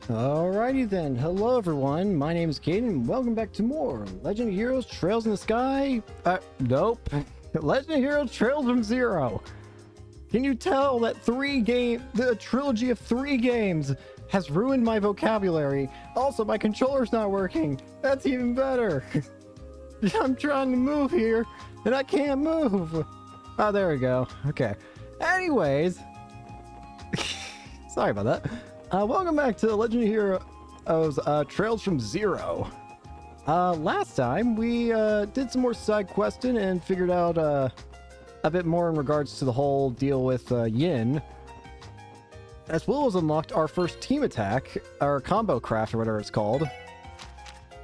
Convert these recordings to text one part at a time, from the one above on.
Alrighty then, hello everyone, my name is Caden, and welcome back to more Legend of Heroes Trails in the Sky. Nope. Legend of Heroes Trails from Zero. Can you tell that the trilogy of 3 games has ruined my vocabulary? Also, my controller's not working. That's even better. I'm trying to move here, and I can't move. Oh, there we go. Okay. Anyways. Sorry about that. Welcome back to the Legend of Heroes Trails from Zero. Last time we did some more side questing and figured out a bit more in regards to the whole deal with Yin, as well as unlocked our first team attack, our combo craft or whatever it's called,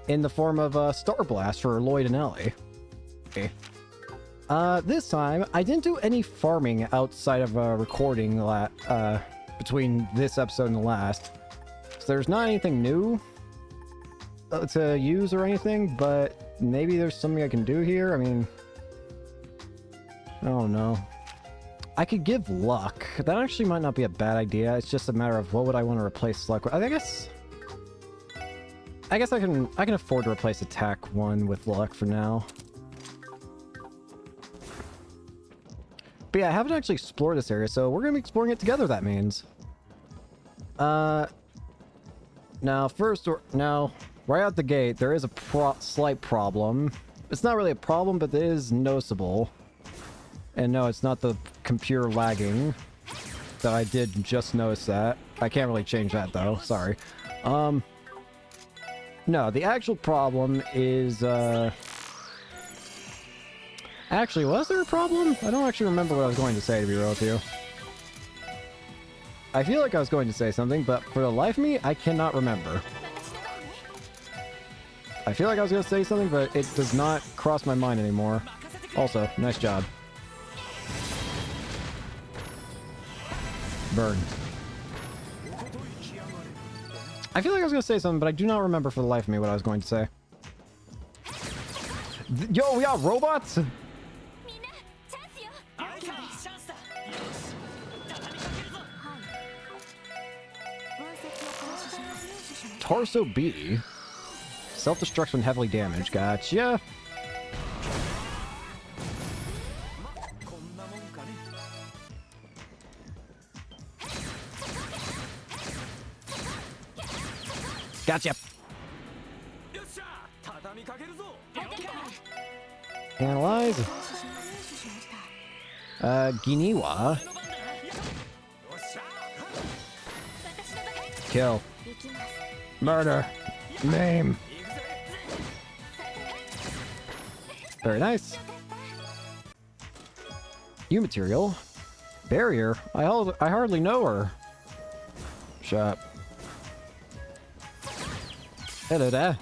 in the form of Star Blast for Lloyd and Ellie. Okay. This time I didn't do any farming outside of recording between this episode and the last. So there's not anything new to use or anything, but maybe there's something I can do here. I mean, I don't know. I could give luck. That actually might not be a bad idea. It's just a matter of what would I want to replace luck with. I guess I can afford to replace attack 1 with luck for now. But yeah, I haven't actually explored this area, so we're going to be exploring it together, that means. Now, right out the gate, there is a slight problem. It's not really a problem, but it is noticeable. And no, it's not the computer lagging. That I did just notice that. I can't really change that, though. Sorry. No, the actual problem is, Actually, was there a problem? I don't actually remember what I was going to say, to be real with you. I feel like I was going to say something, but for the life of me, I cannot remember. I feel like I was going to say something, but it does not cross my mind anymore. Also, nice job. Burn. I feel like I was going to say something, but I do not remember for the life of me what I was going to say. Yo, we got robots? Torso B. Self-destruct when heavily damaged. Gotcha. Gotcha. Analyze. Giniwa. Kill. Murder. Name. Very nice. U material. Barrier. I hardly know her. Shut up. Hello there.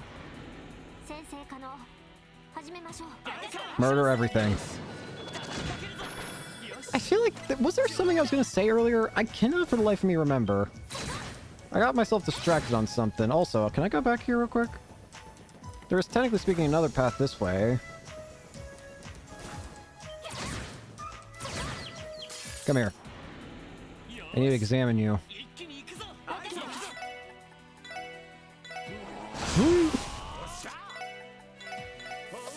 Murder everything. I feel like... was there something I was going to say earlier? I cannot for the life of me remember. I got myself distracted on something. Also, can I go back here real quick? There is, technically speaking, another path this way. Come here. I need to examine you.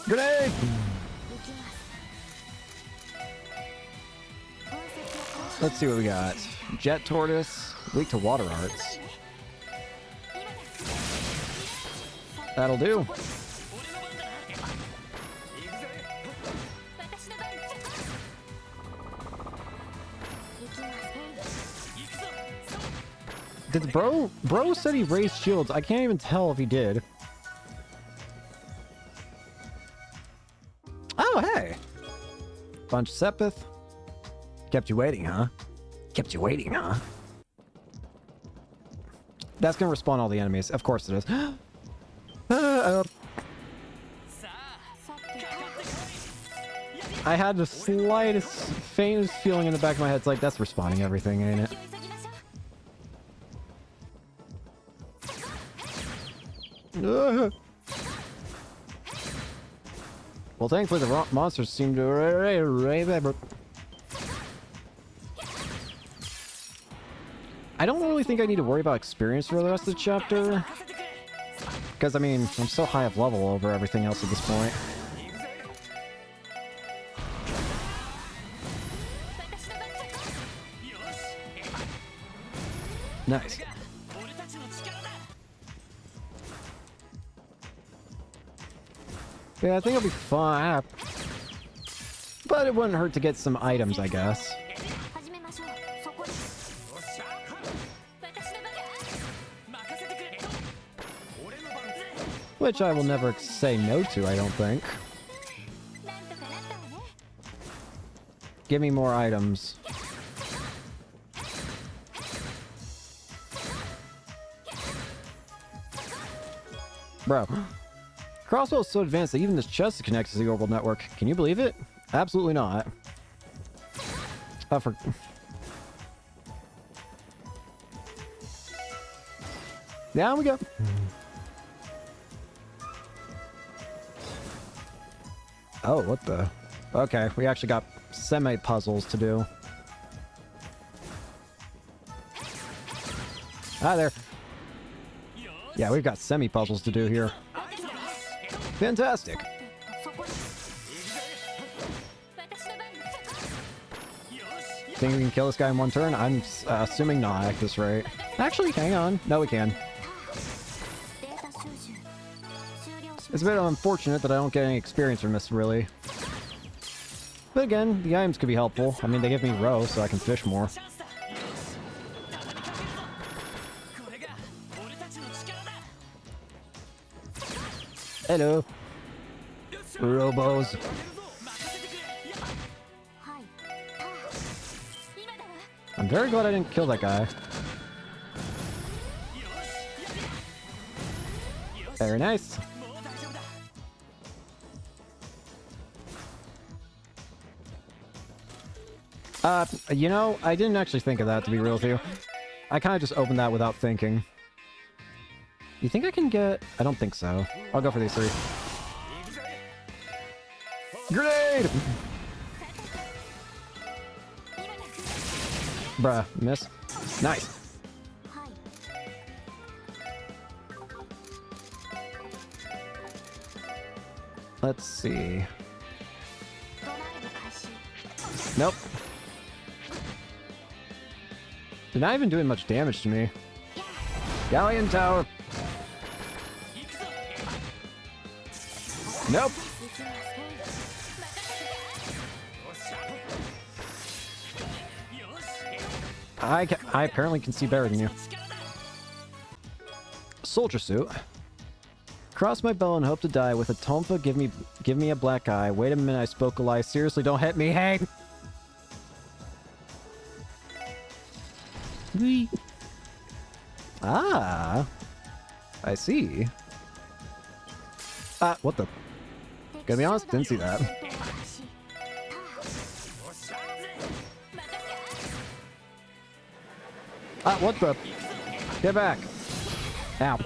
Grenade! Let's see what we got. Jet Tortoise. Weak to water arts. That'll do. Did the bro said he raised shields. I can't even tell if he did. Oh, hey. Bunch Sepith. Kept you waiting, huh? Kept you waiting, huh? That's gonna respawn all the enemies. Of course it is. I had the slightest, faintest feeling in the back of my head. It's like, that's respawning everything, ain't it? Well, thankfully the monsters seem to... I don't really think I need to worry about experience for the rest of the chapter. Because, I mean, I'm so high of level over everything else at this point. Nice. Yeah, I think I'll be fine. But it wouldn't hurt to get some items, I guess. Which I will never say no to, I don't think. Give me more items. Bro. Crossbow is so advanced that even this chest connects to the orbital network. Can you believe it? Absolutely not. Down we go. Oh, what the? Okay, we actually got semi-puzzles to do. Hi there. Yeah, we've got semi-puzzles to do here. Fantastic. Think we can kill this guy in one turn? I'm assuming not at this rate. Actually, hang on. No, we can. It's a bit unfortunate that I don't get any experience from this, really. But again, the items could be helpful. I mean, they give me row, so I can fish more. Hello. Robos. I'm very glad I didn't kill that guy. Very nice. You know, I didn't actually think of that, to be real with you. I kind of just opened that without thinking. You think I can get... I don't think so. I'll go for these three. Grenade! Bruh, miss. Nice. Let's see. Nope. They're not even doing much damage to me. Galleon Tower. Nope. I apparently can see better than you. Soldier suit. Cross my bow and hope to die with a tonfa. Give me a black eye. Wait a minute, I spoke a lie. Seriously, don't hit me. Hey. Wee. Ah. I see. What the? Gotta be honest, didn't see that. What the? Get back. Ow.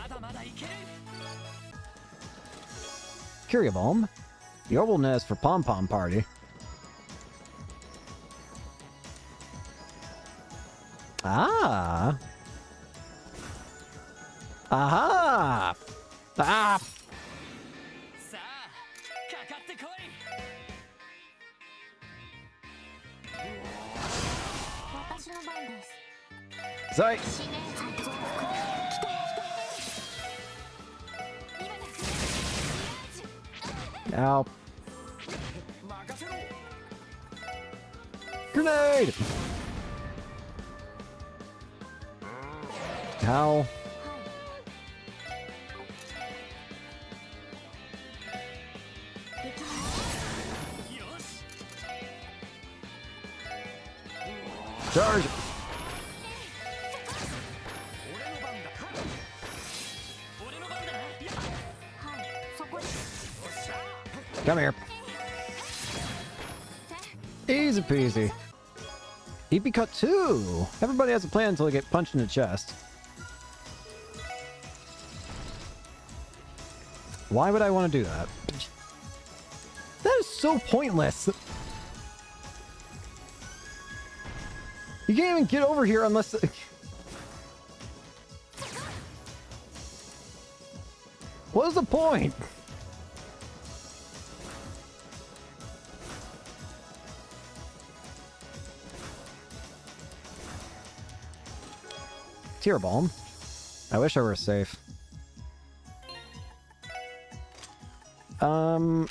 Curia Bomb. The orbital nest for Pom Pom Party. Ah. Aha. Ah. Sorry. Ow. Grenade! Ow. Charge! Come here. Easy peasy. EP cut 2. Everybody has a plan until they get punched in the chest. Why would I want to do that? That is so pointless. You can't even get over here unless... What was the point? Tear Balm. I wish I were safe. Does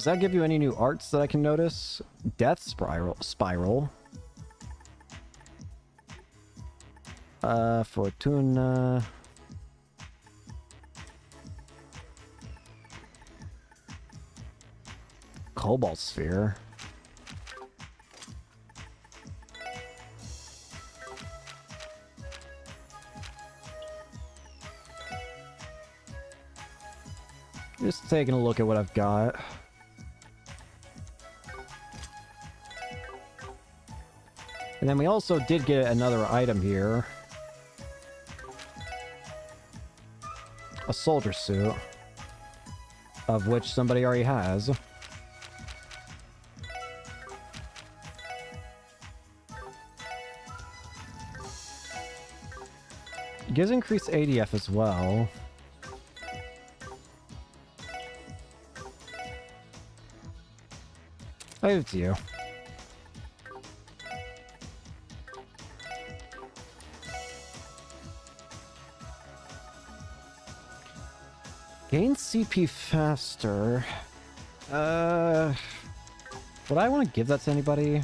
that give you any new arts that I can notice? Death Spiral. Fortuna. Cobalt Sphere. Just taking a look at what I've got. And then we also did get another item here. A soldier suit. Of which somebody already has. It gives increased ADF as well. I give it to you. Gain CP faster. Would I want to give that to anybody?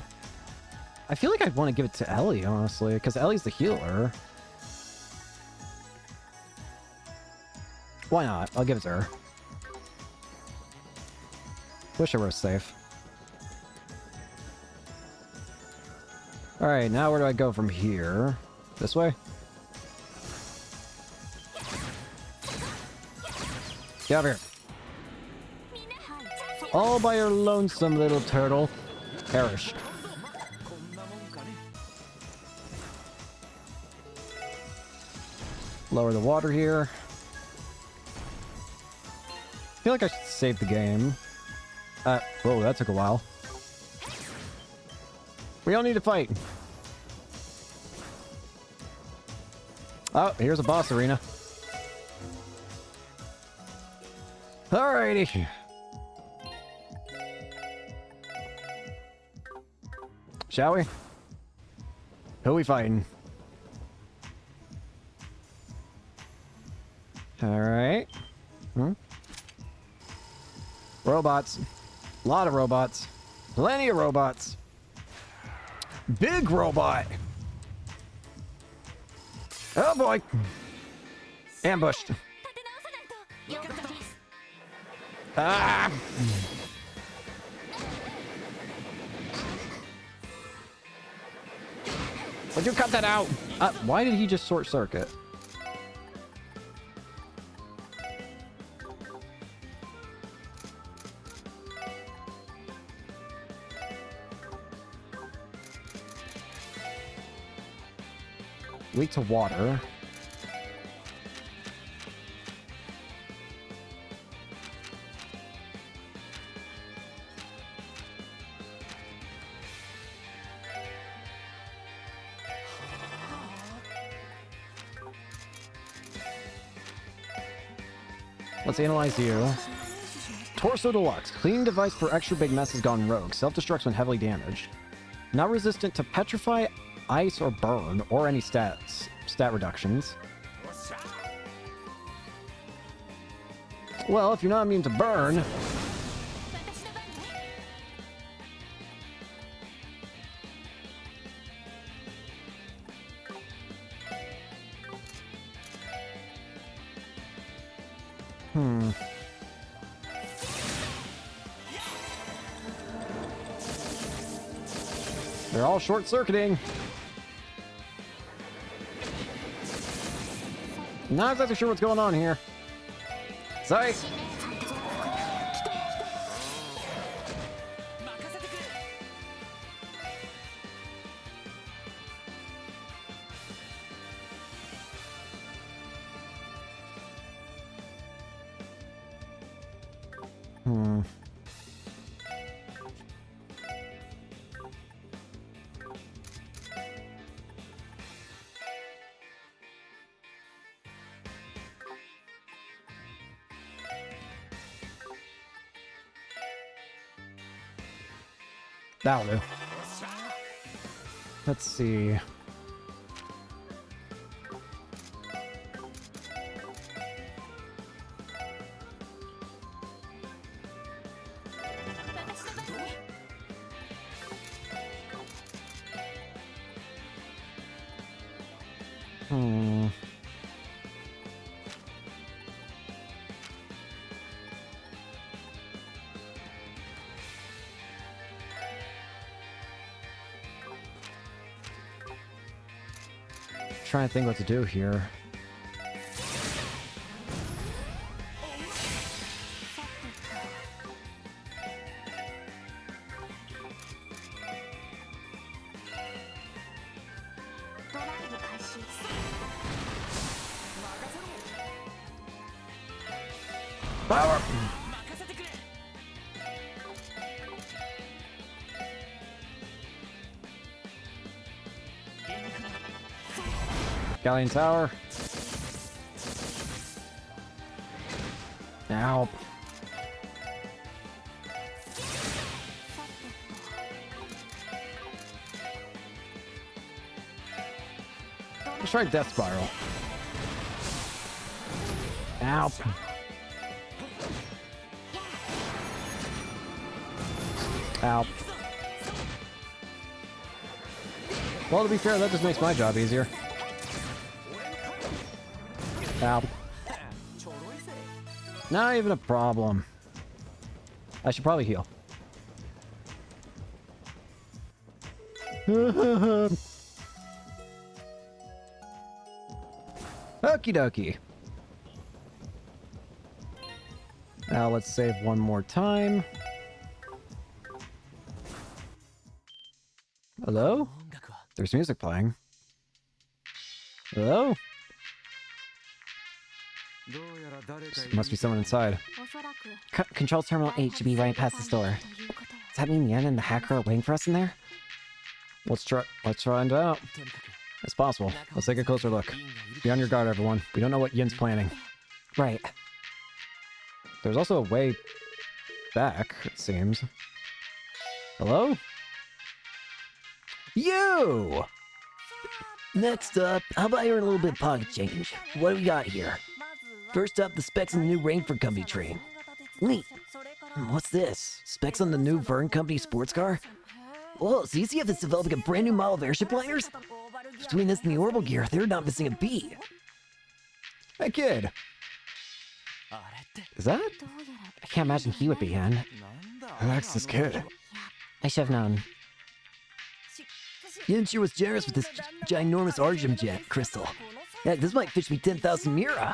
I feel like I'd want to give it to Ellie, honestly, because Ellie's the healer. Why not? I'll give it to her. Wish I were safe. Alright, now where do I go from here? This way? Get over here. All by your lonesome little turtle. Perish. Lower the water here. I feel like I should save the game. Whoa, that took a while. We don't need to fight. Oh, here's a boss arena. Alrighty. Shall we? Who we fighting? Alright. Robots. A lot of robots. Plenty of robots. Big robot. Oh boy. Ambushed. Ah. Would you cut that out? Why did he just short circuit? Weak to water. Let's analyze you. Torso Deluxe. Cleaning device for extra big mess has gone rogue. Self-destructs when heavily damaged. Not resistant to petrify, ice, or burn, or any stat reductions. Well, if you're not immune to burn... They're all short-circuiting. Not exactly sure what's going on here. Sorry. That'll do. Let's see. Trying to think what to do here. Power! Galleon Tower. Ow. Let's try Death Spiral. Ow. Ow. Well, to be fair, that just makes my job easier. Ow. Not even a problem. I should probably heal. Okie dokie. Now let's save one more time. Hello? There's music playing. Hello? Must be someone inside. Control Terminal 8 should be right past this door. Does that mean Yen and the hacker are waiting for us in there? Let's find out. It's possible. Let's take a closer look. Be on your guard, everyone. We don't know what Yin's planning. Right. There's also a way back, it seems. Hello? You! Next up, how about you earn a little bit of pocket change? What do we got here? First up, the specs on the new Rainford Company train. Neat. What's this? Specs on the new Vern Company sports car? Whoa, so ZCF is developing a brand new model of airship liners? Between this and the orbital gear, they're not missing a beat. Hey, kid. Is that? I can't imagine he would be Yen. That's this kid. I should have known. Yin sure was generous with this ginormous Argem jet, Crystal. Heck, this might fetch me 10,000 Mira.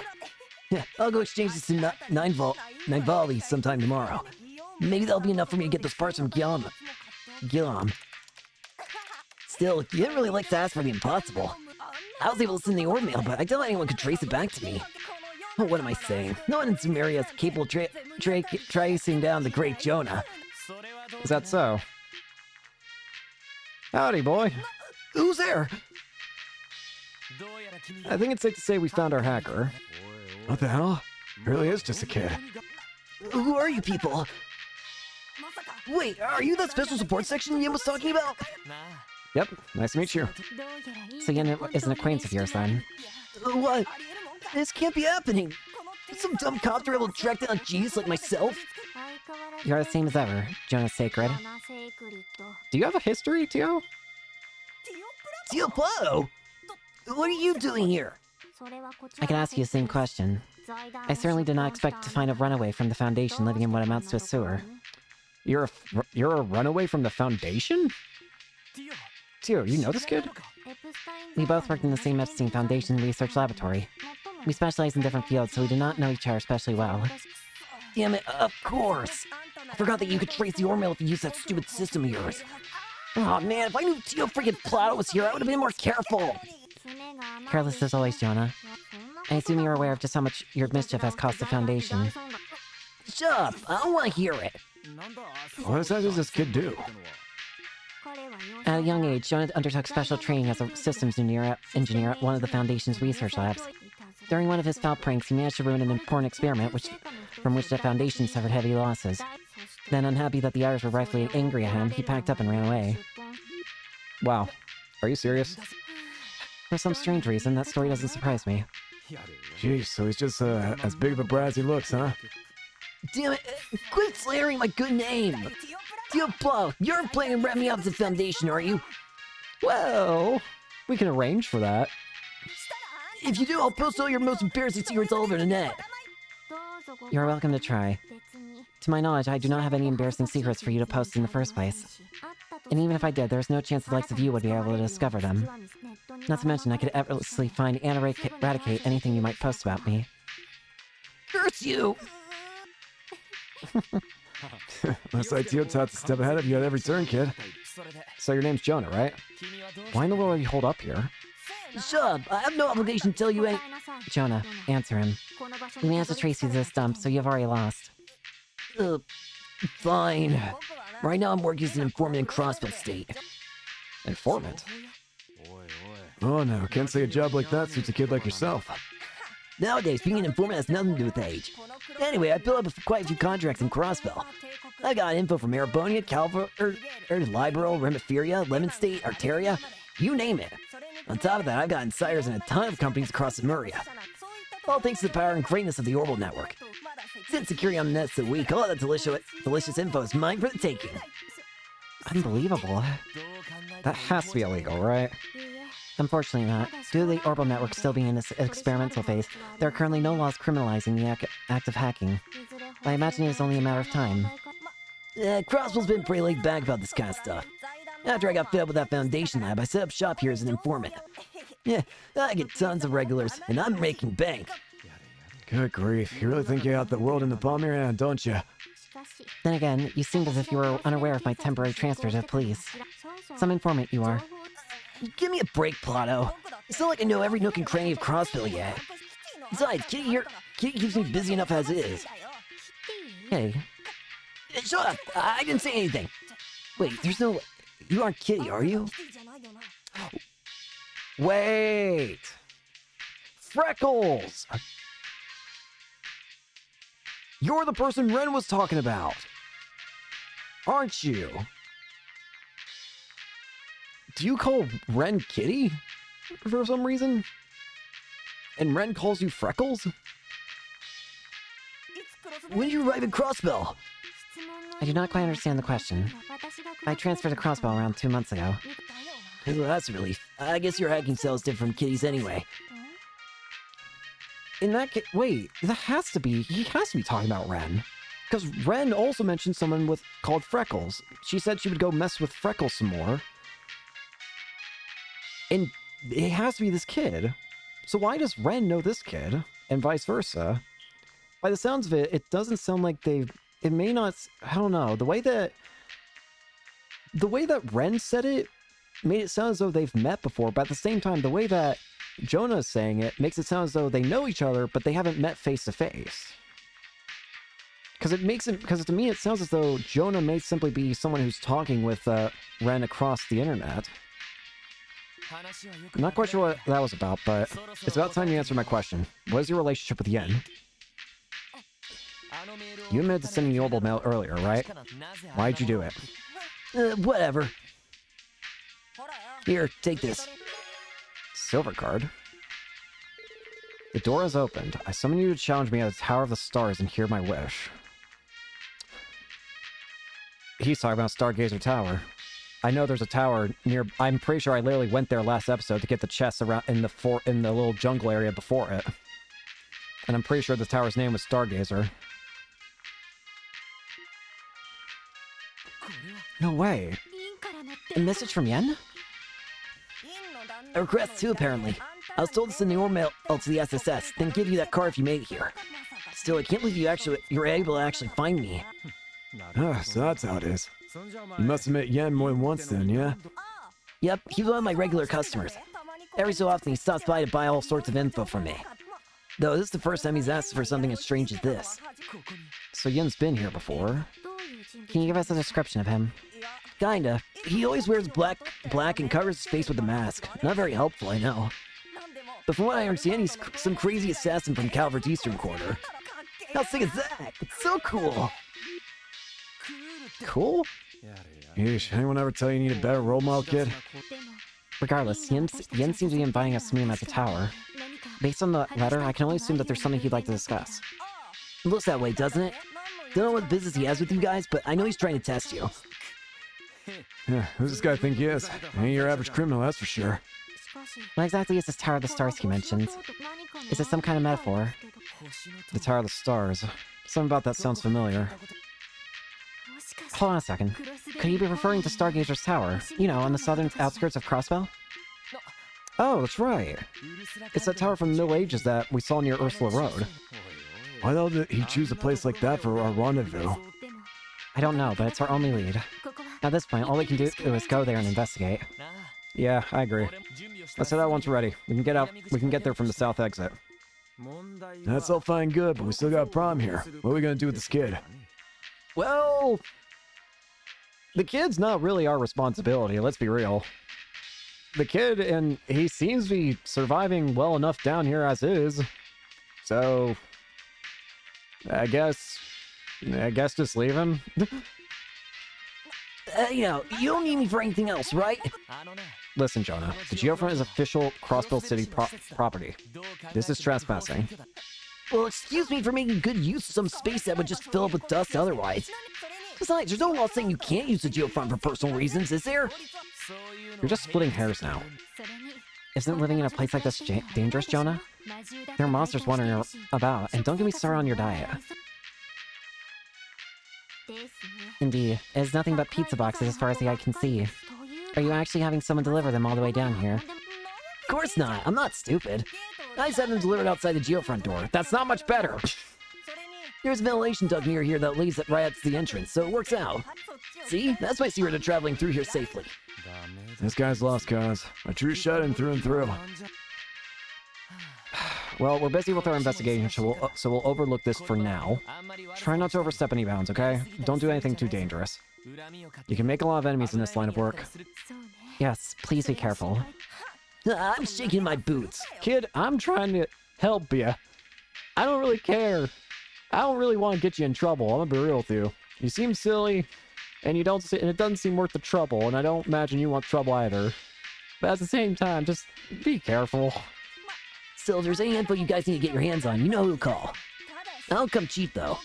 Yeah, I'll go exchange this to Nine Volley sometime tomorrow. Maybe that'll be enough for me to get those parts from Gillam. Still, you didn't really like to ask for the impossible. I was able to send the orb mail, but I doubt anyone could trace it back to me. Oh, what am I saying? No one in Sumeria is capable of tracing down the Great Jonah. Is that so? Howdy, boy. Who's there? I think it's safe to say we found our hacker. What the hell? Really is just a kid. Who are you people? Wait, are you that special support section Yin was talking about? Yep, nice to meet you. So Yen is an acquaintance of yours then? What? This can't be happening. Some dumb copter able to track down a genius like myself? You're the same as ever, Jonah Sacred. Do you have a history, Tio? Tio Plato? What are you doing here? I can ask you the same question. I certainly did not expect to find a runaway from the Foundation living in what amounts to a sewer. You're a runaway from the Foundation? Tio, you know this kid? We both worked in the same Epstein Foundation research laboratory. We specialize in different fields, so we do not know each other especially well. Damn it, of course! I forgot that you could trace the Ormail if you used that stupid system of yours. Oh man, if I knew Tio freaking Plato was here, I would have been more careful! Careless as always, Jonah. I assume you're aware of just how much your mischief has cost the Foundation. Shut up! I don't want to hear it! What does this kid do? At a young age, Jonah undertook special training as a systems engineer at one of the Foundation's research labs. During one of his foul pranks, he managed to ruin an important experiment from which the Foundation suffered heavy losses. Then, unhappy that the others were rightfully angry at him, he packed up and ran away. Wow. Are you serious? For some strange reason, that story doesn't surprise me. Jeez, so he's just as big of a brat as he looks, huh? Damn it! Quit slandering my good name! Diablo, you're planning to wrap me up to the Foundation, are you? Well, we can arrange for that. If you do, I'll post all your most embarrassing secrets all over the net. You're welcome to try. To my knowledge, I do not have any embarrassing secrets for you to post in the first place. And even if I did, there's no chance the likes of you would be able to discover them. Not to mention, I could effortlessly find and eradicate anything you might post about me. Curse you! Unless ITO taught to step ahead of you at every turn, kid. So your name's Jonah, right? Why in the world are you holed up here? Shut up! I have no obligation to tell you any— Jonah, answer him. We managed to trace you to this dump, so you've already lost. Fine. Right now I'm working as an informant in Crossville State. Informant? Oh no, can't say a job like that suits a kid like yourself. Nowadays, being an informant has nothing to do with age. Anyway, I built up quite a few contracts in Crossville. I got info from Erebonia, Libero, Remiferia, Lemon State, Arteria, you name it. On top of that, I've got insiders in a ton of companies across Lemuria. All thanks to the power and greatness of the Orbital Network. Since security on the net's so weak, all that delicious info is mine for the taking. Unbelievable. That has to be illegal, right? Unfortunately not. Due to the Orbital Network still being in its experimental phase, there are currently no laws criminalizing the act of hacking. I imagine it is only a matter of time. Crossville's been pretty laid back about this kind of stuff. After I got fed up with that Foundation lab, I set up shop here as an informant. Yeah, I get tons of regulars, and I'm making bank. Good grief, you really think you got the world in the palm of your hand, don't you? Then again, you seemed as if you were unaware of my temporary transfer to the police. Some informant you are. Give me a break, Plato. It's not like I know every nook and cranny of Crossville yet. Besides, Kitty keeps me busy enough as it is. Hey, Shut up! I didn't say anything. Wait, there's no... You aren't Kitty, are you? Wait! Freckles! You're the person Ren was talking about! Aren't you? Do you call Ren Kitty? For some reason? And Ren calls you Freckles? When did you arrive in Crossville? I do not quite understand the question. I transferred to Crossbow around 2 months ago. Well, that's a relief. I guess your hacking cell is different from Kitty's anyway. In that case, wait, he has to be talking about Ren. Because Ren also mentioned someone called Freckles. She said she would go mess with Freckles some more. And it has to be this kid. So why does Ren know this kid? And vice versa? By the sounds of it, it doesn't sound like it may not, I don't know, the way that Ren said it made it sound as though they've met before, but at the same time, the way that Jonah is saying it makes it sound as though they know each other, but they haven't met face to face. Because to me, it sounds as though Jonah may simply be someone who's talking with Ren across the internet. I'm not quite sure what that was about, but it's about time you answer my question. What is your relationship with Yen? You admitted to sending the orbital mail earlier, right? Why'd you do it? Whatever. Here, take this. Silver card? The door has opened. I summon you to challenge me at the Tower of the Stars and hear my wish. He's talking about Stargazer Tower. I know there's a tower near... I'm pretty sure I literally went there last episode to get the chests around in the little jungle area before it. And I'm pretty sure the tower's name was Stargazer. No way. A message from Yen? A request too, apparently. I was told to send the ore mail to the SSS, then give you that card if you made it here. Still, I can't believe you're able to actually find me. Ah, so that's how it is. You must have met Yen more than once then, yeah? Yep, he's one of my regular customers. Every so often he stops by to buy all sorts of info from me. Though this is the first time he's asked for something as strange as this. So Yen's been here before. Can you give us a description of him? Kinda. He always wears black and covers his face with a mask. Not very helpful, I know. But from what I understand, he's some crazy assassin from Calvert's Eastern Quarter. How sick is that? It's so cool! Cool? Yeesh, anyone ever tell you you need a better role model, kid? Regardless, Yen seems to be inviting us to meet him at the tower. Based on the letter, I can only assume that there's something he'd like to discuss. Looks that way, doesn't it? Don't know what business he has with you guys, but I know he's trying to test you. Yeah, who's this guy think he is? Ain't your average criminal, that's for sure. What exactly is this Tower of the Stars he mentions? Is it some kind of metaphor? The Tower of the Stars. Something about that sounds familiar. Hold on a second. Could he be referring to Stargazer's Tower? You know, on the southern outskirts of Crossbell? Oh, that's right. It's that tower from the Middle Ages that we saw near Ursula Road. Why the hell did he choose a place like that for our rendezvous? I don't know, but it's our only lead. At this point, all we can do is go there and investigate. Yeah, I agree. Let's set out once we're ready. We can get there from the south exit. That's all fine and good, but we still got a problem here. What are we gonna do with this kid? Well, the kid's not really our responsibility, let's be real. The kid, and he seems to be surviving well enough down here as is. So, I guess just leave him. You know, you don't need me for anything else, right? Listen, Jonah, the Geofront is official Crossbell City property. This is trespassing. Well, excuse me for making good use of some space that would just fill up with dust otherwise. Besides, there's no law saying you can't use the Geofront for personal reasons, is there? You're just splitting hairs now. Isn't living in a place like this dangerous, Jonah? There are monsters wandering about, and don't get me started on your diet. Indeed, it is nothing but pizza boxes as far as the eye can see. Are you actually having someone deliver them all the way down here? Of course not. I'm not stupid. I just have them delivered outside the Geofront door. That's not much better. There's a ventilation duct near here that leads right up to the entrance, so it works out. See? That's my secret to traveling through here safely. This guy's lost cause. A true shut-in through and through. Well, we're busy with our investigation, so we'll overlook this for now. Try not to overstep any bounds, okay? Don't do anything too dangerous. You can make a lot of enemies in this line of work. Yes, please be careful. I'm shaking my boots. Kid, I'm trying to help you. I don't really care. I don't really want to get you in trouble. I'm gonna be real with you. You seem silly, and it doesn't seem worth the trouble, and I don't imagine you want trouble either. But at the same time, just be careful. Still, if there's any info you guys need to get your hands on, you know who to call. I don't come cheap, though.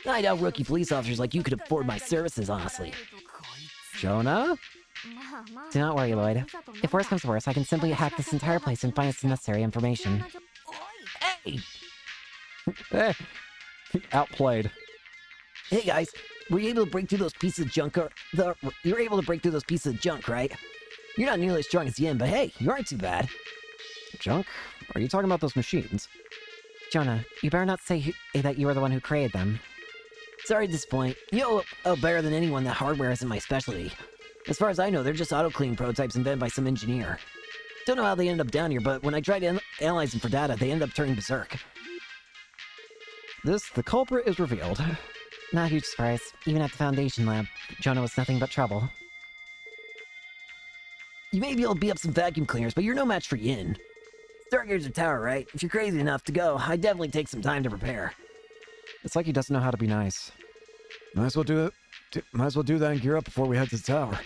I doubt rookie police officers like you could afford my services, honestly. Jonah? Do not worry, Lloyd. If worse comes to worse, I can simply hack this entire place and find us the necessary information. Hey! Eh. Outplayed. Hey, guys. Were you able to break through those pieces of junk? You were able to break through those pieces of junk, right? You're not nearly as strong as Yin, but hey, you aren't too bad. Junk? Are you talking about those machines? Jonah, you better not say that you were the one who created them. Sorry to disappoint. You know better than anyone that hardware isn't my specialty. As far as I know, they're just auto-cleaning prototypes invented by some engineer. Don't know how they ended up down here, but when I tried to analyze them for data, they ended up turning berserk. The culprit is revealed. Not a huge surprise. Even at the Foundation lab, Jonah was nothing but trouble. You may be able to beat up some vacuum cleaners, but you're no match for Yin. Stargazer Tower, right? If you're crazy enough to go, I'd definitely take some time to prepare. It's like he doesn't know how to be nice. Might as well do that and gear up before we head to the tower.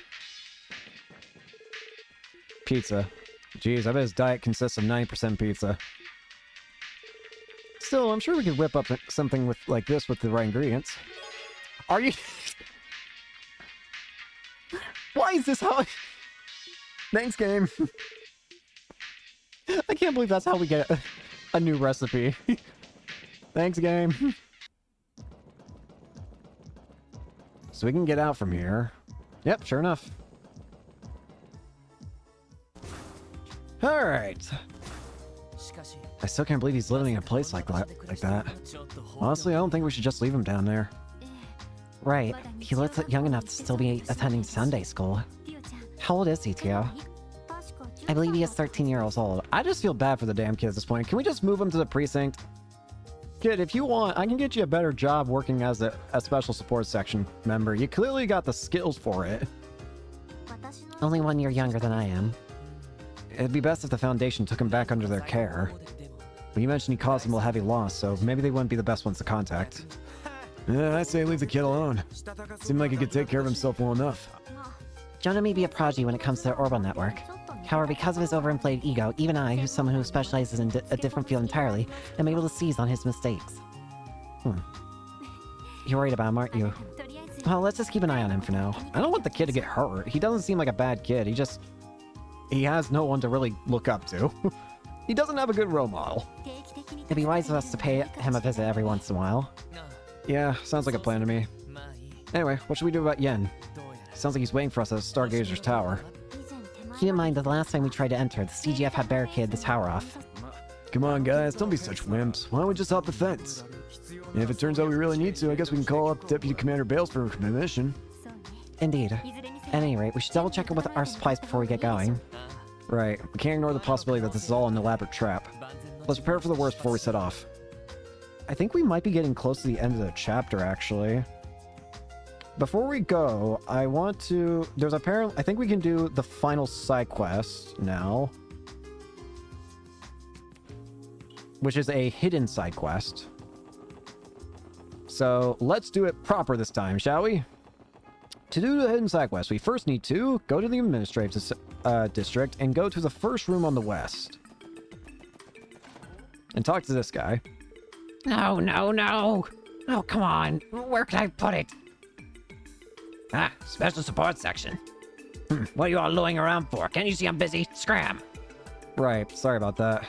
Pizza. Jeez, I bet his diet consists of 90% pizza. Still, I'm sure we could whip up something like this with the right ingredients. Are you... Why is this how... Thanks, game. I can't believe that's how we get a new recipe. Thanks, game. So we can get out from here. Yep, sure enough. Alright. I still can't believe he's living in a place like that. Honestly, I don't think we should just leave him down there. Right. He looks young enough to still be attending Sunday school. How old is he, Tio? I believe he is 13 years old. I just feel bad for the damn kid at this point. Can we just move him to the precinct? Kid, if you want, I can get you a better job working as a special support section member. You clearly got the skills for it. Only 1 year younger than I am. It'd be best if the Foundation took him back under their care. But you mentioned he caused them a heavy loss, so maybe they wouldn't be the best ones to contact. I say leave the kid alone. Seemed like he could take care of himself well enough. Jonah may be a prodigy when it comes to the Orbital Network. However, because of his overinflated ego, even I, who's someone who specializes in a different field entirely, am able to seize on his mistakes. You're worried about him, aren't you? Well, let's just keep an eye on him for now. I don't want the kid to get hurt. He doesn't seem like a bad kid. He has no one to really look up to. He doesn't have a good role model. It'd be wise of us to pay him a visit every once in a while. Yeah, sounds like a plan to me. Anyway, what should we do about Yen? Sounds like he's waiting for us at Stargazer's tower. Keep in mind that the last time we tried to enter, the CGF had barricaded the tower off. Come on, guys, don't be such wimps. Why don't we just hop the fence? And if it turns out we really need to, I guess we can call up Deputy Commander Bales for permission. Indeed. At any rate, we should double check it with our supplies before we get going. Right, we can't ignore the possibility that this is all an elaborate trap. Let's prepare for the worst before we set off. I think we might be getting close to the end of the chapter, actually. Before we go, I want to... I think we can do the final side quest now. Which is a hidden side quest. So, let's do it proper this time, shall we? To do the hidden side quest, we first need to go to the administrative district and go to the first room on the west. And talk to this guy. No, no, no. Oh, come on. Where can I put it? Ah, special support section. What are you all looing around for? Can't you see I'm busy? Scram. Right, sorry about that.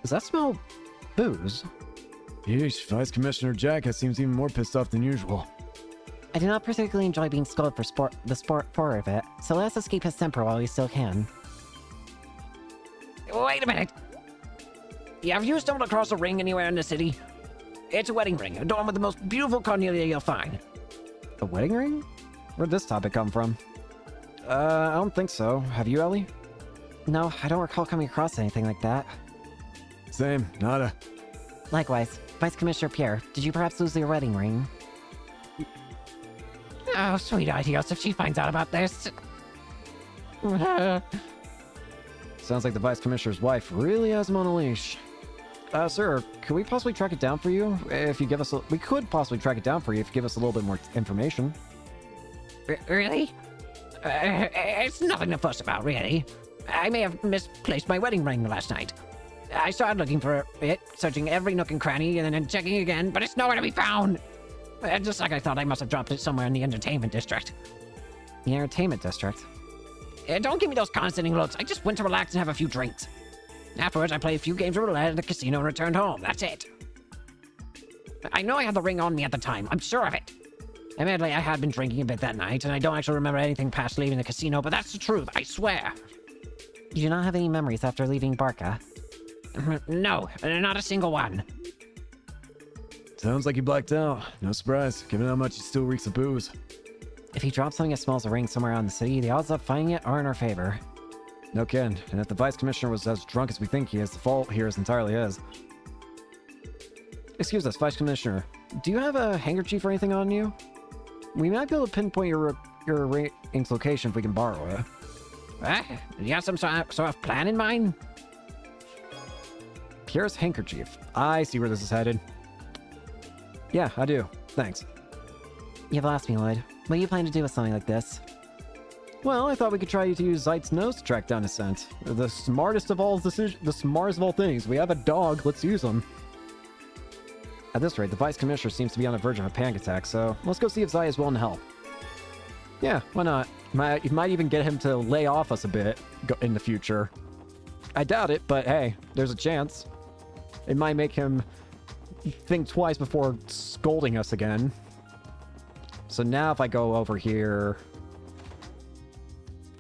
Does that smell booze? Yeesh, Vice Commissioner Jack seems even more pissed off than usual. I do not particularly enjoy being scolded for the sport of it, so let us escape his temper while we still can. Wait a minute. Have you stumbled across a ring anywhere in the city? It's a wedding ring, adorned with the most beautiful cornelia you'll find. A wedding ring? Where'd this topic come from? I don't think so. Have you, Ellie? No, I don't recall coming across anything like that. Same, nada. Likewise, Vice Commissioner Pierre, did you perhaps lose your wedding ring? Oh, sweet ideas if she finds out about this. Sounds like the Vice Commissioner's wife really has him on a leash. Sir, could we possibly track it down for you? If you give us we could possibly track it down for you if you give us a little bit more information. Really? It's nothing to fuss about, really. I may have misplaced my wedding ring last night. I started looking for it, searching every nook and cranny, and then checking again, but it's nowhere to be found. Just like I thought, I must have dropped it somewhere in the entertainment district. The entertainment district? Don't give me those condescending looks. I just went to relax and have a few drinks. Afterwards, I played a few games of roulette at the casino and returned home. That's it. I know I had the ring on me at the time. I'm sure of it. Admittedly, I had been drinking a bit that night, and I don't actually remember anything past leaving the casino, but that's the truth, I swear. You do not have any memories after leaving Barca? No, not a single one. Sounds like he blacked out. No surprise, given how much he still reeks of booze. If he drops something as small as a ring somewhere around the city, the odds of finding it are in our favor. No kidding. And if the Vice Commissioner was as drunk as we think he is, the fault here is entirely his. Excuse us, Vice Commissioner. Do you have a handkerchief or anything on you? We might be able to pinpoint your ring's location if we can borrow it. You have some sort of plan in mind? Pierre's handkerchief. I see where this is headed. Yeah, I do. Thanks. You've lost me, Lloyd. What do you plan to do with something like this? Well, I thought we could try to use Zeit's nose to track down his scent. The smartest of all things. We have a dog. Let's use him. At this rate, the Vice Commissioner seems to be on the verge of a panic attack, so let's go see if Zeit is willing to help. Yeah, why not? You might even get him to lay off us a bit in the future. I doubt it, but hey, there's a chance. It might make him think twice before scolding us again. So now if I go over here...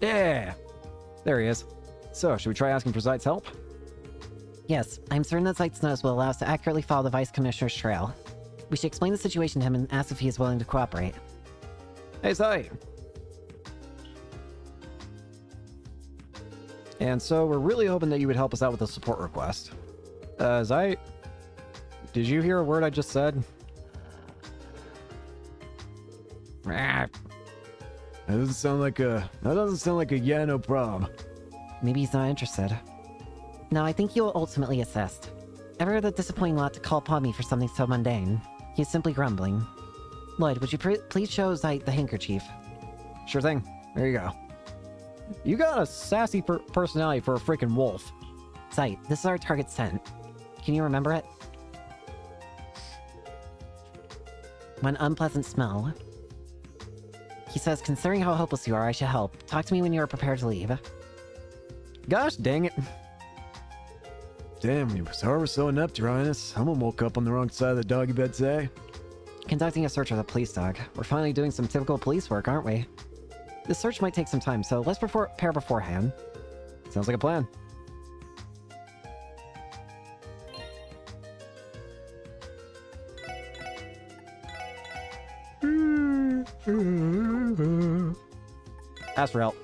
Yeah! There he is. So, should we try asking for Zeit's help? Yes, I'm certain that Zeit's nose will allow us to accurately follow the Vice Commissioner's trail. We should explain the situation to him and ask if he is willing to cooperate. Hey, Zeit! And so, we're really hoping that you would help us out with a support request. Zeit? Did you hear a word I just said? That doesn't sound like a yeah, no problem. Maybe he's not interested. No, I think he will ultimately assist. Ever heard the disappointing lot to call upon me for something so mundane? He's simply grumbling. Lloyd, would you please show Zeit the handkerchief? Sure thing. There you go. You got a sassy personality for a freaking wolf. Zeit, this is our target scent. Can you remember it? One unpleasant smell. He says, considering how hopeless you are, I should help. Talk to me when you are prepared to leave. Gosh dang it. Damn, we was hard so inept, Your Highness. Someone woke up on the wrong side of the doggy bed today. Conducting a search of the police dog. We're finally doing some typical police work, aren't we? This search might take some time, so let's prepare beforehand. Sounds like a plan. Ask for help.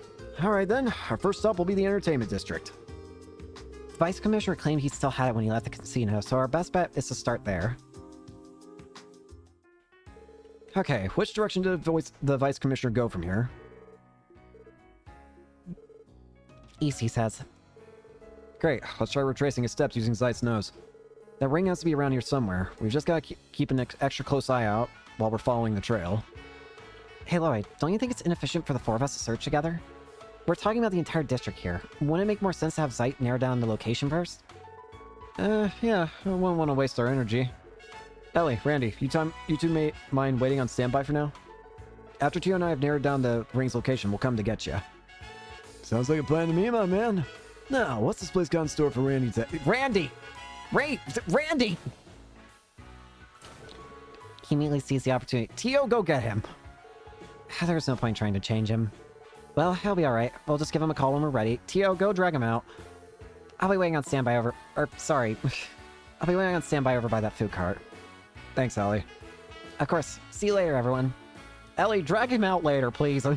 Alright then, our first stop will be the entertainment district. The Vice Commissioner claimed he still had it when he left the casino, so our best bet is to start there. Okay, which direction did the Vice Commissioner go from here? East, he says. Great, let's try retracing his steps using Zeit's nose. That ring has to be around here somewhere. We've just got to keep an extra close eye out while we're following the trail. Hey Lloyd, don't you think it's inefficient for the four of us to search together? We're talking about the entire district here. Wouldn't it make more sense to have Zeit narrow down the location first? Yeah, I wouldn't want to waste our energy. Ellie, Randy, you two mind waiting on standby for now? After Tio and I have narrowed down the ring's location, we'll come to get you. Sounds like a plan to me, my man. Now, what's this place got in store for Randy Randy! Randy! He immediately sees the opportunity. Tio, go get him! There's no point trying to change him. Well, he'll be alright. We'll just give him a call when we're ready. Tio, go drag him out. I'll be waiting on standby over... sorry. I'll be waiting on standby over by that food cart. Thanks, Ellie. Of course. See you later, everyone. Ellie, drag him out later, please.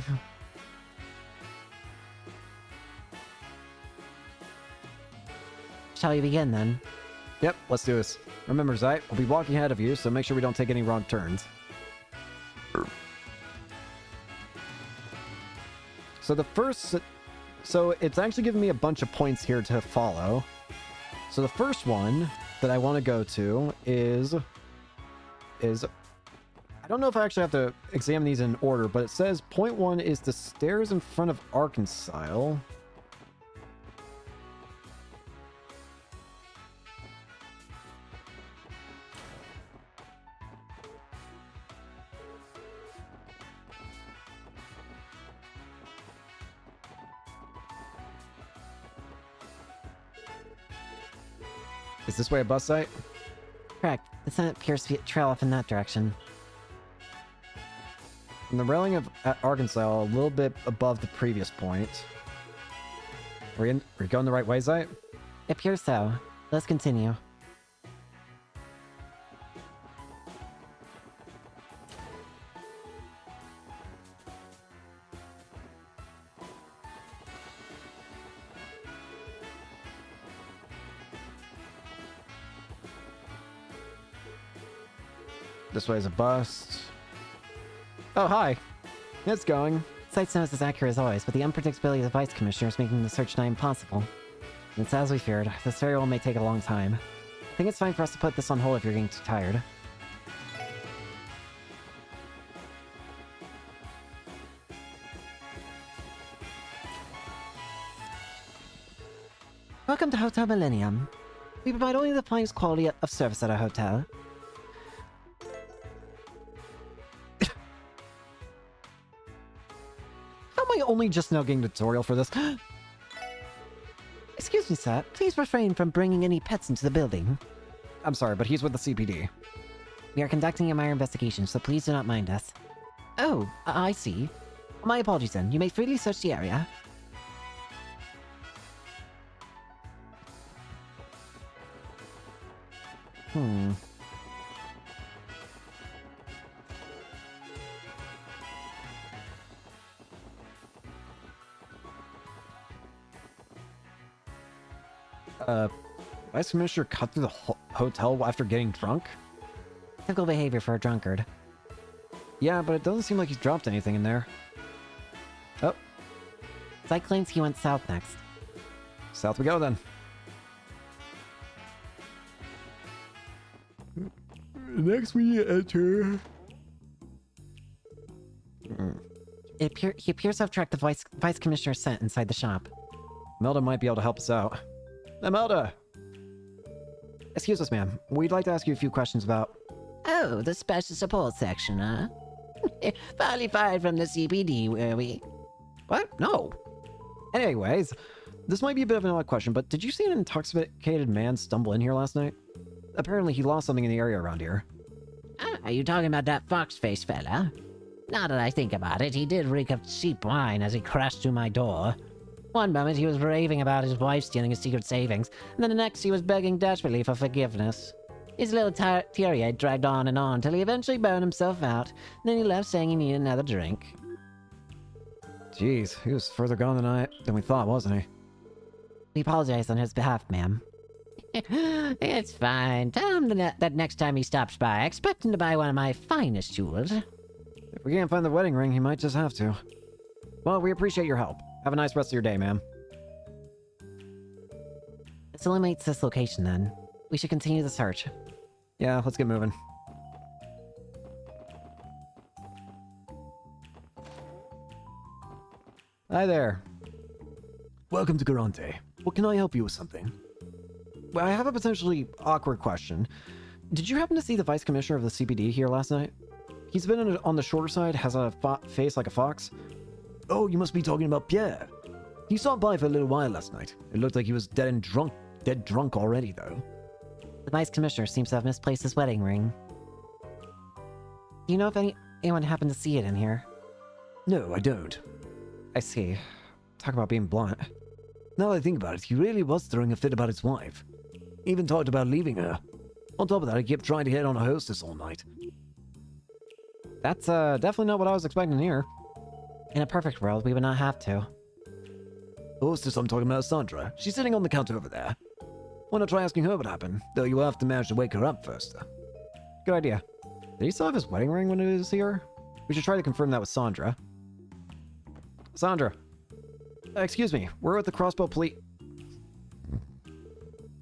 Shall we begin, then? Yep, let's do this. Remember, Zeit, we'll be walking ahead of you, so make sure we don't take any wrong turns. So it's actually giving me a bunch of points here to follow. So the first one that I want to go to is I don't know if I actually have to examine these in order, but it says point 1 is the stairs in front of Arkansas. Is this way a bus site? Correct. The Senate appears to trail off in that direction. And the railing of Arkansas a little bit above the previous point. Are we going the right way, Zeit? It appears so. Let's continue. This way is a bust. Oh, hi. It's going. Zeit's nose is accurate as always, but the unpredictability of the Vice Commissioner is making the search nigh impossible. It's as we feared. This serial may take a long time. I think it's fine for us to put this on hold if you're getting too tired. Welcome to Hotel Millennium. We provide only the finest quality of service at our hotel. Am I only just now getting the tutorial for this? Excuse me, sir. Please refrain from bringing any pets into the building. I'm sorry, but he's with the CPD. We are conducting a minor investigation, so please do not mind us. Oh, I see. My apologies then. You may freely search the area. Vice Commissioner cut through the hotel after getting drunk? Typical behavior for a drunkard. Yeah, but it doesn't seem like he's dropped anything in there. Oh, Zeit claims he went south next. south we go then. Next we enter... He appears to have tracked the vice commissioner's scent inside the shop. Melda might be able to help us out. Melda! Excuse us, ma'am. We'd like to ask you a few questions about... Oh, the special support section, huh? Finally fired from the CPD, were we? What? No. Anyways, this might be a bit of an odd question, but did you see an intoxicated man stumble in here last night? Apparently he lost something in the area around here. Ah, are you talking about that fox-faced fella? Now that I think about it, he did reek of cheap wine as he crashed through my door. One moment he was raving about his wife stealing his secret savings, and then the next he was begging desperately for forgiveness. His little tirade dragged on and on till he eventually burned himself out, and then he left saying he needed another drink. Jeez, he was further gone than we thought, wasn't he? We apologize on his behalf, ma'am. It's fine. Tell him that next time he stops by, I expect him to buy one of my finest jewels. If we can't find the wedding ring, he might just have to. Well, we appreciate your help. Have a nice rest of your day, ma'am. This eliminates this location, then. We should continue the search. Yeah, let's get moving. Hi there. Welcome to Garante. What can I help you with something? Well, I have a potentially awkward question. Did you happen to see the vice commissioner of the CPD here last night? He's been on the shorter side, has a face like a fox. Oh, you must be talking about Pierre. He stopped by for a little while last night. It looked like he was dead drunk already, though. The vice commissioner seems to have misplaced his wedding ring. Do you know if anyone happened to see it in here? No, I don't. I see. Talk about being blunt. Now that I think about it, he really was throwing a fit about his wife. Even talked about leaving her. On top of that, he kept trying to hit on a hostess all night. That's definitely not what I was expecting here. In a perfect world, we would not have to. Hostess, I'm talking about Sandra. She's sitting on the counter over there. Why not try asking her what happened? Though you will have to manage to wake her up first. Good idea. Did he still have his wedding ring when he was here? We should try to confirm that with Sandra. Sandra. Excuse me, we're with the Crossbow Police.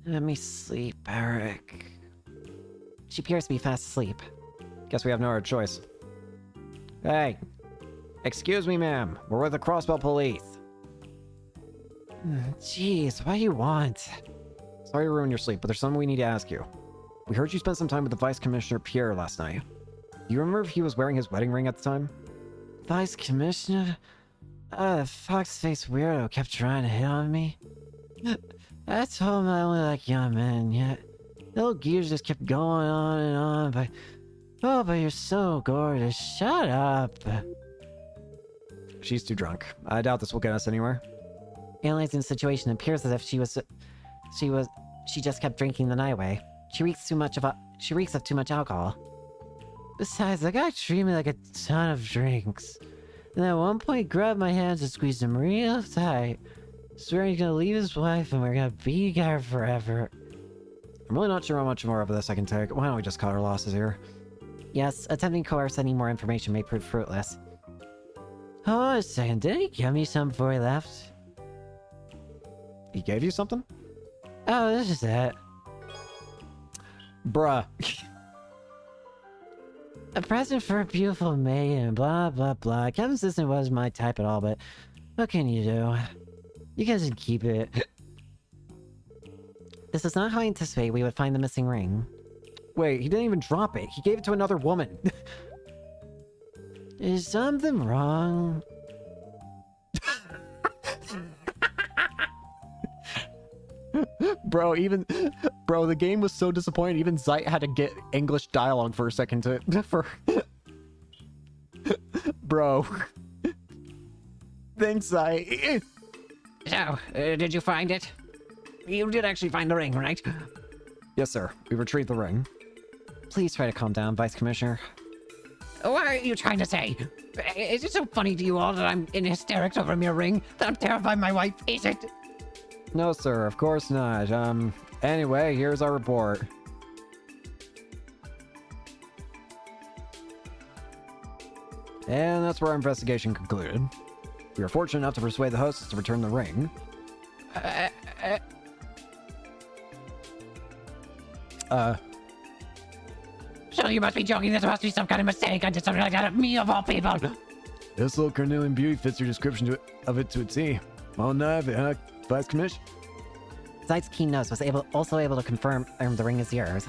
Let me sleep, Eric. She appears to be fast asleep. Guess we have no other choice. Hey. Excuse me, ma'am. We're with the Crossbow Police. Jeez, what do you want? Sorry to ruin your sleep, but there's something we need to ask you. We heard you spent some time with the Vice Commissioner Pierre last night. Do you remember if he was wearing his wedding ring at the time? Vice Commissioner? Fox-faced weirdo kept trying to hit on me. I told him I only like young men, yet little gears just kept going on and on, but... Oh, but you're so gorgeous. Shut up. She's too drunk. I doubt this will get us anywhere. Analyzing the situation, it appears as if she just kept drinking the night away. She reeks of too much alcohol. Besides, the guy treated me like a ton of drinks. And at one point, grabbed my hands and squeezed them real tight. Swearing he's gonna leave his wife and we're gonna be together forever. I'm really not sure how much more of this I can take. Why don't we just cut our losses here? Yes, attempting to coerce any more information may prove fruitless. Hold on a second, didn't he give me something before he left? He gave you something? Oh, this is it. Bruh. A present for a beautiful maiden, blah blah blah. Kevin's sister wasn't my type at all, but what can you do? You guys can keep it. This is not how I anticipated we would find the missing ring. Wait, he didn't even drop it. He gave it to another woman. Is something wrong? Bro, the game was so disappointing. Even Zeit had to get English dialogue for a second Bro. Thanks, Zeit. So, did you find it? You did actually find the ring, right? Yes, sir. We retrieved the ring. Please try to calm down, Vice Commissioner. What are you trying to say? Is it so funny to you all that I'm in hysterics over a mere ring? That I'm terrified my wife? Is it? No, sir. Of course not. Anyway, here's our report. And that's where our investigation concluded. We were fortunate enough to persuade the hostess to return the ring. Surely you must be joking. This must be some kind of mistake. I did something like that. Me of all people. This little carnelian beauty fits your description of it to a T. Well, now, huh, Vice Commish? Zeit's keen nose was also able to confirm the ring is yours.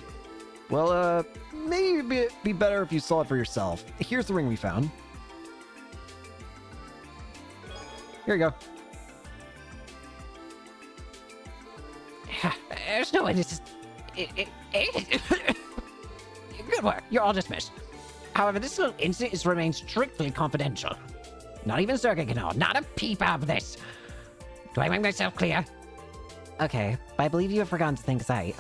Well, maybe it'd be better if you saw it for yourself. Here's the ring we found. Here you go. There's no way this is... Good work. You're all dismissed. However, this little incident is remained strictly confidential. Not even Sergei can know. Not a peep out of this. Do I make myself clear? Okay, but I believe you have forgotten to thank Zeit.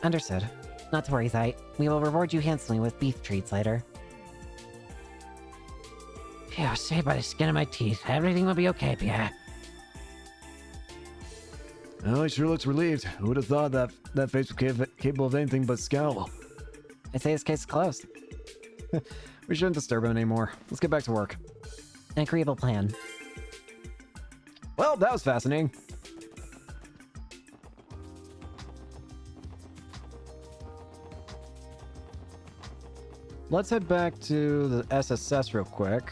Understood. Not to worry, Zeit. We will reward you handsomely with beef treats later. Phew, saved by the skin of my teeth. Everything will be okay, Pierre. Oh, he sure looks relieved. Who would have thought that face was capable of anything but scowl? I'd say this case is closed. We shouldn't disturb him anymore. Let's get back to work. An agreeable plan. Well, that was fascinating. Let's head back to the SSS real quick.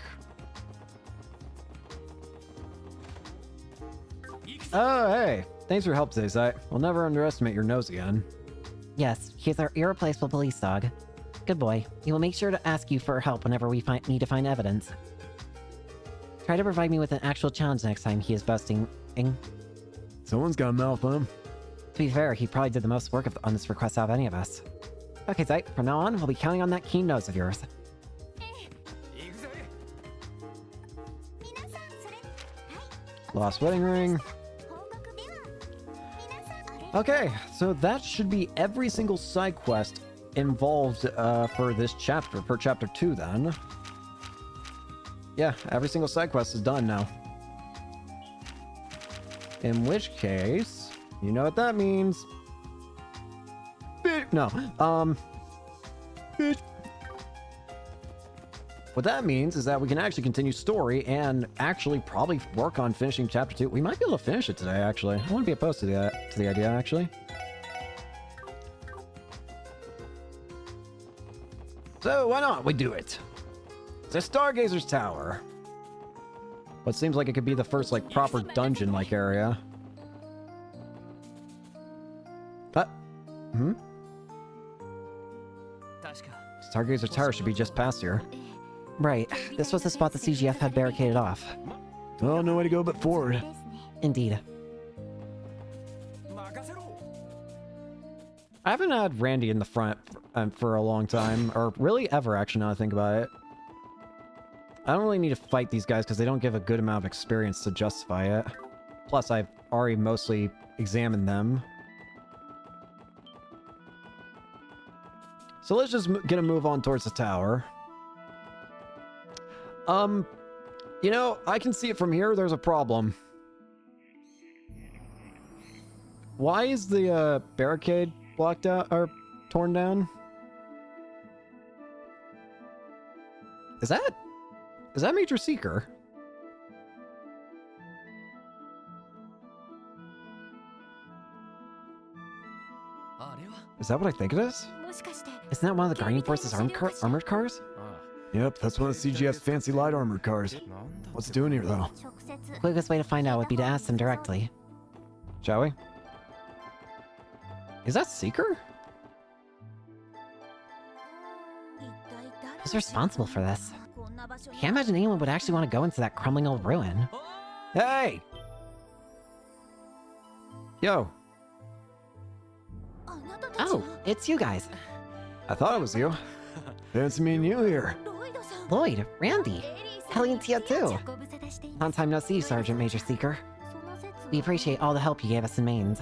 Oh, hey. Thanks for your help today, Zeit. We'll never underestimate your nose again. Yes, he's our irreplaceable police dog. Good boy. He will make sure to ask you for help whenever we need to find evidence. Try to provide me with an actual challenge next time he is boasting. Someone's got a mouth on him. To be fair, he probably did the most work on this request out of any of us. Okay, Zeit, from now on, we'll be counting on that keen nose of yours. Lost wedding ring. Okay, so that should be every single side quest involved for this chapter, for chapter 2 then. Yeah, every single side quest is done now. In which case, you know what that means. No, what that means is that we can actually continue story and actually probably work on finishing chapter 2. We might be able to finish it today, actually. I wouldn't be opposed to the idea, actually. So why not? We do it. The Stargazer's Tower. What seems like it could be the first, like, proper dungeon-like area. Stargazer Tower should be just past here. Right, this was the spot the CGF had barricaded off. Oh, no way to go but forward. Indeed. I haven't had Randy in the front for a long time, or really ever, actually, now I think about it. I don't really need to fight these guys because they don't give a good amount of experience to justify it. Plus, I've already mostly examined them. So let's just gonna move on towards the tower. You know, I can see it from here. There's a problem. Why is the barricade blocked out or torn down? Is that Major Seeker? Is that what I think it is? Isn't that one of the Guardian Force's armored cars? Yep, that's one of the CGF's fancy light armored cars. What's doing here, though? The quickest way to find out would be to ask them directly. Shall we? Is that Seeker? Who's responsible for this? I can't imagine anyone would actually want to go into that crumbling old ruin. Hey! Yo, Oh, it's you guys. I thought it was you. Fancy meeting you here. Lloyd, Randy, Helly and Tia too. Long time no see, Sergeant Major Seeker. We appreciate all the help you gave us in Mainz.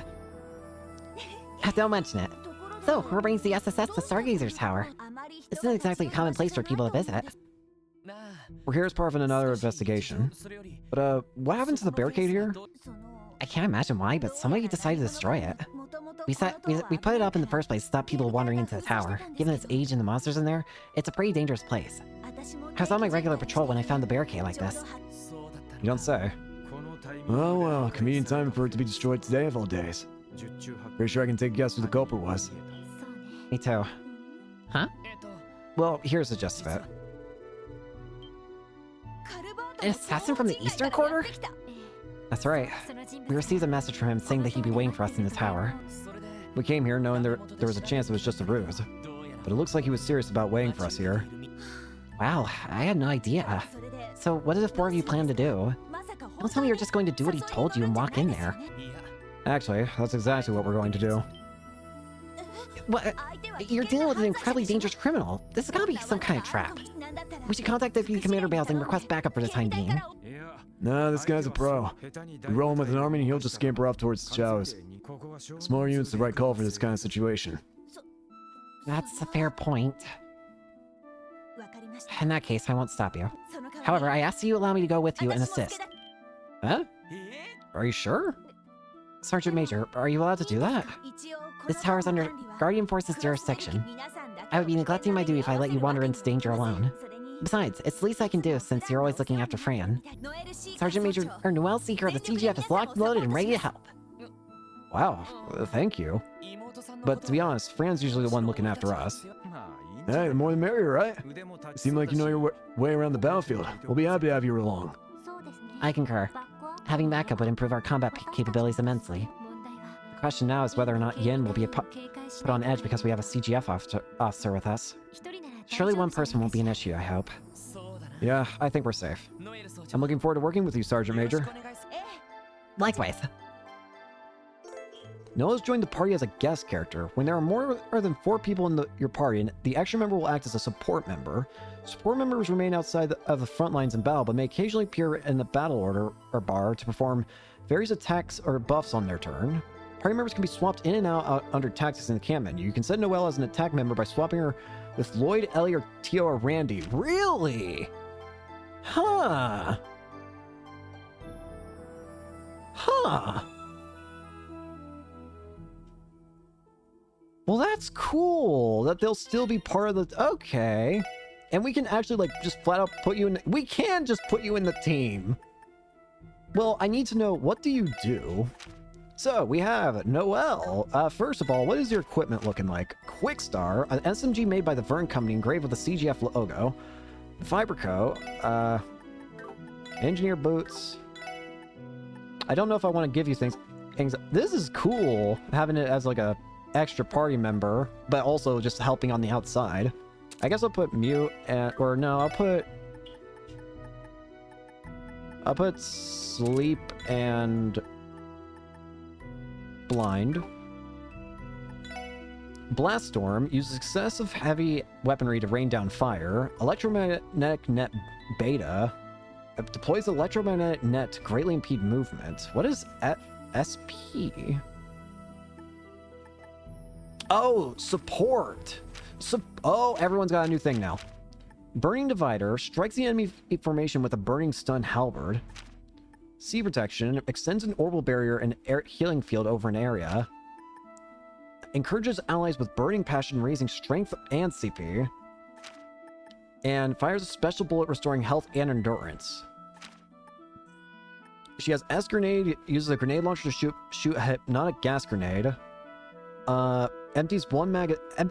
Don't mention it. So, who brings the SSS to Stargazer's Tower? This isn't exactly a common place for people to visit. We're here as part of another investigation. But, what happened to the barricade here? I can't imagine why, but somebody decided to destroy it. We put it up in the first place to stop people wandering into the tower. Given its age and the monsters in there, it's a pretty dangerous place. I was on my regular patrol when I found the barricade like this. You don't say. Oh, well, convenient time for it to be destroyed today of all days. Pretty sure I can take a guess who the culprit was. Me too. Huh? Well, here's the gist of it. An assassin from the Eastern Quarter? That's right. We received a message from him saying that he'd be waiting for us in the tower. We came here knowing there was a chance it was just a ruse. But it looks like he was serious about waiting for us here. Wow, I had no idea. So what did the four of you plan to do? Don't tell me you're just going to do what he told you and walk in there. Actually, that's exactly what we're going to do. What? You're dealing with an incredibly dangerous criminal. This has got to be some kind of trap. We should contact Deputy Commander Bales and request backup for the time being. Nah, this guy's a pro. We roll him with an army and he'll just scamper off towards the Chows. Smaller unit's the right call for this kind of situation. That's a fair point. In that case, I won't stop you. However, I ask that you allow me to go with you and assist. Huh? Are you sure? Sergeant Major, are you allowed to do that? This tower is under Guardian Force's jurisdiction. I would be neglecting my duty if I let you wander into danger alone. Besides, it's the least I can do since you're always looking after Fran. Sergeant Major Noel Seeker of the CGF is locked, loaded, and ready to help. Wow, thank you. But to be honest, Fran's usually the one looking after us. Hey, the more the merrier, right? Seem like you know your way around the battlefield. We'll be happy to have you along. I concur. Having backup would improve our combat capabilities immensely. The question now is whether or not Yin will be put on edge because we have a CGF officer with us. Surely one person won't be an issue, I hope. Yeah, I think we're safe. I'm looking forward to working with you, Sergeant Major. Likewise. Noah's joined the party as a guest character. When there are more than 4 people in your party, the extra member will act as a support member. Support members remain outside of the front lines in battle, but may occasionally appear in the battle order or bar to perform various attacks or buffs on their turn. Party members can be swapped in and out under tactics in the camp menu. You can set Noelle as an attack member by swapping her with Lloyd, Ellie, or Tio or Randy. Really? Huh. Huh. Well, that's cool that they'll still be part of the... Okay. And we can actually, like, just flat out put you in... We can just put you in the team. Well, I need to know, what do you do? So, we have Noelle. First of all, what is your equipment looking like? Quickstar, an SMG made by the Vern Company engraved with the CGF logo. Fiberco, engineer boots. I don't know if I want to give you things. This is cool, having it as, like, a extra party member, but also just helping on the outside. I guess I'll put mute and, or no, I'll put sleep and blind. Blast Storm uses excessive heavy weaponry to rain down fire. Electromagnetic net beta deploys electromagnetic net to greatly impede movement. What is SP? Oh, support. Oh, everyone's got a new thing now. Burning Divider strikes the enemy formation with a burning stun halberd. Sea Protection extends an orbital barrier and healing field over an area. Encourages allies with burning passion, raising strength and CP. And fires a special bullet restoring health and endurance. She has S-Grenade, uses a grenade launcher to shoot a hypnotic gas grenade. Empties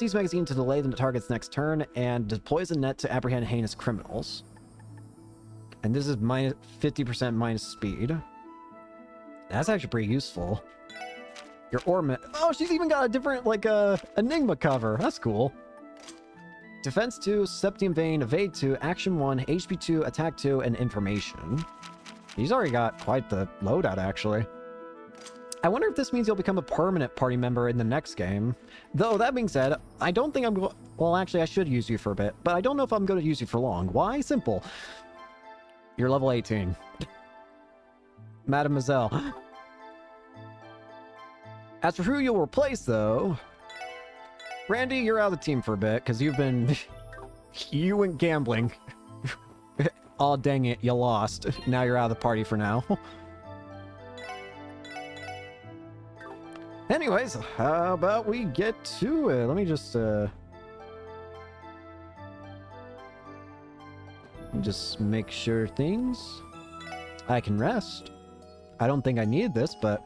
magazine to delay the target's next turn, and deploys a net to apprehend heinous criminals. And this is minus 50% minus speed. That's actually pretty useful. Your ornament. Oh, she's even got a different, like, Enigma cover. That's cool. Defense 2, Septium Vein, Evade 2, Action 1, HP 2, Attack 2, and Information. He's already got quite the loadout, actually. I wonder if this means you'll become a permanent party member in the next game. Though, that being said, I don't think I'm going... Well, actually, I should use you for a bit, but I don't know if I'm going to use you for long. Why? Simple. You're level 18. Mademoiselle. As for who you'll replace, though... Randy, you're out of the team for a bit, because you've been... you went gambling. Aw, dang it, you lost. Now you're out of the party for now. Anyways, how about we get to it? Let me just make sure things... I can rest. I don't think I need this, but...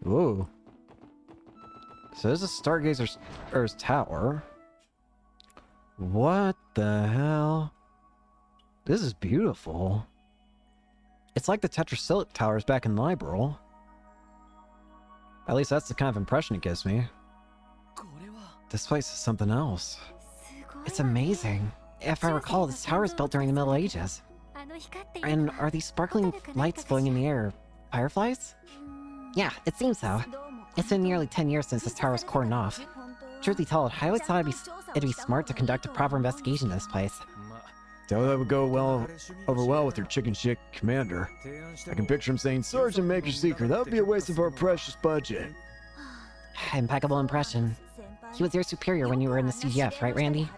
Whoa. So this is Stargazer's tower. What the hell? This is beautiful. It's like the Tetrasilic towers back in Liberl. At least that's the kind of impression it gives me. This place is something else. It's amazing. If I recall, this tower was built during the Middle Ages. And are these sparkling lights floating in the air fireflies? Yeah, it seems so. It's been nearly 10 years since this tower was cordoned off. Truth be told, I always thought it'd be smart to conduct a proper investigation of this place. Doubt that would go over well with your chicken shit commander. I can picture him saying, Sergeant, make your secret. That would be a waste of our precious budget. Impeccable impression. He was your superior when you were in the CDF, right, Randy?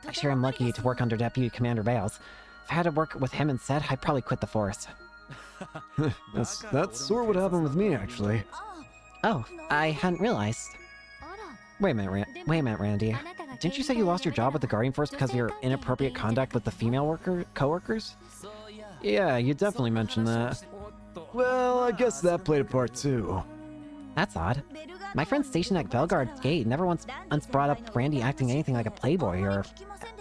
I sure am lucky to work under Deputy Commander Bales. If I had to work with him instead, I'd probably quit the force. That's sort of what happened with me, actually. Oh, I hadn't realized. Wait a minute, Randy. Didn't you say you lost your job with the Guardian Force because of your inappropriate conduct with the female co-workers? Yeah, you definitely mentioned that. Well, I guess that played a part too. That's odd. My friend stationed at Belgard Gate never once brought up Randy acting anything like a playboy or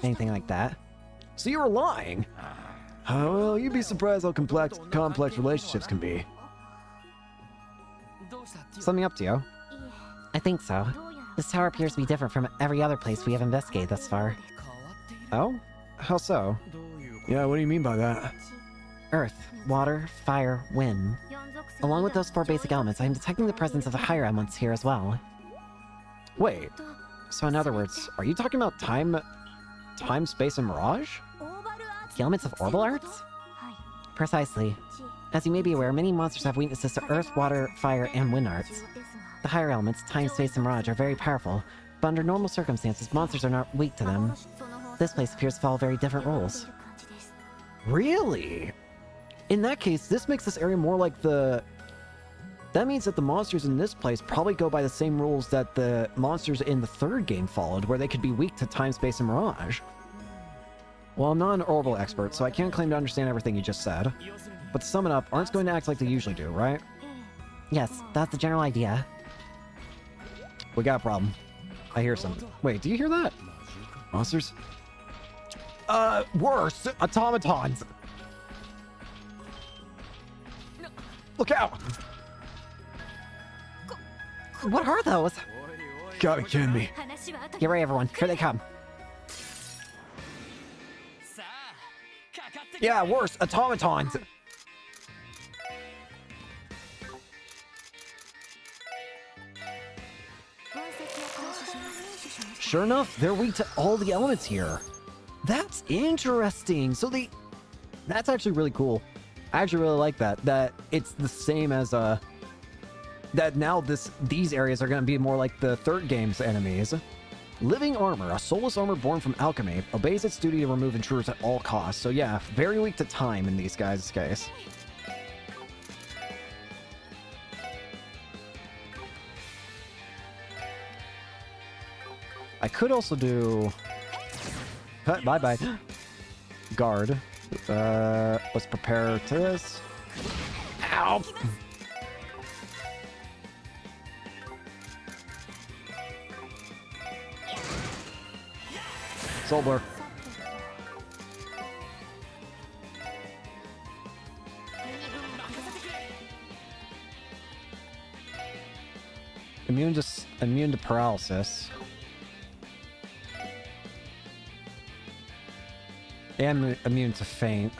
anything like that. So you were lying? Well, you'd be surprised how complex relationships can be. Something up to you? I think so. This tower appears to be different from every other place we have investigated thus far. Oh? How so? Yeah, what do you mean by that? Earth, water, fire, wind. Along with those 4 basic elements, I am detecting the presence of the higher elements here as well. Wait. So in other words, are you talking about time, space, and mirage? The elements of orbital arts? Precisely. As you may be aware, many monsters have weaknesses to earth, water, fire, and wind arts. The higher elements, time, space, and mirage, are very powerful, but under normal circumstances, monsters are not weak to them. This place appears to follow very different rules. Really? In that case, this makes this area more like the... That means that the monsters in this place probably go by the same rules that the monsters in the 3rd game followed, where they could be weak to time, space, and mirage. Well, I'm not an orbital expert, so I can't claim to understand everything you just said. But to sum it up, aren't going to act like they usually do, right? Yes, that's the general idea. We got a problem. I hear something. Wait, do you hear that? Monsters? Worse! Automatons! Look out! What are those? Gotta be kidding me. Get ready, everyone. Here they come. Yeah, worse! Automatons! Sure enough, they're weak to all the elements here. That's interesting. So that's actually really cool. I actually really like that. That it's the same as that now these areas are going to be more like the 3rd game's enemies. Living armor, a soulless armor born from alchemy, obeys its duty to remove intruders at all costs. So yeah, very weak to time in these guys' case. I could also do... Bye-bye. Guard. Let's prepare to this. Ow! Soul Blur. Immune to paralysis. And immune to faint.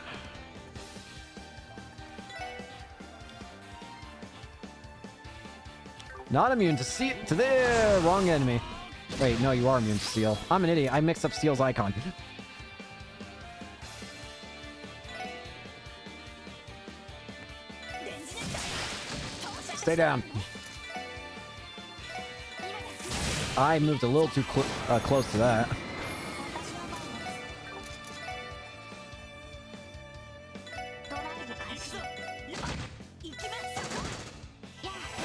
Not immune to the wrong enemy. Wait, no, you are immune to steel. I'm an idiot. I mixed up steel's icon. Stay down. I moved a little too close to that.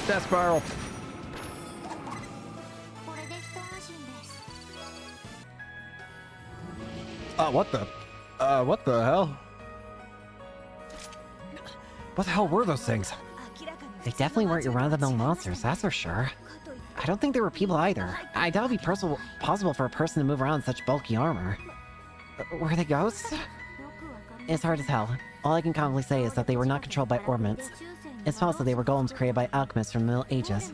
Death Spiral. What the hell? What the hell were those things? They definitely weren't your run-of-the-mill monsters, that's for sure. I don't think they were people either. I doubt it'd be possible for a person to move around in such bulky armor. Were they ghosts? It's hard to tell. All I can confidently say is that they were not controlled by orbments. It's possible they were golems created by alchemists from the Middle Ages.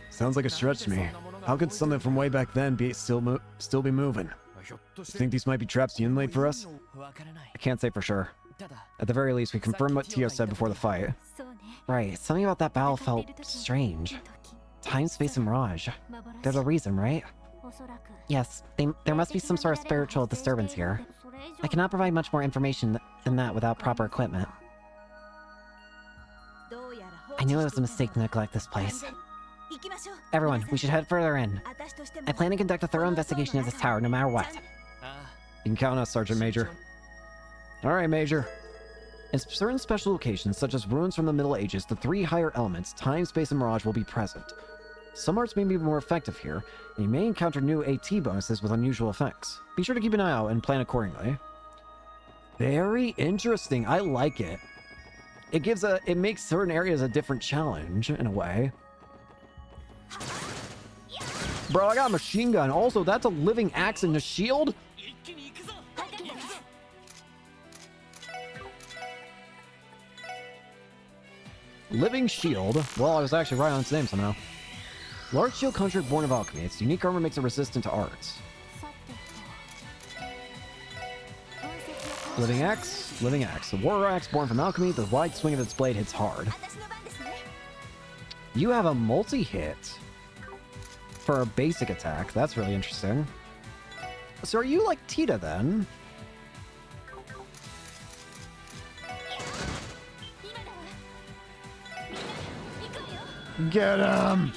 Sounds like a stretch to me. How could something from way back then still be moving? You think these might be traps Yin laid for us? I can't say for sure. At the very least, we confirmed what Tio said before the fight. Right, something about that battle felt strange. Time, space, and mirage. There's a reason, right? Yes, there must be some sort of spiritual disturbance here. I cannot provide much more information than that without proper equipment. I knew it was a mistake to neglect this place. Everyone, we should head further in. I plan to conduct a thorough investigation of this tower, no matter what. You can count on us, Sergeant Major. Alright, Major. In certain special locations, such as ruins from the Middle Ages, the three higher elements, time, space, and mirage, will be present. Some arts may be more effective here, and you may encounter new AT bonuses with unusual effects. Be sure to keep an eye out and plan accordingly. Very interesting. I like it. It makes certain areas a different challenge, in a way. Bro, I got a machine gun. Also, that's a living axe and a shield? Living shield. Well, I was actually right on its name somehow. Large shield construct born of alchemy. Its unique armor makes it resistant to arts. Living axe. Living axe. The war axe born from alchemy. The wide swing of its blade hits hard. You have a multi-hit for a basic attack. That's really interesting. So are you like Tita then? Get him!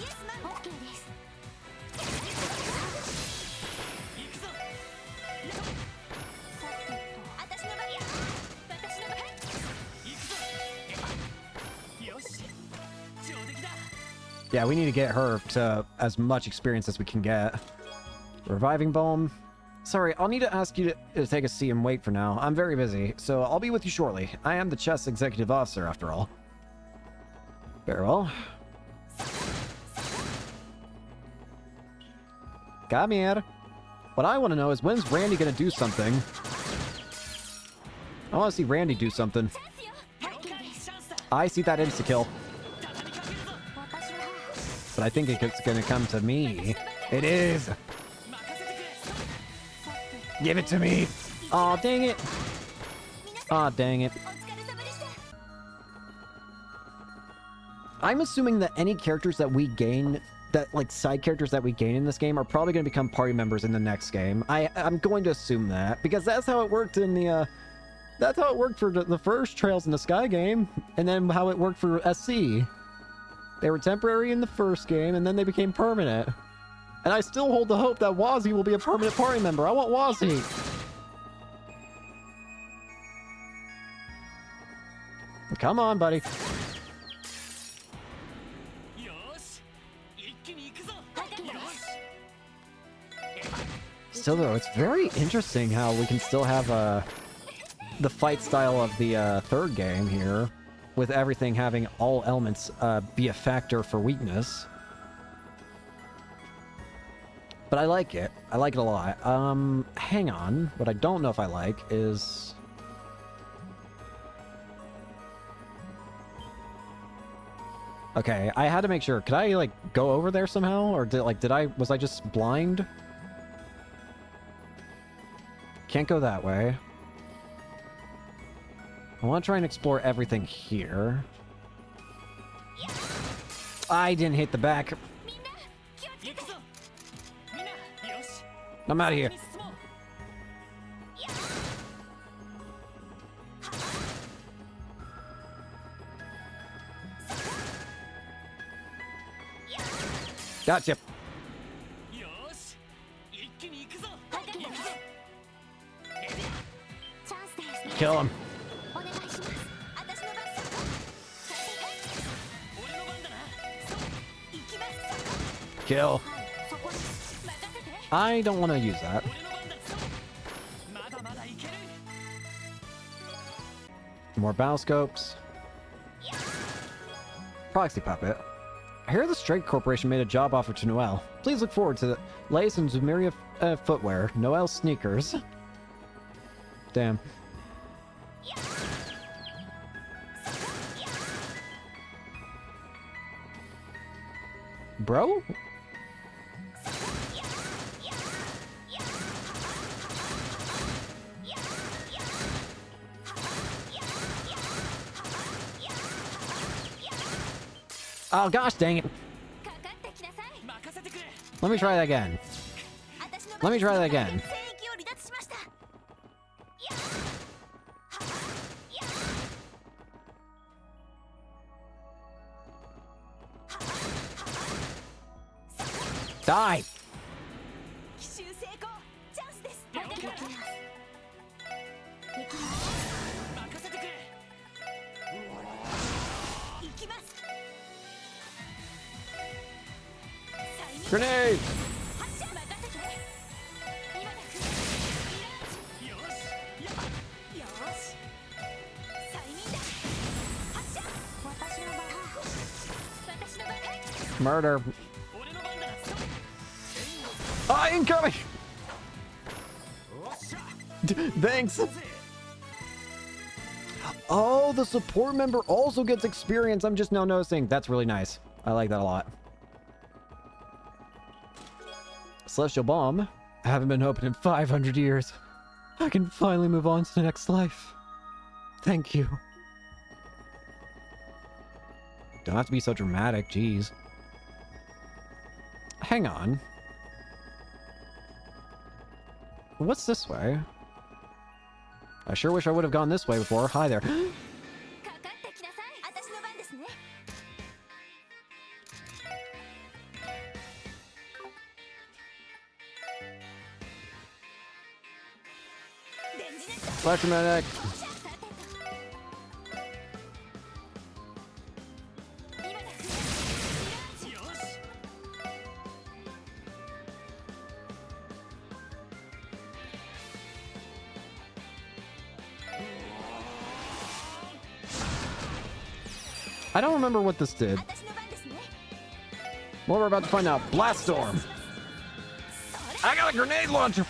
Yeah, we need to get her to as much experience as we can get. Reviving Balm. Sorry, I'll need to ask you to take a seat and wait for now. I'm very busy, so I'll be with you shortly. I am the chess executive officer, after all. Very well. Come here. What I want to know is, when's Randy going to do something? I want to see Randy do something. I see that insta-kill. But I think it's going to come to me. It is. Give it to me. Aw, dang it. Aw, dang it. I'm assuming that any characters that we gain, like side characters that we gain in this game, are probably going to become party members in the next game. I'm going to assume that, because that's how it worked in the, that's how it worked for the first Trails in the Sky game, and then how it worked for SC. They were temporary in the first game, and then they became permanent. And I still hold the hope that Wazzy will be a permanent party member. I want Wazzy! Come on, buddy. Still though, it's very interesting how we can still have the fight style of the third game here, with everything having all elements be a factor for weakness. But I like it. I like it a lot. Hang on. What I don't know if I like is... Okay, I had to make sure. Could I, like, go over there somehow? Or was I just blind? Can't go that way. I want to try and explore everything here. I didn't hit the back. I'm out of here. Gotcha. Kill him. Kill. I don't want to use that. More battle scopes. Proxy puppet. I hear the Strike Corporation made a job offer to Noelle. Please look forward to the Lace and Zumiria footwear. Noelle sneakers. Damn. Bro? Oh gosh dang it. Let me try that again. Let me try that again. Die! Grenade! Murder. Ah, incoming! Thanks! Oh, the support member also gets experience. I'm just now noticing. That's really nice. I like that a lot. Celestial Bomb. I haven't been open in 500 years. I can finally move on to the next life. Thank you. Don't have to be so dramatic, jeez. Hang on. What's this way? I sure wish I would have gone this way before. Hi there. Electromagnetic. I don't remember what this did. Well, we're about to find out. Blast Storm. I got a grenade launcher.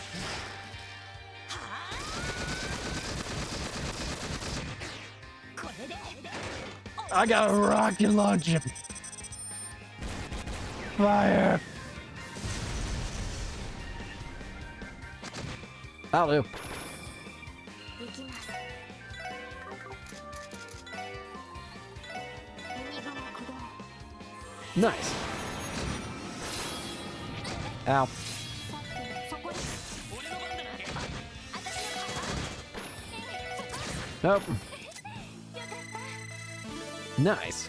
I got a rocket launcher. Fire. That'll do. Nice. Ow. Nope. Nice.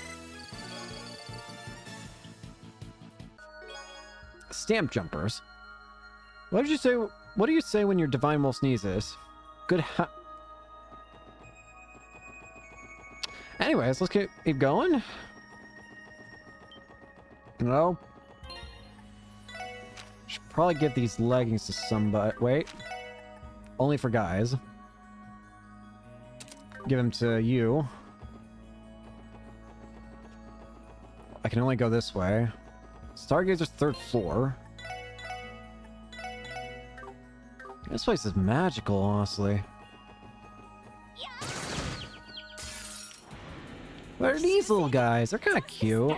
Stamp jumpers. What did you say? What do you say when your divine wolf sneezes? Good ha- Anyways, let's keep going. No. Should probably get these leggings to somebody. Wait. Only for guys. Give them to you. I can only go this way. Stargazer's 3rd floor. This place is magical, honestly. What are these little guys? They're kind of cute.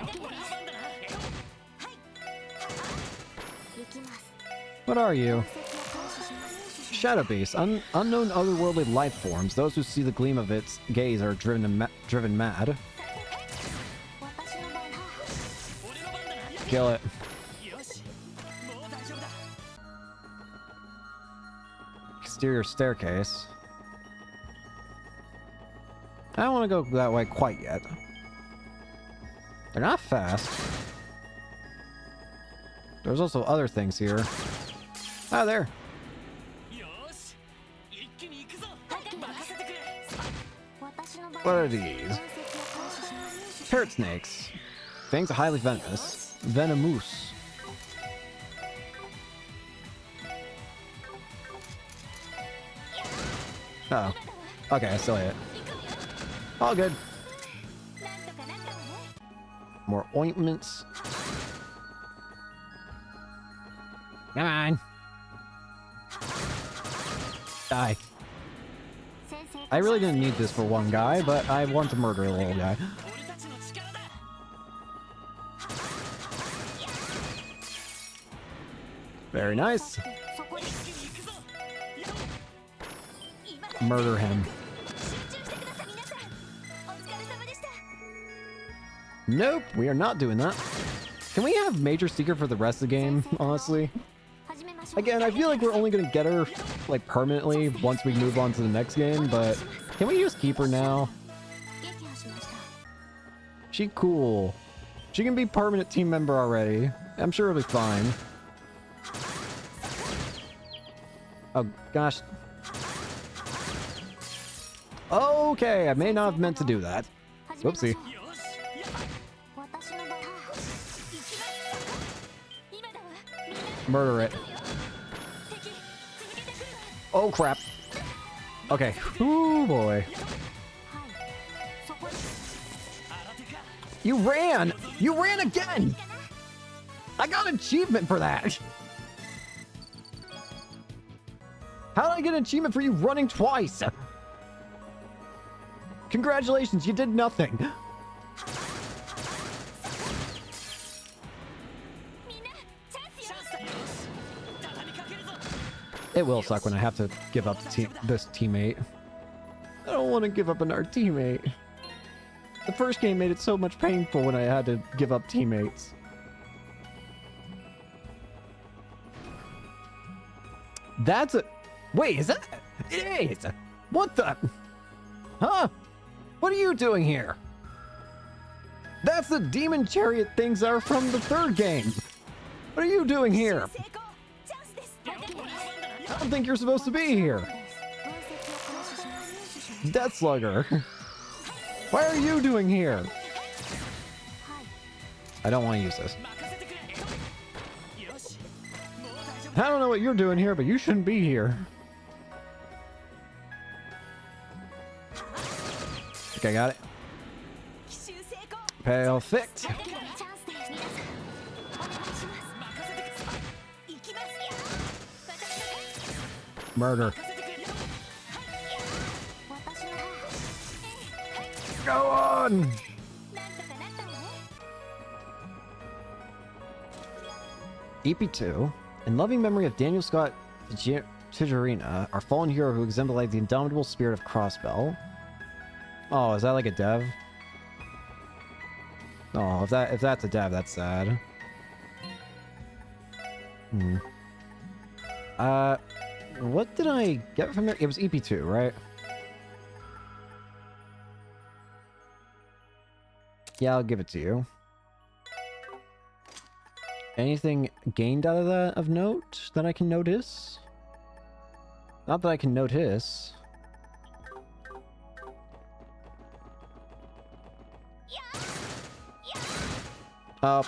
What are you? Shadow Beast. Unknown otherworldly life forms. Those who see the gleam of its gaze are driven mad. Kill it. Exterior staircase. I don't want to go that way quite yet. They're not fast. There's also other things here. Ah, there. What are these? Parrot snakes. Fangs are highly venomous. Venomous. Uh oh. Okay, I still hit. All good. More ointments. Come on. Die. I really didn't need this for one guy, but I want to murder a little guy. Very nice. Murder him. Nope, we are not doing that. Can we have Major Seeker for the rest of the game, honestly? Again, I feel like we're only gonna get her, like, permanently once we move on to the next game, but can we use Keeper now? She cool. She can be permanent team member already. I'm sure it'll be fine. Oh, gosh. Okay, I may not have meant to do that. Whoopsie. Murder it. Oh, crap. Okay. Oh, boy. You ran! You ran again! I got an achievement for that! How did I get an achievement for you running twice? Congratulations, you did nothing. It will suck when I have to give up this teammate. I don't want to give up another teammate. The first game made it so much painful when I had to give up teammates. That's a... Wait, is that... It is! What the... Huh? What are you doing here? That's the demon chariot things that are from the third game. What are you doing here? I don't think you're supposed to be here. Death Slugger. Why are you doing here? I don't want to use this. I don't know what you're doing here, but you shouldn't be here. Okay, got it. Perfect. Murder. Go on! EP2, in loving memory of Daniel Scott Tijerina, our fallen hero who exemplified the indomitable spirit of Crossbell. Oh, is that like a dev? Oh, if that's a dev, that's sad. What did I get from there? It was EP2, right? Yeah, I'll give it to you. Anything gained out of that of note that I can notice? Not that I can notice. Up.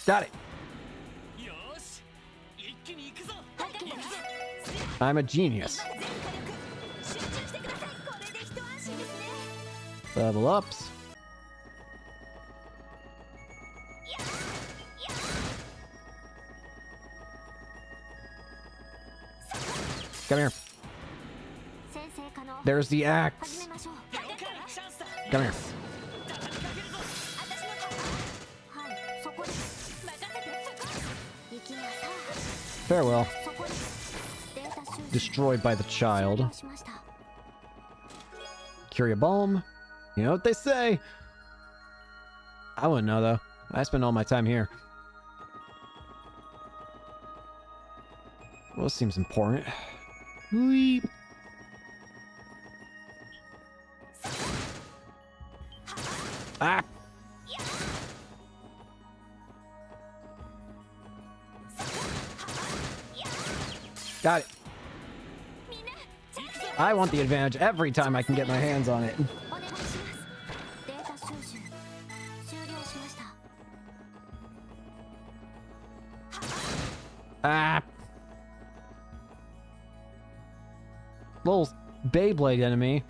Got it. I'm a genius. Level ups. Come here. There's the axe. Come here. Farewell. Destroyed by the child. Curia Balm. You know what they say. I wouldn't know though. I spend all my time here. Well, this seems important. Weep. Ah! Got it. I want the advantage every time I can get my hands on it. Ah! little Beyblade enemy.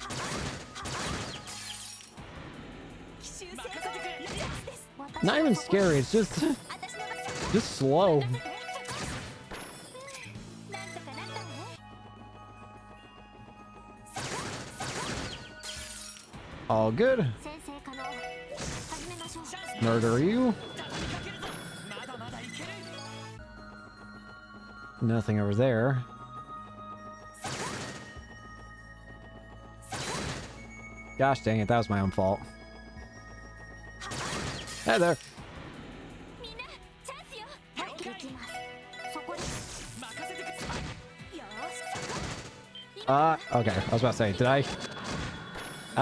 Not even scary, it's just slow. All good. Murder you. Nothing over there. Gosh dang it, that was my own fault. Hey there. Okay, I was about to say, did I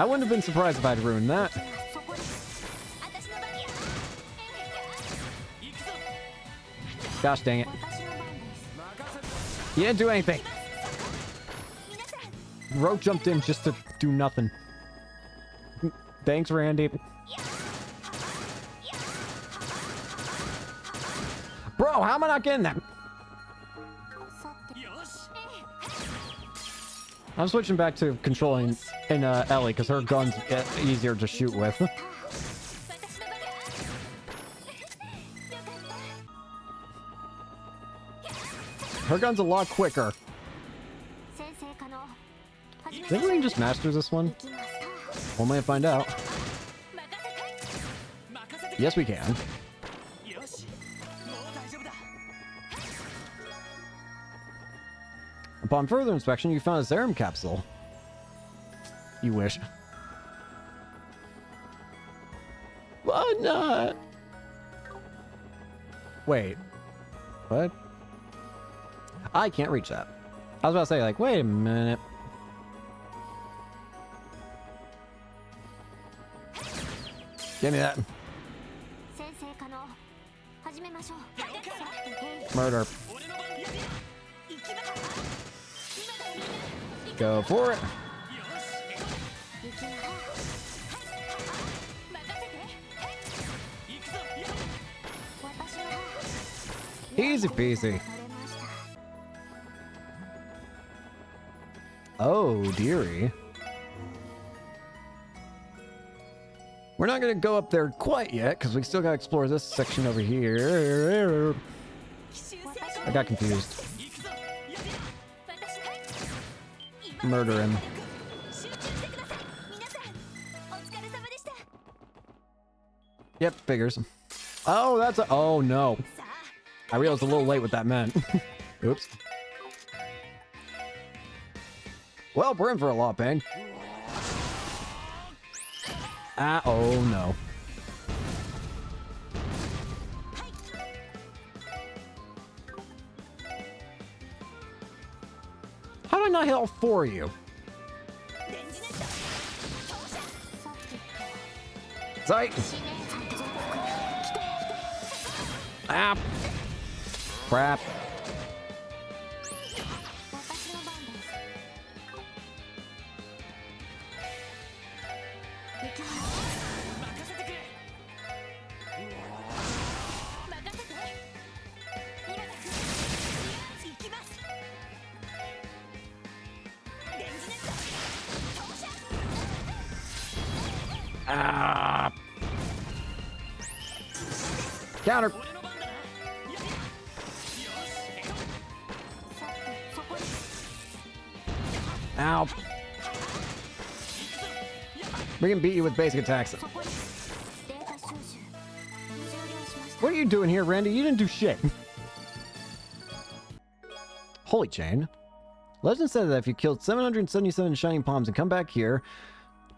wouldn't have been surprised if I'd ruined that. Gosh dang it. You didn't do anything. Rogue jumped in just to do nothing. Thanks, Randy. Bro, how am I not getting that? I'm switching back to controlling in Ellie because her gun's easier to shoot with. Her gun's a lot quicker. Think we can just master this one? We might find out. Yes, we can. Upon further inspection, you found a serum capsule. You wish. Why not? Wait. What? I can't reach that. I was about to say, like, wait a minute. Give me that. Murder. Go for it. Easy peasy. Oh, dearie. We're not gonna go up there quite yet, because we still gotta explore this section over here. I got confused. Murder him. Yep, figures. Oh, that's a... Oh, no. I realized a little late what that meant. Oops. Well, we're in for a lot of pain. Ah, oh no. How did I not hit all four of you? Sight. Ah. Crap. Ah. Counter. Ow. We can beat you with basic attacks. What are you doing here, Randy? You didn't do shit. Holy chain. Legend said that if you killed 777 shining palms and come back here,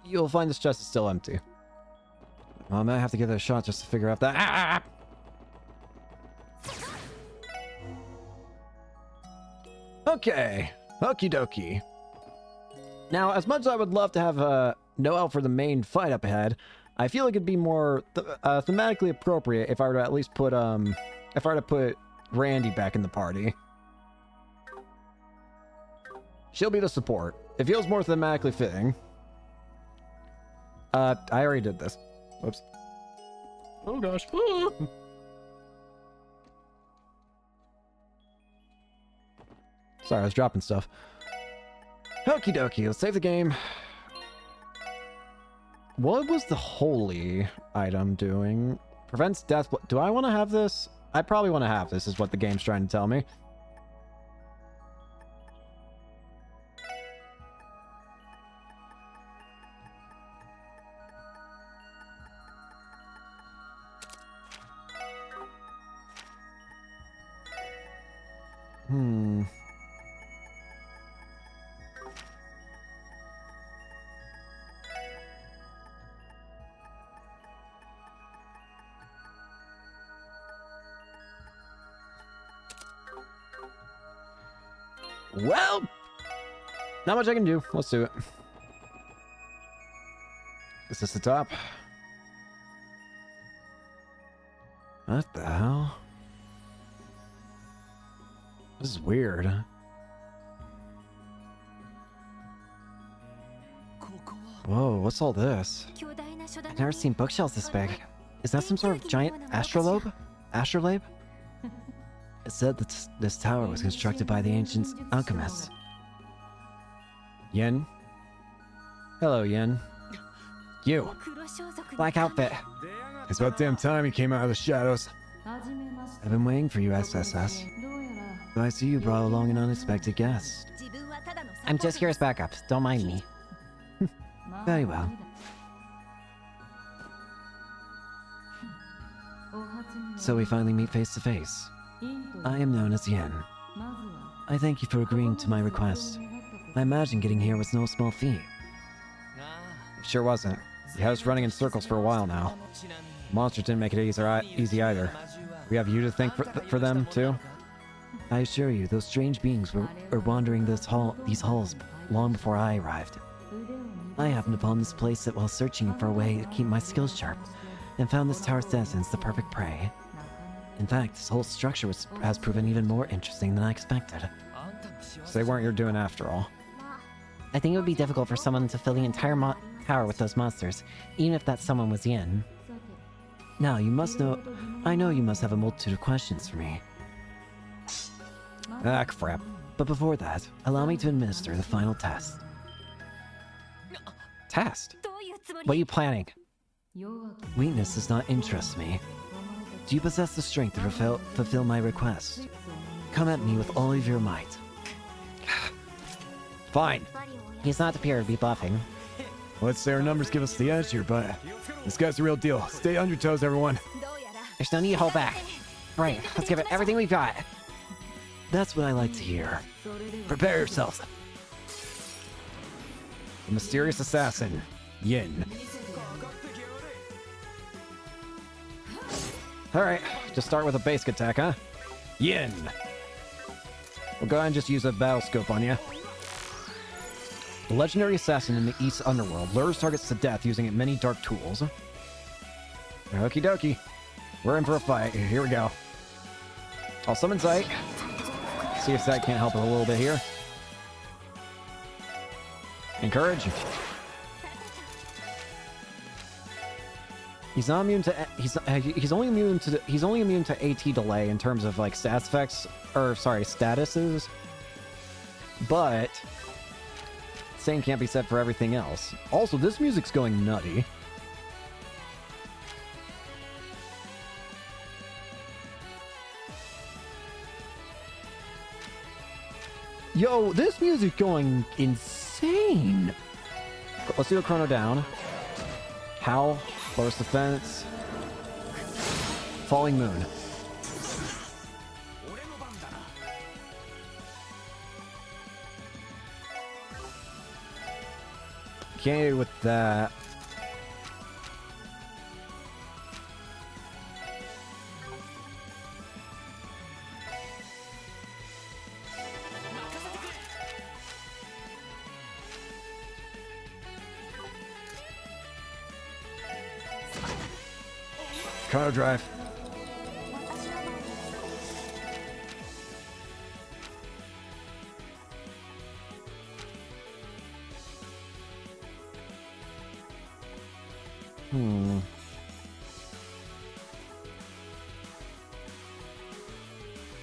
you'll find this chest is still empty. Well, I might have to give it a shot just to figure out that. Ah! Okay. Okie dokie. Now, as much as I would love to have Noelle for the main fight up ahead, I feel like it'd be more thematically appropriate if I were to at least put if I were to put Randy back in the party. She'll be the support. It feels more thematically fitting. I already did this. Whoops. Oh gosh. Sorry, I was dropping stuff. Okie dokie, let's save the game. What was the holy item doing? Prevents death. Do I want to have this? I probably want to have this, is what the game's trying to tell me. Well, not much I can do. Let's do it. Is this the top? What the hell? This is weird. Whoa, what's all this? I've never seen bookshelves this big. Is that some sort of giant astrolabe? Astrolabe? It said that this tower was constructed by the ancient alchemists. Yin? Hello, Yin. You. Black outfit. It's about damn time he came out of the shadows. I've been waiting for you, SSS. But I see you brought along an unexpected guest. I'm just here as backup. Don't mind me. Very well. So we finally meet face to face. I am known as Yen. I thank you for agreeing to my request. I imagine getting here was no small feat. Sure wasn't. He had us running in circles for a while now. Monsters didn't make it easy either. We have you to thank for them, too? I assure you, those strange beings were wandering these halls long before I arrived. I happened upon this place while searching for a way to keep my skills sharp, and found this tower's denizens the perfect prey. In fact, this whole structure has proven even more interesting than I expected. So they weren't your doing after all. I think it would be difficult for someone to fill the entire tower with those monsters, even if that someone was Yin. Now, you must know... I know you must have a multitude of questions for me. Ah, crap. But before that, allow me to administer the final test. Test? What are you planning? Weakness does not interest me. Do you possess the strength to fulfill my request? Come at me with all of your might. Fine. He does not appear to be bluffing. Let's say our numbers give us the edge here, but this guy's the real deal. Stay on your toes, everyone. There's no need to hold back. Right, let's give it everything we've got. That's what I like to hear. Prepare yourselves. The mysterious assassin, Yin. Alright, just start with a basic attack, huh? Yin! We'll go ahead and just use a battle scope on you. The legendary assassin in the East Underworld lures targets to death using many dark tools. Okie dokie. We're in for a fight. Here we go. I'll summon Sight. See if Sight can't help a little bit here. Encourage. He's not immune to he's only immune to AT delay in terms of like stats effects or sorry, statuses. But same can't be said for everything else. Also, this music's going nutty. Yo, this music's going insane. Let's do a chrono down. Howl, burst defense, falling moon. Okay, with that. Chrono drive.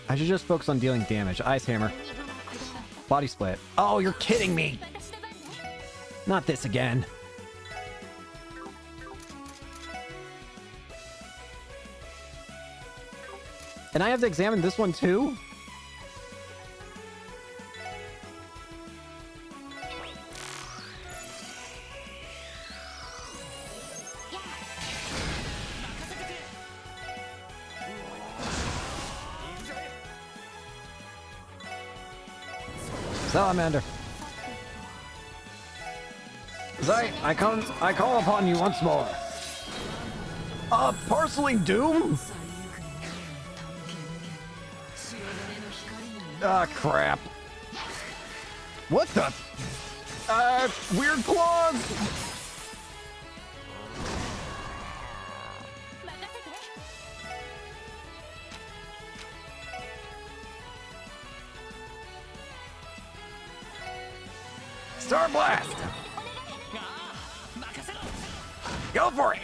I should just focus on dealing damage. Ice Hammer. Body split. Oh, you're kidding me! Not this again. And I have to examine this one too? Salamander. Zai, I call upon you once more. Parceling Doom? Ah, crap. What the? Weird claws! Star Blast! Go for it!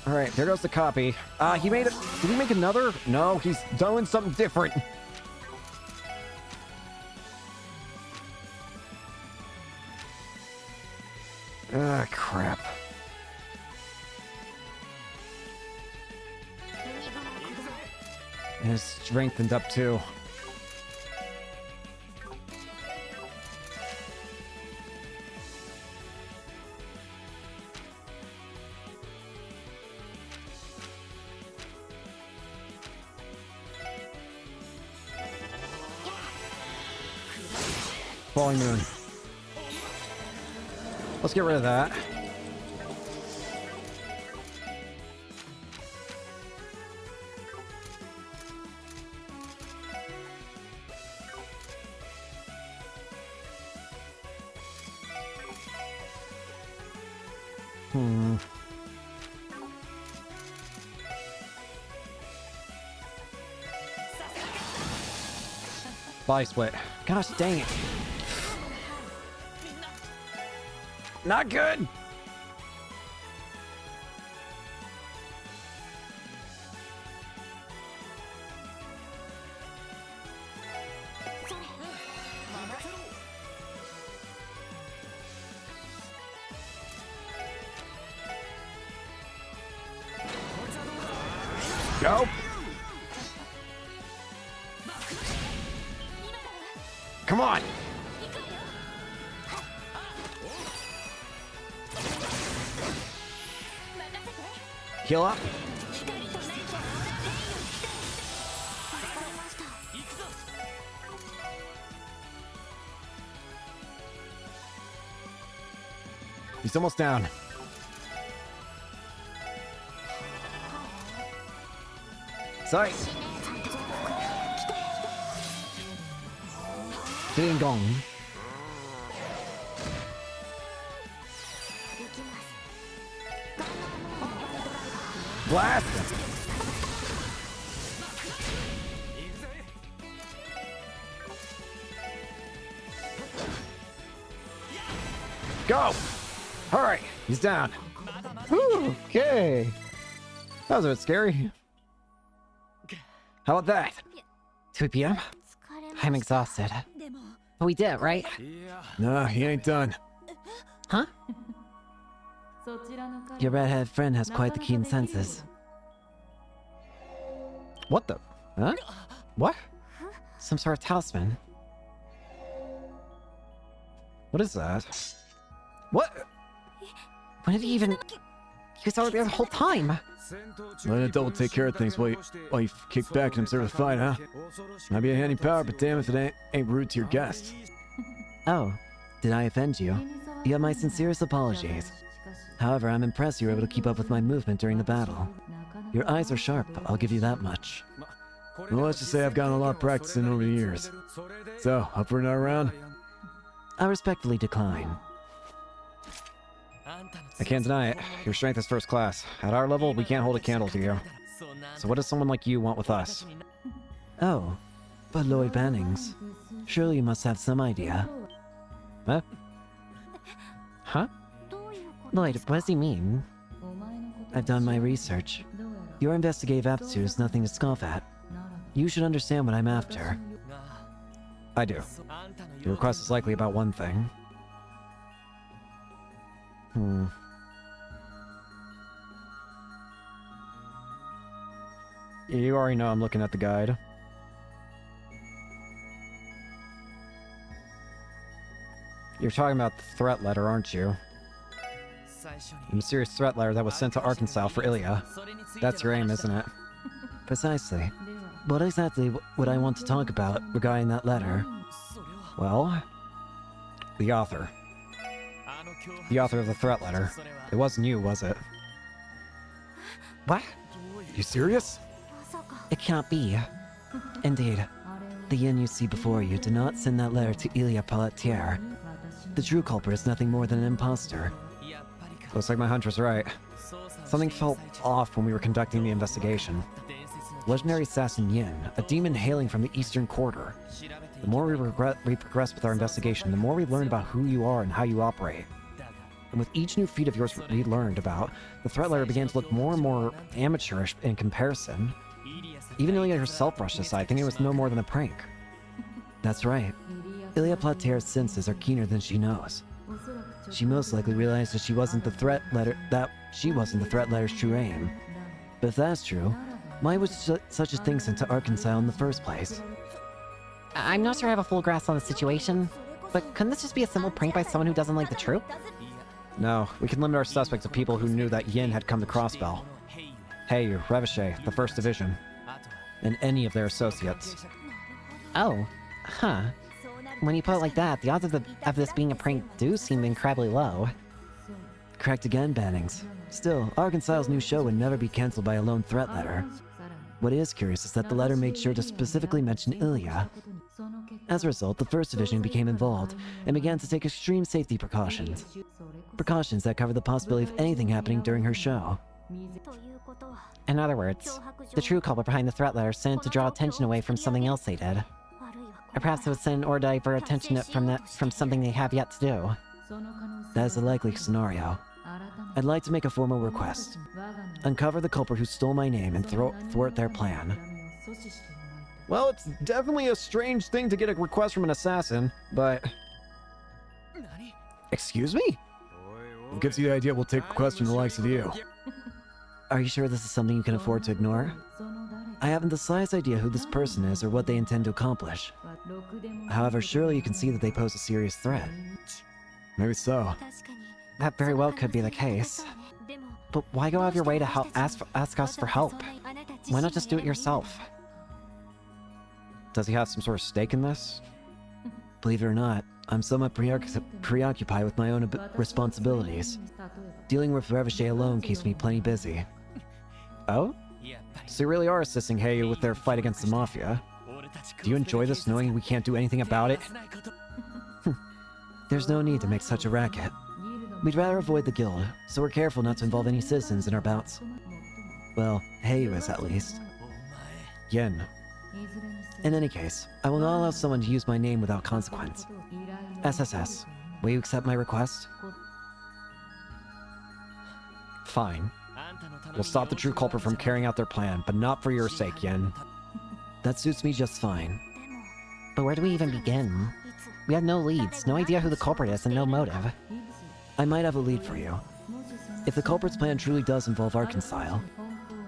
Alright, there goes the copy. He made it. Did he make another? No, he's doing something different. Ah, crap. And it's strengthened up too. Falling Moon. Let's get rid of that. Body split. Gosh dang it. Not good. Go. Come on. Heal up. He's almost down. Sorry. Ding gong. Blast him. Go! Alright, he's down. Whew, okay. That was a bit scary. How about that? 2 p.m.? I'm exhausted. But we did, right? Nah, he ain't done. Huh? Your redheaded friend has quite the keen senses. What the? Huh? What? Some sort of talisman. What is that? What? When did he even... He was already there the whole time. Let a double take care of things while you kick back and observe the fight, huh? Might be a handy power, but damn if it ain't rude to your guest. Oh, did I offend you? You have my sincerest apologies. However, I'm impressed you were able to keep up with my movement during the battle. Your eyes are sharp, I'll give you that much. Well, let's just say I've gotten a lot of practice in over the years. So, up for another round? I respectfully decline. I can't deny it. Your strength is first class. At our level, we can't hold a candle to you. So what does someone like you want with us? Oh, but Lloyd Bannings. Surely you must have some idea. Huh? Huh? Lloyd, what does he mean? I've done my research. Your investigative aptitude is nothing to scoff at. You should understand what I'm after. I do. Your request is likely about one thing. You already know I'm looking at the guide. You're talking about the threat letter, aren't you? The mysterious threat letter that was sent to Arkansas for Ilya. That's your aim, isn't it? Precisely. What exactly would I want to talk about regarding that letter? Well, the author. The author of the threat letter. It wasn't you, was it? What? You serious? It cannot be. Indeed. The Yin you see before you did not send that letter to Ilya Pelletier. The true culprit is nothing more than an imposter. Looks like my hunch was right. Something felt off when we were conducting the investigation. Legendary assassin Yin, a demon hailing from the Eastern Quarter. The more we progress with our investigation, the more we learn about who you are and how you operate. And with each new feat of yours we learned about, the threat letter began to look more and more amateurish in comparison. Even Ilya herself brushed aside, thinking it was no more than a prank. That's right. Ilya Platier's senses are keener than she knows. She most likely realized that she wasn't the threat letter's true aim. But if that's true, why was such a thing sent to Arkansas in the first place? I'm not sure I have a full grasp on the situation, but couldn't this just be a simple prank by someone who doesn't like the troop? No, we can limit our suspect to people who knew that Yin had come to Crossbell. Hey, Revachey, the 1st Division, and any of their associates. Oh, huh. When you put it like that, the odds of this being a prank do seem incredibly low. Correct again, Bannings. Still, Arkansas's new show would never be cancelled by a lone threat letter. What is curious is that the letter made sure to specifically mention Ilya. As a result, the 1st Division became involved and began to take extreme safety precautions. Precautions that covered the possibility of anything happening during her show. In other words, the true culprit behind the threat letter sent to draw attention away from something else they did. Or perhaps it was sent or divert attention from something they have yet to do. That is a likely scenario. I'd like to make a formal request. Uncover the culprit who stole my name and thwart their plan. Well, it's definitely a strange thing to get a request from an assassin, but... Excuse me? What gives you the idea we'll take requests from the likes of you? Are you sure this is something you can afford to ignore? I haven't the slightest idea who this person is or what they intend to accomplish. However, surely you can see that they pose a serious threat. Maybe so. That very well could be the case. But why go out of your way to ask us for help? Why not just do it yourself? Does he have some sort of stake in this? Believe it or not, I'm somewhat preoccupied with my own responsibilities. Dealing with Revachey alone keeps me plenty busy. Oh? So you really are assisting Heiyu with their fight against the Mafia? Do you enjoy this knowing we can't do anything about it? There's no need to make such a racket. We'd rather avoid the guild, so we're careful not to involve any citizens in our bouts. Well, Heiyu is at least. Yin. In any case, I will not allow someone to use my name without consequence. SSS, will you accept my request? Fine. We'll stop the true culprit from carrying out their plan, but not for your sake, Yin. That suits me just fine. But where do we even begin? We have no leads, no idea who the culprit is, and no motive. I might have a lead for you. If the culprit's plan truly does involve Arkansas,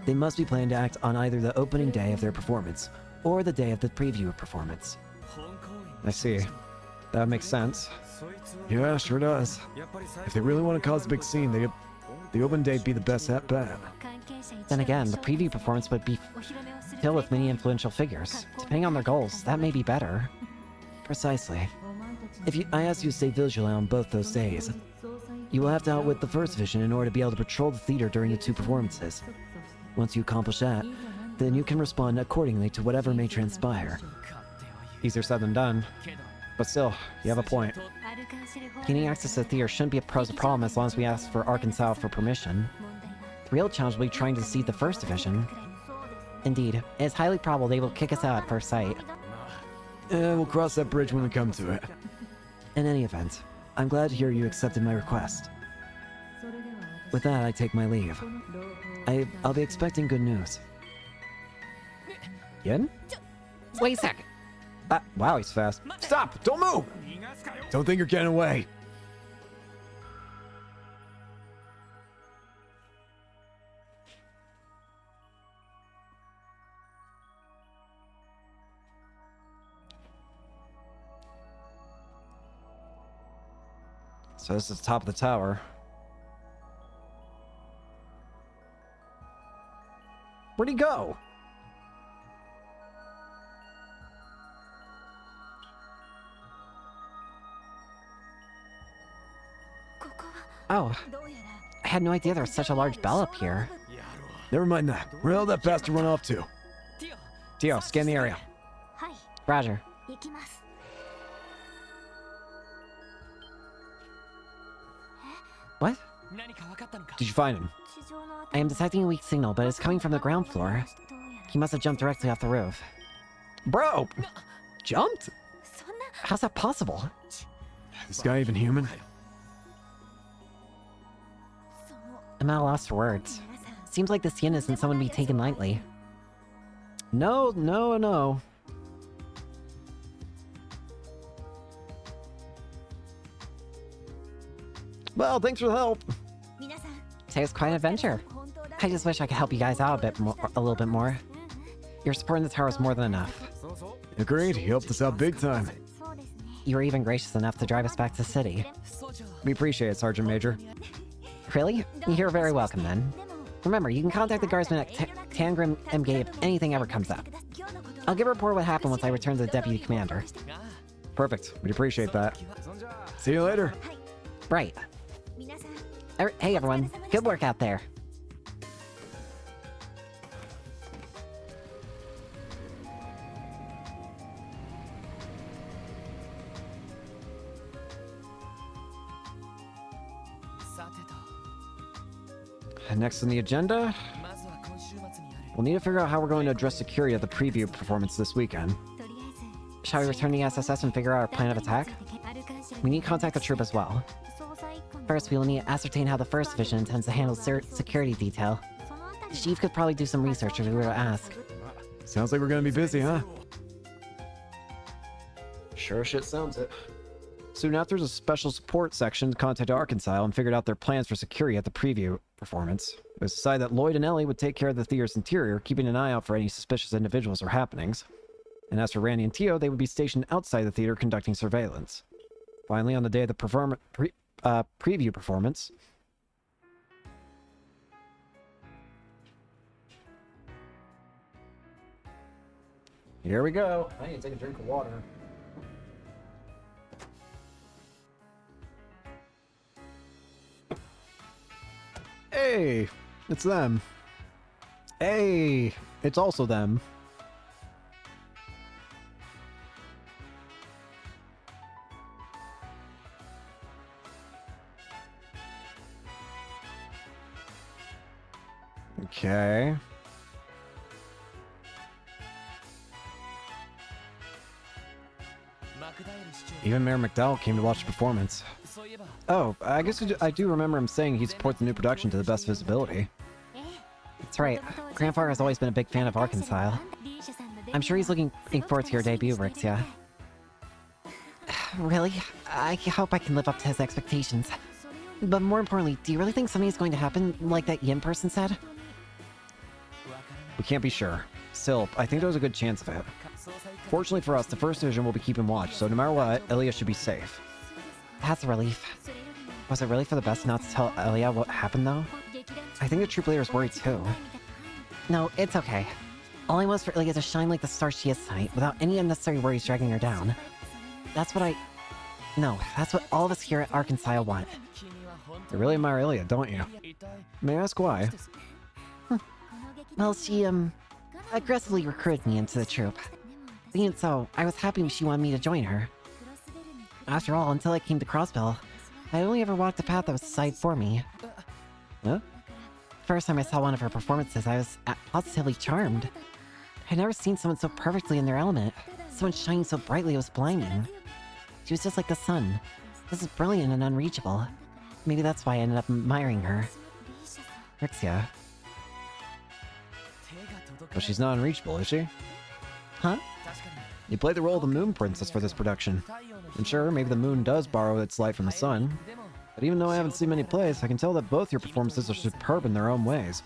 they must be planning to act on either the opening day of their performance or the day of the preview performance. I see. That makes sense. Yeah, sure does. If they really want to cause a big scene, the open day'd be the best at bet. Then again, the preview performance would be filled with many influential figures. Depending on their goals, that may be better. Precisely. I ask you to stay vigilant on both those days. You will have to outwit the 1st Division in order to be able to patrol the theater during the 2 performances. Once you accomplish that, then you can respond accordingly to whatever may transpire. Easier said than done. But still, you have a point. Gaining access to the theater shouldn't be a problem as long as we ask for Arkansas for permission. The real challenge will be trying to deceive the 1st Division. Indeed, it is highly probable they will kick us out at first sight. We'll cross that bridge when we come to it. In any event, I'm glad to hear you accepted my request. With that, I take my leave. I'll be expecting good news. Yin? Wait a second. Wow, he's fast. Stop! Don't move! Don't think you're getting away. So this is the top of the tower. Where'd he go? Oh, I had no idea there was such a large bell up here. Never mind that. Where the hell did that bastard run off to? Tio, scan the area. Roger. What? Did you find him? I am detecting a weak signal, but it's coming from the ground floor. He must have jumped directly off the roof. Bro! Jumped? How's that possible? This guy even human? I'm at a loss for words. Seems like this Yin isn't someone to be taken lightly. No. Well, thanks for the help. Today was quite an adventure. I just wish I could help you guys out a little bit more. Your support in the tower was more than enough. Agreed, he helped us out big time. You were even gracious enough to drive us back to the city. We appreciate it, Sergeant Major. Really? You're very welcome then. Remember, you can contact the guardsman at Tangrim MG if anything ever comes up. I'll give a report what happened once I return to the Deputy Commander. Perfect, we'd appreciate that. See you later. Right. Hey everyone, good work out there. Next on the agenda, we'll need to figure out how we're going to address security at the preview performance this weekend. Shall we return to the SSS and figure out our plan of attack? We need to contact the troop as well. First, we will need to ascertain how the 1st Division intends to handle security detail. The Chief could probably do some research if we were to ask. Sounds like we're gonna be busy, huh? Sure shit sounds it. Soon after, there's a special support section contacted Arkansas and figured out their plans for security at the preview performance. It was decided that Lloyd and Ellie would take care of the theater's interior, keeping an eye out for any suspicious individuals or happenings. And as for Randy and Tio, they would be stationed outside the theater conducting surveillance. Finally, on the day of the preview performance, here we go. I need to take a drink of water. Hey, it's them. Hey, it's also them. Okay. Even Mayor McDowell came to watch the performance. Oh, I guess I do remember him saying he'd support the new production to the best visibility. That's right. Grandfather has always been a big fan of Arkansas. I'm sure he's looking forward to your debut, Rixia. Really? I hope I can live up to his expectations. But more importantly, do you really think something is going to happen like that Yin person said? We can't be sure. Still, I think there's a good chance of it. Fortunately for us, the 1st Division will be keeping watch, so no matter what, Elia should be safe. That's a relief. Was it really for the best not to tell Elia what happened, though? I think the troop leader is worried, too. No, it's okay. All I want is for Elia to shine like the star she is tonight, without any unnecessary worries dragging her down. That's what that's what all of us here at Arkansas want. You really admire Elia, don't you? May I ask why? Well, she, aggressively recruited me into the troop. Being so, I was happy she wanted me to join her. After all, until I came to Crossbell, I only ever walked a path that was decided for me. Huh? First time I saw one of her performances, I was positively charmed. I'd never seen someone so perfectly in their element. Someone shining so brightly it was blinding. She was just like the sun. This is brilliant and unreachable. Maybe that's why I ended up admiring her. Rixia. But she's not unreachable, is she? Huh? You played the role of the Moon Princess for this production. And sure, maybe the moon does borrow its light from the sun. But even though I haven't seen many plays, I can tell that both your performances are superb in their own ways.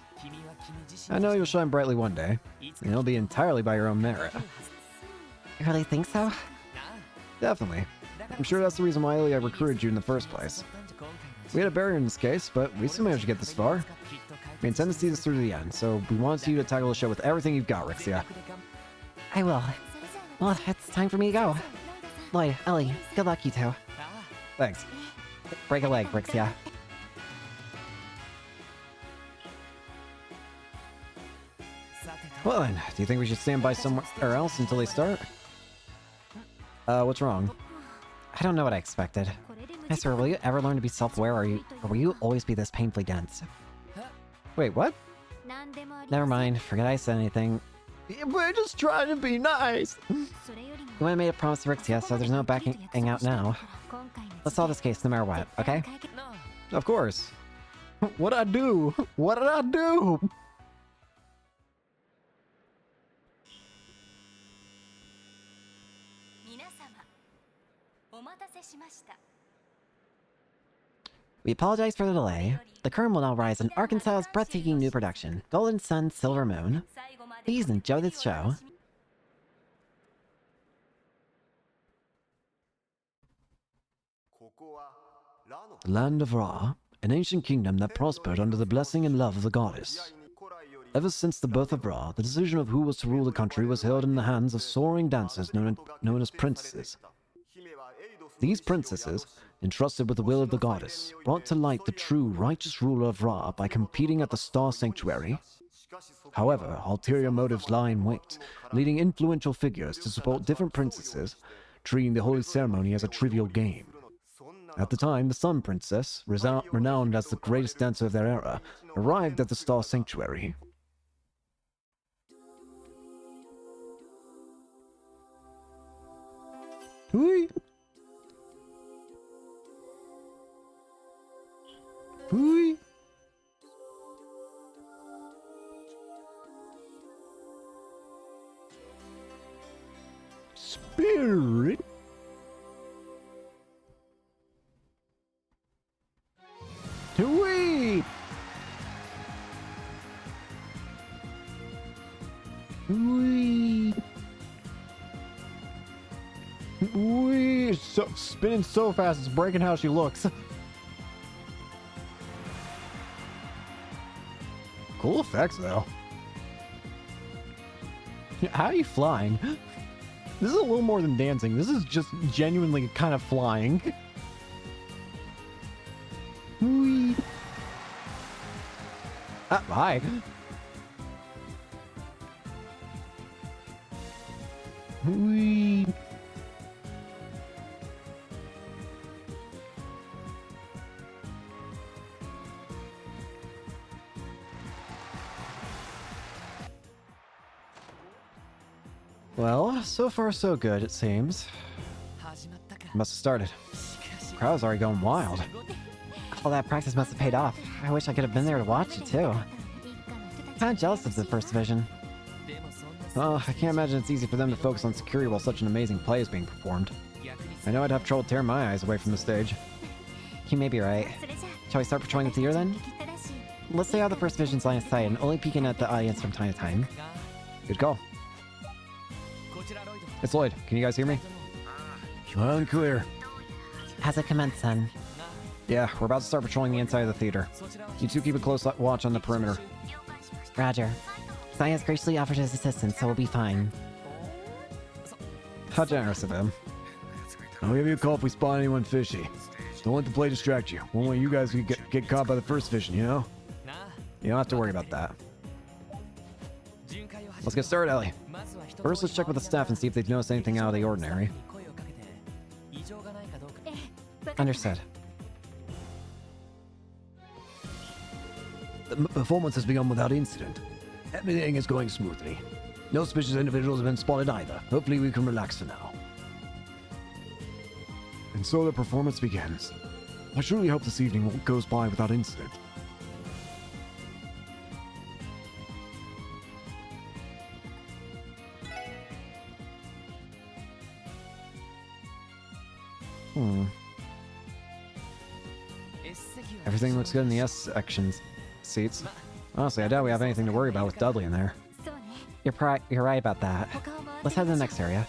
I know you'll shine brightly one day, and it'll be entirely by your own merit. You really think so? Definitely. I'm sure that's the reason why Ilya recruited you in the first place. We had a barrier in this case, but we still managed to get this far. We intend to see this through to the end, so we want you to tackle the show with everything you've got, Rixia. I will. Well, it's time for me to go. Lloyd, Ellie, good luck, you two. Thanks. Break a leg, Rixia. Well then, do you think we should stand by somewhere else until they start? What's wrong? I don't know what I expected. I swear, will you ever learn to be self-aware, or will you always be this painfully dense? Wait, what? Never mind, forget I said anything. We're just trying to be nice. You might have made a promise to Rixia, so there's no backing out now. Let's solve this case no matter what, okay? Of course. What'd I do? What did I do? We apologize for the delay. The curtain will now rise in Arkansas's breathtaking new production, Golden Sun, Silver Moon. Please enjoy this show. The land of Ra, an ancient kingdom that prospered under the blessing and love of the goddess. Ever since the birth of Ra, the decision of who was to rule the country was held in the hands of soaring dancers known as princesses. These princesses, entrusted with the will of the goddess, brought to light the true righteous ruler of Ra by competing at the Star Sanctuary. However, ulterior motives lie in wait, leading influential figures to support different princesses, treating the holy ceremony as a trivial game. At the time, the Sun Princess, renowned as the greatest dancer of their era, arrived at the Star Sanctuary. Hui. Hui. Spirit. Hui. Hui. Hui. So spinning so fast, it's breaking how she looks. Cool effects, though. How are you flying? This is a little more than dancing. This is just genuinely kind of flying. Whee. Ah, hi. Whee. Well, so far so good, it seems. Must have started. The crowd's already going wild. All that practice must have paid off. I wish I could have been there to watch it, too. Kinda jealous of the first division. Oh, I can't imagine it's easy for them to focus on security while such an amazing play is being performed. I know I'd have trouble tearing my eyes away from the stage. You may be right. Shall we start patrolling the theater then? Let's stay out of the first division's line of sight and only peek in at the audience from time to time. Good call. It's Lloyd. Can you guys hear me? Loud and clear. Has it commenced then? Yeah, we're about to start patrolling the inside of the theater. You two keep a close watch on the perimeter. Roger. Science graciously offered his assistance, so we'll be fine. How generous of him. I'll give you a call if we spot anyone fishy. Don't let the play distract you. Won't want you guys to get caught by the first vision, you know? You don't have to worry about that. Let's get started, Ellie. First, let's check with the staff and see if they've noticed anything out of the ordinary. Understood. The performance has begun without incident. Everything is going smoothly. No suspicious individuals have been spotted either. Hopefully we can relax for now. And so the performance begins. I truly hope this evening goes by without incident. Hmm. Everything looks good in the S sections seats. Honestly, I doubt we have anything to worry about with Dudley in there. You're right about that. Let's head to the next area.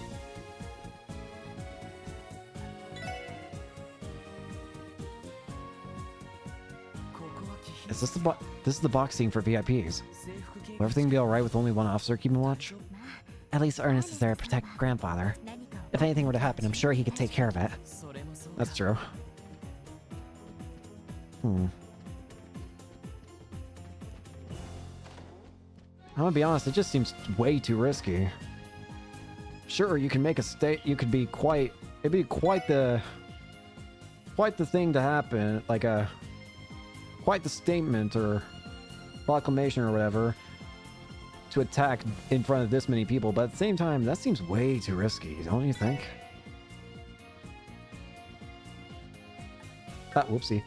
Is this this is the box scene for VIPs? Will everything be alright with only one officer keeping watch? At least Ernest is there to protect grandfather. If anything were to happen, I'm sure he could take care of it. That's true. Hmm. I'm gonna be honest, it just seems way too risky. Sure, you can make a you could be quite, it'd be quite the thing to happen, like quite the statement or proclamation or whatever to attack in front of this many people, but at the same time, that seems way too risky, don't you think? Ah, whoopsie.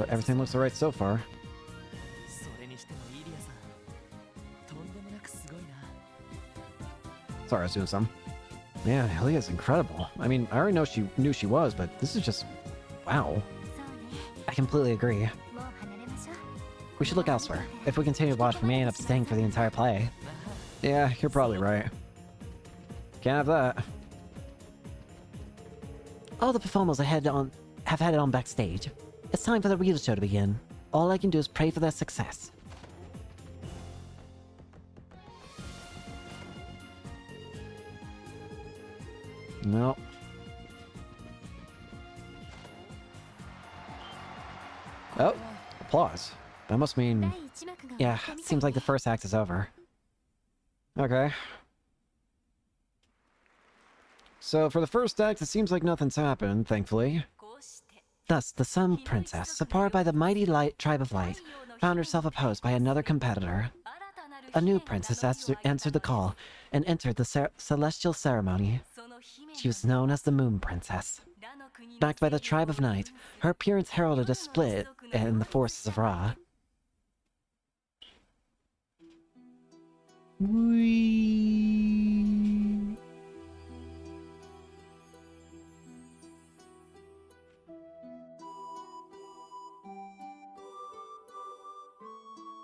Everything looks alright so far. Sorry, I was doing something. Man, Ilya's incredible. I mean, I already knew she was, but this is just... wow. I completely agree. We should look elsewhere. If we continue to watch, we may end up staying for the entire play. Yeah, you're probably right. Can't have that. All the performers have headed on backstage. It's time for the real show to begin. All I can do is pray for their success. No. Oh, applause. That must mean... Yeah, seems like the first act is over. Okay. So for the first act, it seems like nothing's happened, thankfully. Thus, the Sun Princess, supported by the mighty Tribe of Light, found herself opposed by another competitor. A new princess answered the call and entered the celestial ceremony. She was known as the Moon Princess. Backed by the Tribe of Night, her appearance heralded a split in the forces of Ra. Whee!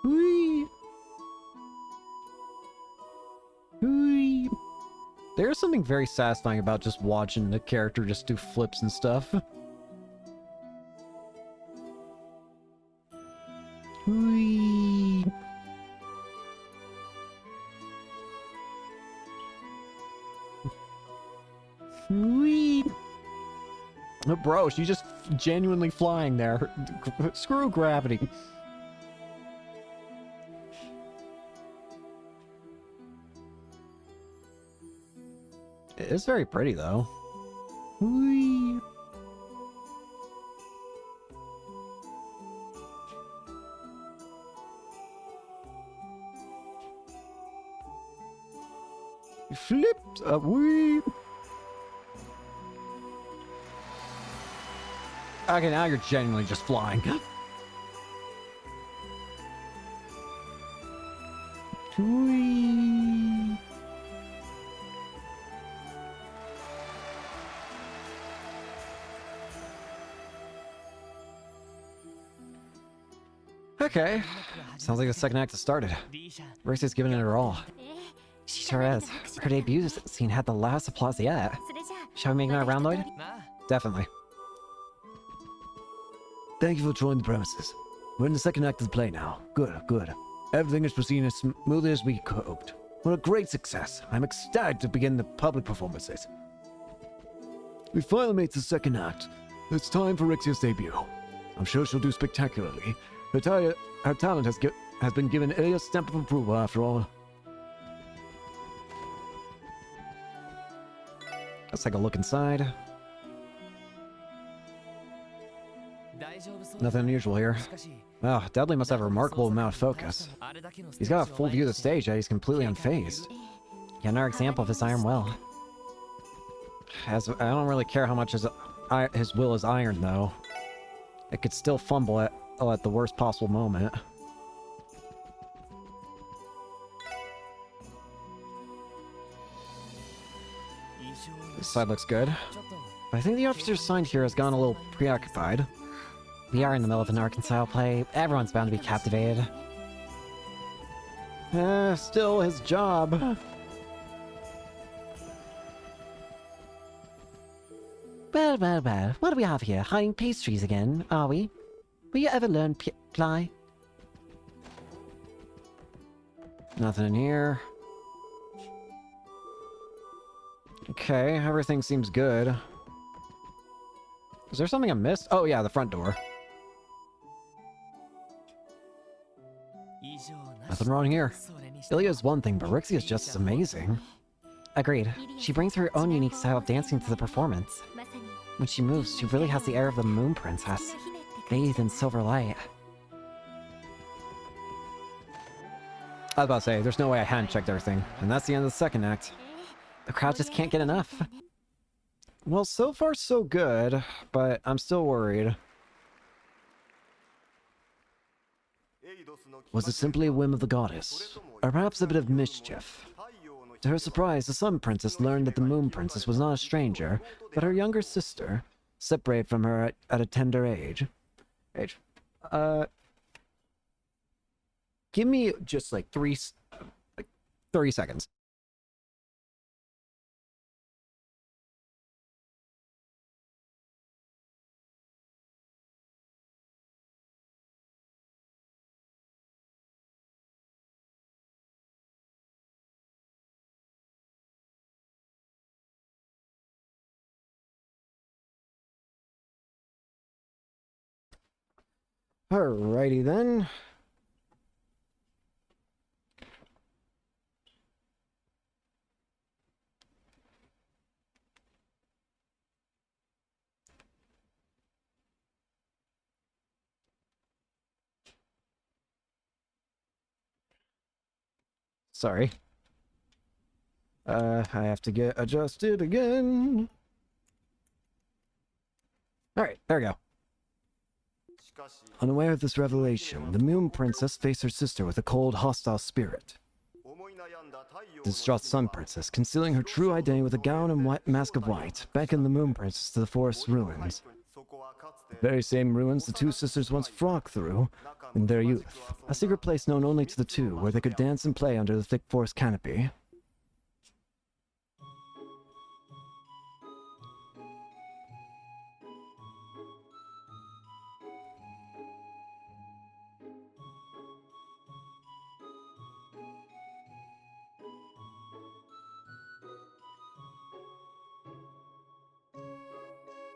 Whee! Whee! There's something very satisfying about just watching the character just do flips and stuff. Whee! Whee! No, bro, she's just genuinely flying there. Screw gravity. It's very pretty, though. Whee! Flipped a whee! Okay, now you're genuinely just flying. Whee! Okay. Sounds like the second act has started. Rachel's giving it her all. She sure is. Her debut scene had the loudest applause yet. Shall we make another round, Lloyd? Definitely. Thank you for joining the premises. We're in the second act of the play now. Good, good. Everything is proceeding as smoothly as we hoped. What a great success. I'm ecstatic to begin the public performances. We finally made the second act. It's time for Rixia's debut. I'm sure she'll do spectacularly. Her talent has been given Ilya's stamp of approval after all. Let's take a look inside. Nothing unusual here. Wow, Dudley must have a remarkable amount of focus. He's got a full view of the stage, yet he's completely unfazed. Yet another example of his iron will. I don't really care how much his will is iron, though. It could still fumble at the worst possible moment. This side looks good. But I think the officer assigned here has gone a little preoccupied. We are in the middle of an Arkansas play. Everyone's bound to be captivated. Still his job. Well. What do we have here? Hiding pastries again, are we? Will you ever learn ply? Nothing in here. Okay, everything seems good. Is there something I missed? Oh yeah, the front door. Nothing wrong here. Ilya is one thing, but Rixie is just as amazing. Agreed. She brings her own unique style of dancing to the performance. When she moves, she really has the air of the Moon Princess, bathed in silver light. I was about to say, there's no way I hadn't checked everything. And that's the end of the second act. The crowd just can't get enough. Well, so far so good, but I'm still worried. Was it simply a whim of the goddess? Or perhaps a bit of mischief? To her surprise, the Sun Princess learned that the Moon Princess was not a stranger, but her younger sister, separated from her at a tender age. Give me just like 30 seconds. Alrighty then. Sorry. I have to get adjusted again. Alright, there we go. Unaware of this revelation, the Moon Princess faced her sister with a cold, hostile spirit. The distraught Sun Princess, concealing her true identity with a gown and mask of white, beckoned the Moon Princess to the forest ruins. The very same ruins the two sisters once frolicked through in their youth, a secret place known only to the two, where they could dance and play under the thick forest canopy.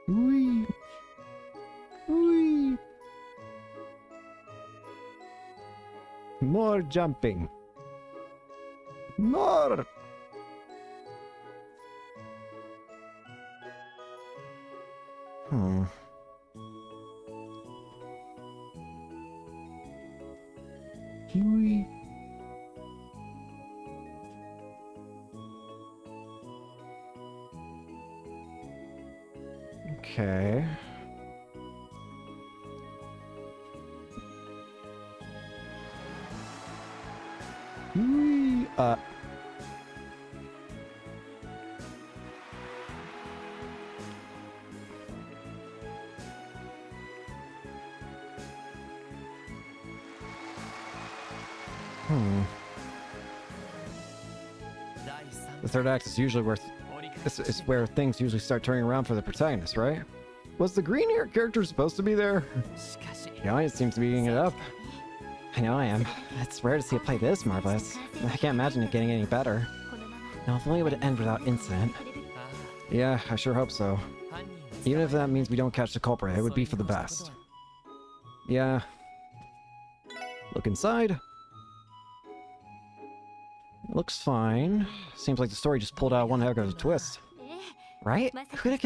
Whee! Whee! More jumping. More! Whee! Okay. Whee! The third act is usually where this is where things usually start turning around for the protagonist, right? Was the green-haired character supposed to be there? The audience seems to be eating it up. I know I am. It's rare to see a play this marvelous. I can't imagine it getting any better. Now, if only it would end without incident. Yeah, I sure hope so. Even if that means we don't catch the culprit, it would be for the best. Yeah. Look inside. Looks fine. Seems like the story just pulled out one heck of a twist. Right? Who'd have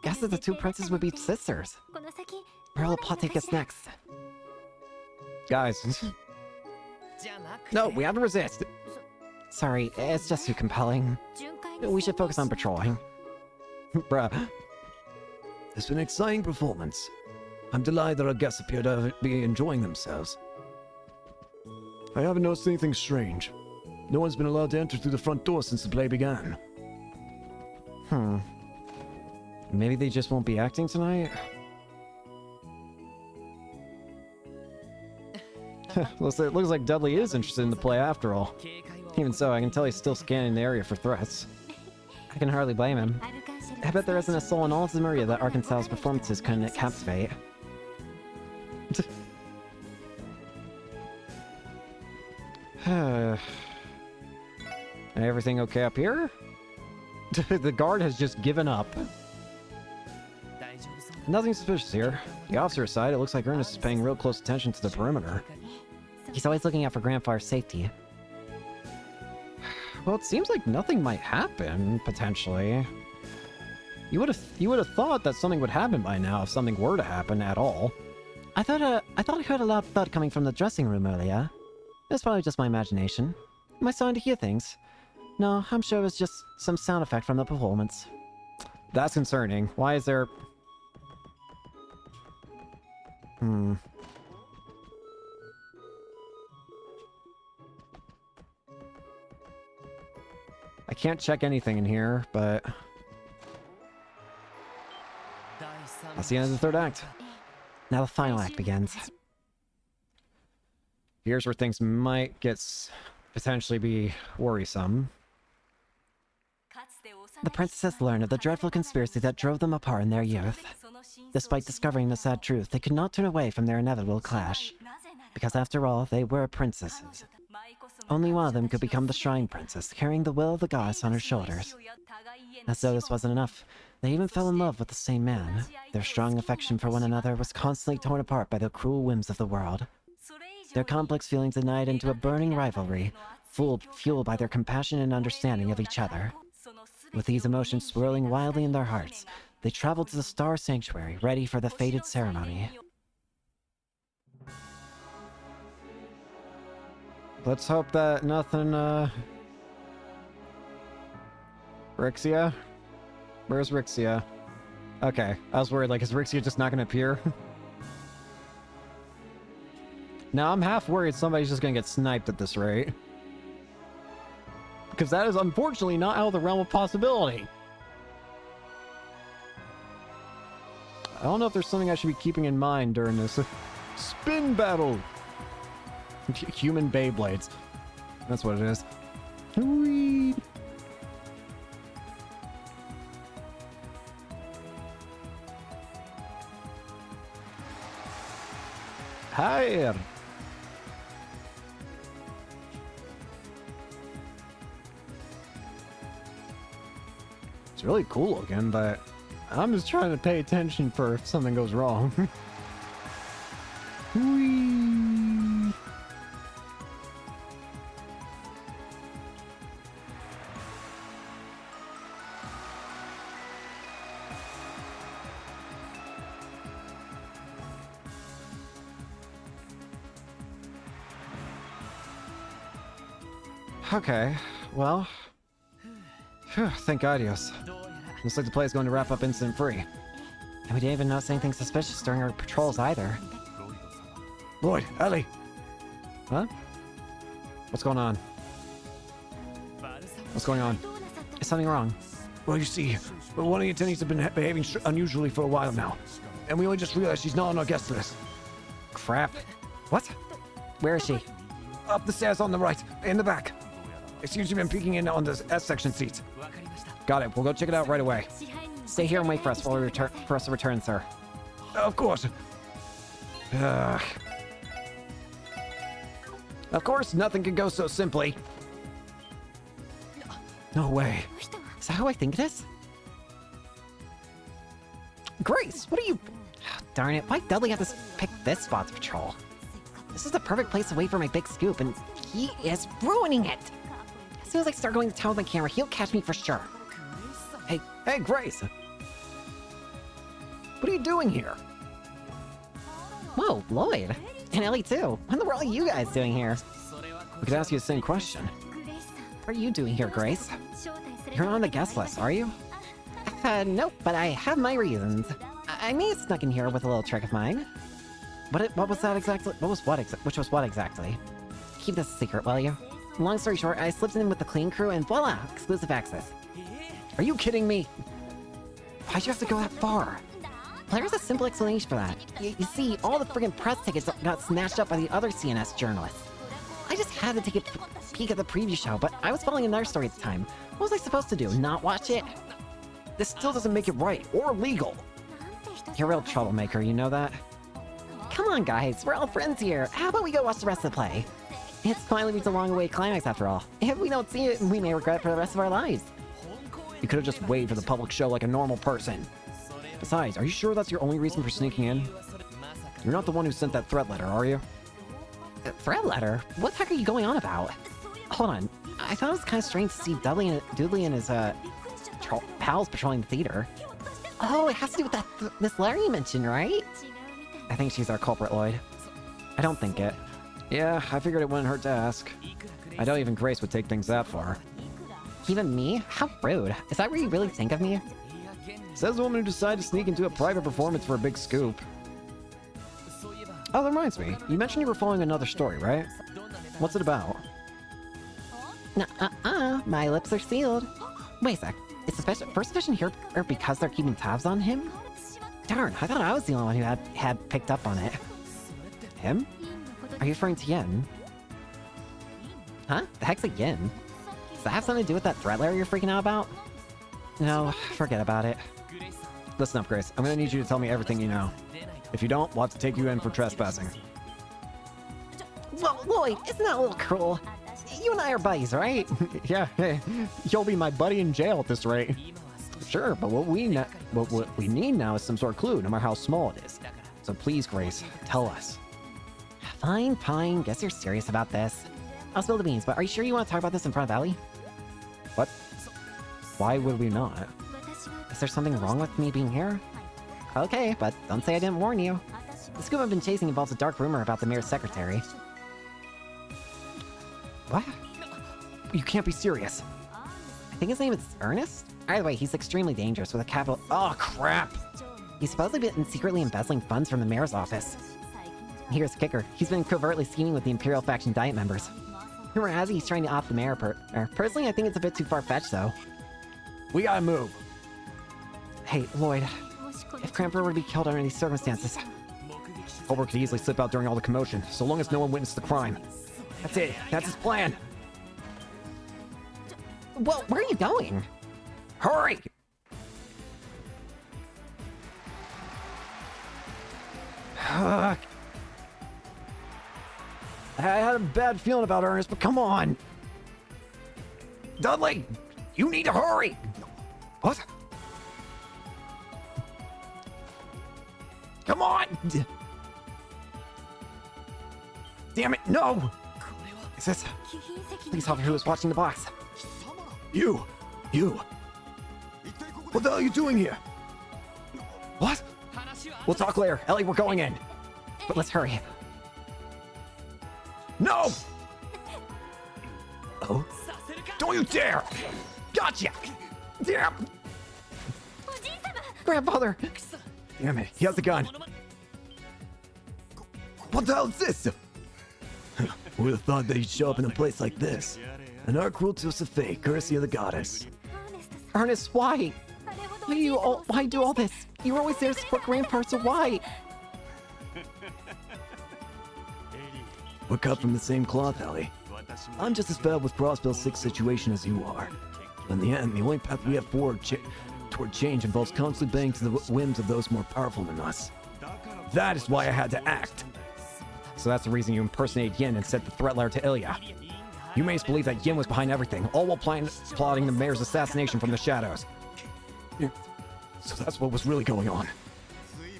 guessed that the two princes would be sisters? Where will the plot take us next? Guys. No, we have to resist. Sorry, it's just too compelling. We should focus on patrolling. Bruh. It's been an exciting performance. I'm delighted that our guests appear to be enjoying themselves. I haven't noticed anything strange. No one's been allowed to enter through the front door since the play began. Maybe they just won't be acting tonight? It looks like Dudley is interested in the play after all. Even so, I can tell he's still scanning the area for threats. I can hardly blame him. I bet there isn't a soul in all of Zemuria that Arkansas's performances couldn't captivate. Everything okay up here? The guard has just given up. Nothing suspicious here. The officer's side, it looks like Ernest is paying real close attention to the perimeter. He's always looking out for Grandfather's safety. Well, it seems like nothing might happen, potentially. You would have thought that something would happen by now if something were to happen at all. I thought I heard a loud thud coming from the dressing room earlier. It's probably just my imagination. Am I starting to hear things? No, I'm sure it was just some sound effect from the performance. That's concerning. Why is there... I can't check anything in here, but... That's the end of the third act. Now the final act begins. Here's where things might potentially be worrisome. The princesses learn of the dreadful conspiracy that drove them apart in their youth. Despite discovering the sad truth, they could not turn away from their inevitable clash. Because after all, they were princesses. Only one of them could become the Shrine Princess, carrying the will of the goddess on her shoulders. As though this wasn't enough, they even fell in love with the same man. Their strong affection for one another was constantly torn apart by the cruel whims of the world. Their complex feelings ignited into a burning rivalry, fueled by their compassion and understanding of each other. With these emotions swirling wildly in their hearts, they traveled to the Star Sanctuary, ready for the fated ceremony. Let's hope that nothing, Rixia? Where's Rixia? Okay, I was worried, like, is Rixia just not gonna appear? Now, I'm half worried somebody's just gonna get sniped at this rate. Because that is unfortunately not out of the realm of possibility. I don't know if there's something I should be keeping in mind during this spin battle. Human Beyblades. That's what it is. Whee! Hi. It's really cool looking, but I'm just trying to pay attention for if something goes wrong. Whee! Okay, well... Phew, thank God, yes. Looks like the play is going to wrap up incident-free. And we didn't even notice anything suspicious during our patrols either. Lloyd, Ellie! Huh? What's going on? What's going on? Is something wrong? Well, you see, one of the attendees have been behaving unusually for a while now. And we only just realized she's not on our guest list. Crap. What? Where is she? Up the stairs on the right, in the back. It seems to have been peeking in on the S-section seats. Got it. We'll go check it out right away. Stay here and wait for us while we return. For us to return, sir. Of course. Of course, nothing can go so simply. No way. Is that how I think it is? Grace, what are you... Darn it, why Dudley have to pick this spot to patrol? This is the perfect place to wait for my big scoop, and he is ruining it! As soon as I start going to town with my camera, he'll catch me for sure. Hey, Grace! What are you doing here? Whoa, Lloyd! And Ellie too! What in the world are you guys doing here? We could ask you the same question. What are you doing here, Grace? You're on the guest list, are you? Nope, but I have my reasons. I may have snuck in here with a little trick of mine. What was that exactly? Which was what exactly? Keep this a secret, will you? Long story short, I slipped in with the clean crew and voila! Exclusive access. Are you kidding me? Why'd you have to go that far? Well, there's a simple explanation for that. You see, all the friggin' press tickets got snatched up by the other CNS journalists. I just had to take a peek at the preview show, but I was following another story at the time. What was I supposed to do, not watch it? This still doesn't make it right or legal. You're a real troublemaker, you know that? Come on, guys, we're all friends here. How about we go watch the rest of the play? It's finally reached a long-awaited climax after all. If we don't see it, we may regret it for the rest of our lives. You could have just waited for the public show like a normal person. Besides, are you sure that's your only reason for sneaking in? You're not the one who sent that threat letter, are you? Threat letter? What the heck are you going on about? Hold on, I thought it was kind of strange to see Dudley and his, pals patrolling the theater. Oh, it has to do with that Miss Larry you mentioned, right? I think she's our culprit, Lloyd. I don't think it. Yeah, I figured it wouldn't hurt to ask. I doubt even Grace would take things that far. Even me? How rude. Is that what you really think of me? Says the woman who decided to sneak into a private performance for a big scoop. Oh, that reminds me. You mentioned you were following another story, right? What's it about? My lips are sealed. Wait a sec. Is the first division here because they're keeping tabs on him? Darn, I thought I was the only one who had picked up on it. Him? Are you referring to Yin? Huh? The heck's a Yin? Does that have something to do with that threat layer you're freaking out about? No, forget about it. Listen up, Grace. I'm gonna need you to tell me everything you know. If you don't, we'll have to take you in for trespassing. Well, Lloyd, isn't that a little cruel? You and I are buddies, right? Yeah, hey, you'll be my buddy in jail at this rate. Sure, but what we need now is some sort of clue, no matter how small it is. So please, Grace, tell us. Fine, fine. Guess you're serious about this. I'll spill the beans, but are you sure you want to talk about this in front of Ellie? What? Why would we not? Is there something wrong with me being here? Okay, but don't say I didn't warn you. The scoop I've been chasing involves a dark rumor about the mayor's secretary. What? You can't be serious. I think his name is Ernest? Either way, he's extremely dangerous with a capital— Oh, crap! He's supposedly been secretly embezzling funds from the mayor's office. Here's the kicker. He's been covertly scheming with the Imperial Faction Diet members. Rumor has it he's trying to off the mayor personally, I think it's a bit too far-fetched, though. We gotta move. Hey, Lloyd. If Cramper were to be killed under these circumstances— Holbrook could easily slip out during all the commotion, so long as no one witnessed the crime. That's it. That's his plan. Well, where are you going? Hurry! I had a bad feeling about Ernest, but come on! Dudley! You need to hurry! What? Come on! Damn it, no! Is this... Please tell me who was watching the box. You! What the hell are you doing here? What? We'll talk later. Ellie, we're going in. But let's hurry. No! Oh? Don't you dare! Gotcha! Damn! Grandfather! Damn it, he has a gun. What the hell is this? Who would have thought that he'd show up in a place like this? An art cruelty of fate, courtesy of the goddess. Ernest, why? Why do all this? You were always there to support Grandpa, so why? We're cut from the same cloth, Ellie. I'm just as fed up with Crossbill's sick situation as you are. In the end, the only path we have forward toward change involves constantly bending to the whims of those more powerful than us. That is why I had to act. So that's the reason you impersonated Yin and sent the threat letter to Ilya. You made us believe that Yin was behind everything, all while plotting the mayor's assassination from the shadows. So that's what was really going on.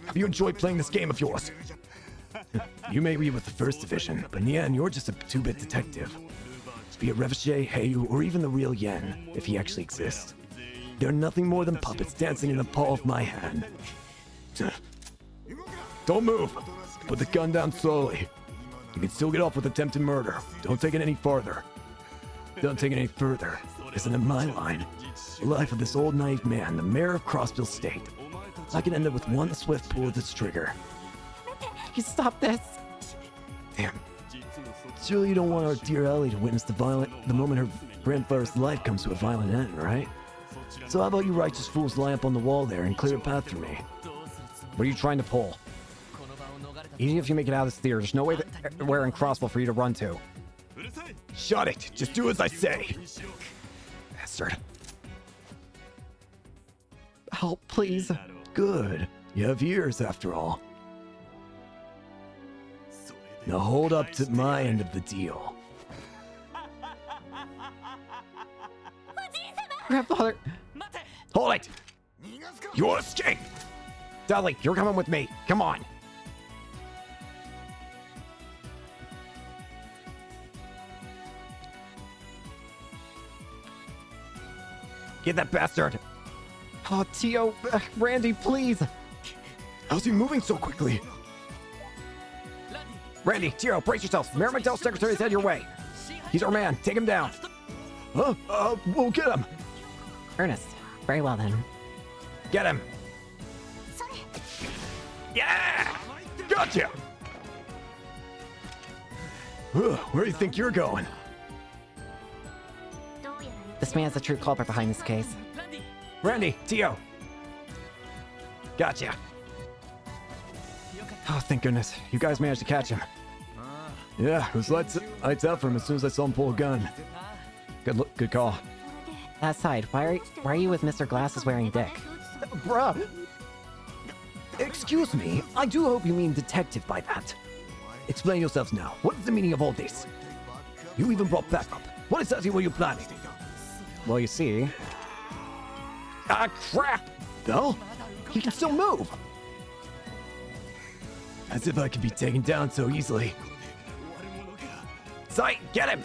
Have you enjoyed playing this game of yours? You may be with the First Division, but in the end, you're just a two-bit detective. Be it Revachey, Heiyu, or even the real Yen, if he actually exists. They're nothing more than puppets dancing in the palm of my hand. Don't move! Put the gun down slowly. You can still get off with attempted murder. Don't take it any farther. Don't take it any further. Isn't it my line? The life of this old naive man, the mayor of Crossbill State. I can end it with one swift pull of this trigger. You stop this! Damn. Surely you don't want our dear Ellie to witness the moment her grandfather's life comes to a violent end, right? So how about you righteous fools line up on the wall there and clear a path for me? What are you trying to pull? Even if you make it out of this theater, there's no way that we're in crossbow for you to run to. Shut it! Just do as I say! Bastard. Help, please. Good. You have ears, after all. Now hold up to my end of the deal. Grandfather! Hold it! You will escape! Dudley, you're coming with me. Come on. Get that bastard! Oh, Tio, Randy, please! How's he moving so quickly? Randy, Tiro, brace yourselves. Mayor McDowell's secretary's head your way. He's our man. Take him down. Huh? We'll get him. Ernest. Very well then. Get him. Yeah! Gotcha! Where do you think you're going? This man's the true culprit behind this case. Randy, Tio. Gotcha. Oh, thank goodness. You guys managed to catch him. Yeah, it was lights out for him as soon as I saw him pull a gun. Good call. That aside, why are you with Mr. Glasses wearing Dick? Bruh! Excuse me, I do hope you mean detective by that. Explain yourselves now. What is the meaning of all this? You even brought backup. What exactly were you planning? Well, you see... Ah, crap! No? He can still move! As if I could be taken down so easily. Sight, get him!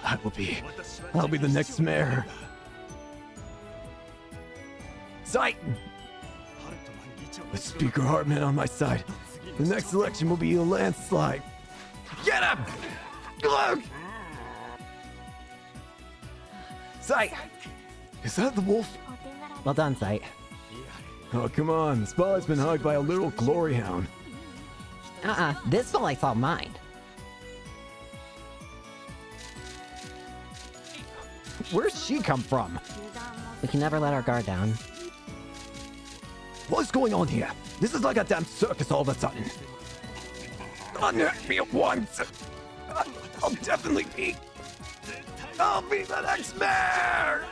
I'll be the next mayor. Sight! With Speaker Hartman on my side, the next election will be a landslide. Get him! Glug! Sight! Is that the wolf? Well done, Sight. Oh, come on. The spotlight's been hugged by a literal glory hound. This spotlight's all mine. Where's she come from? We can never let our guard down. What's going on here? This is like a damn circus all of a sudden. Unhurt me at once. I'll definitely be. I'll be the next mayor.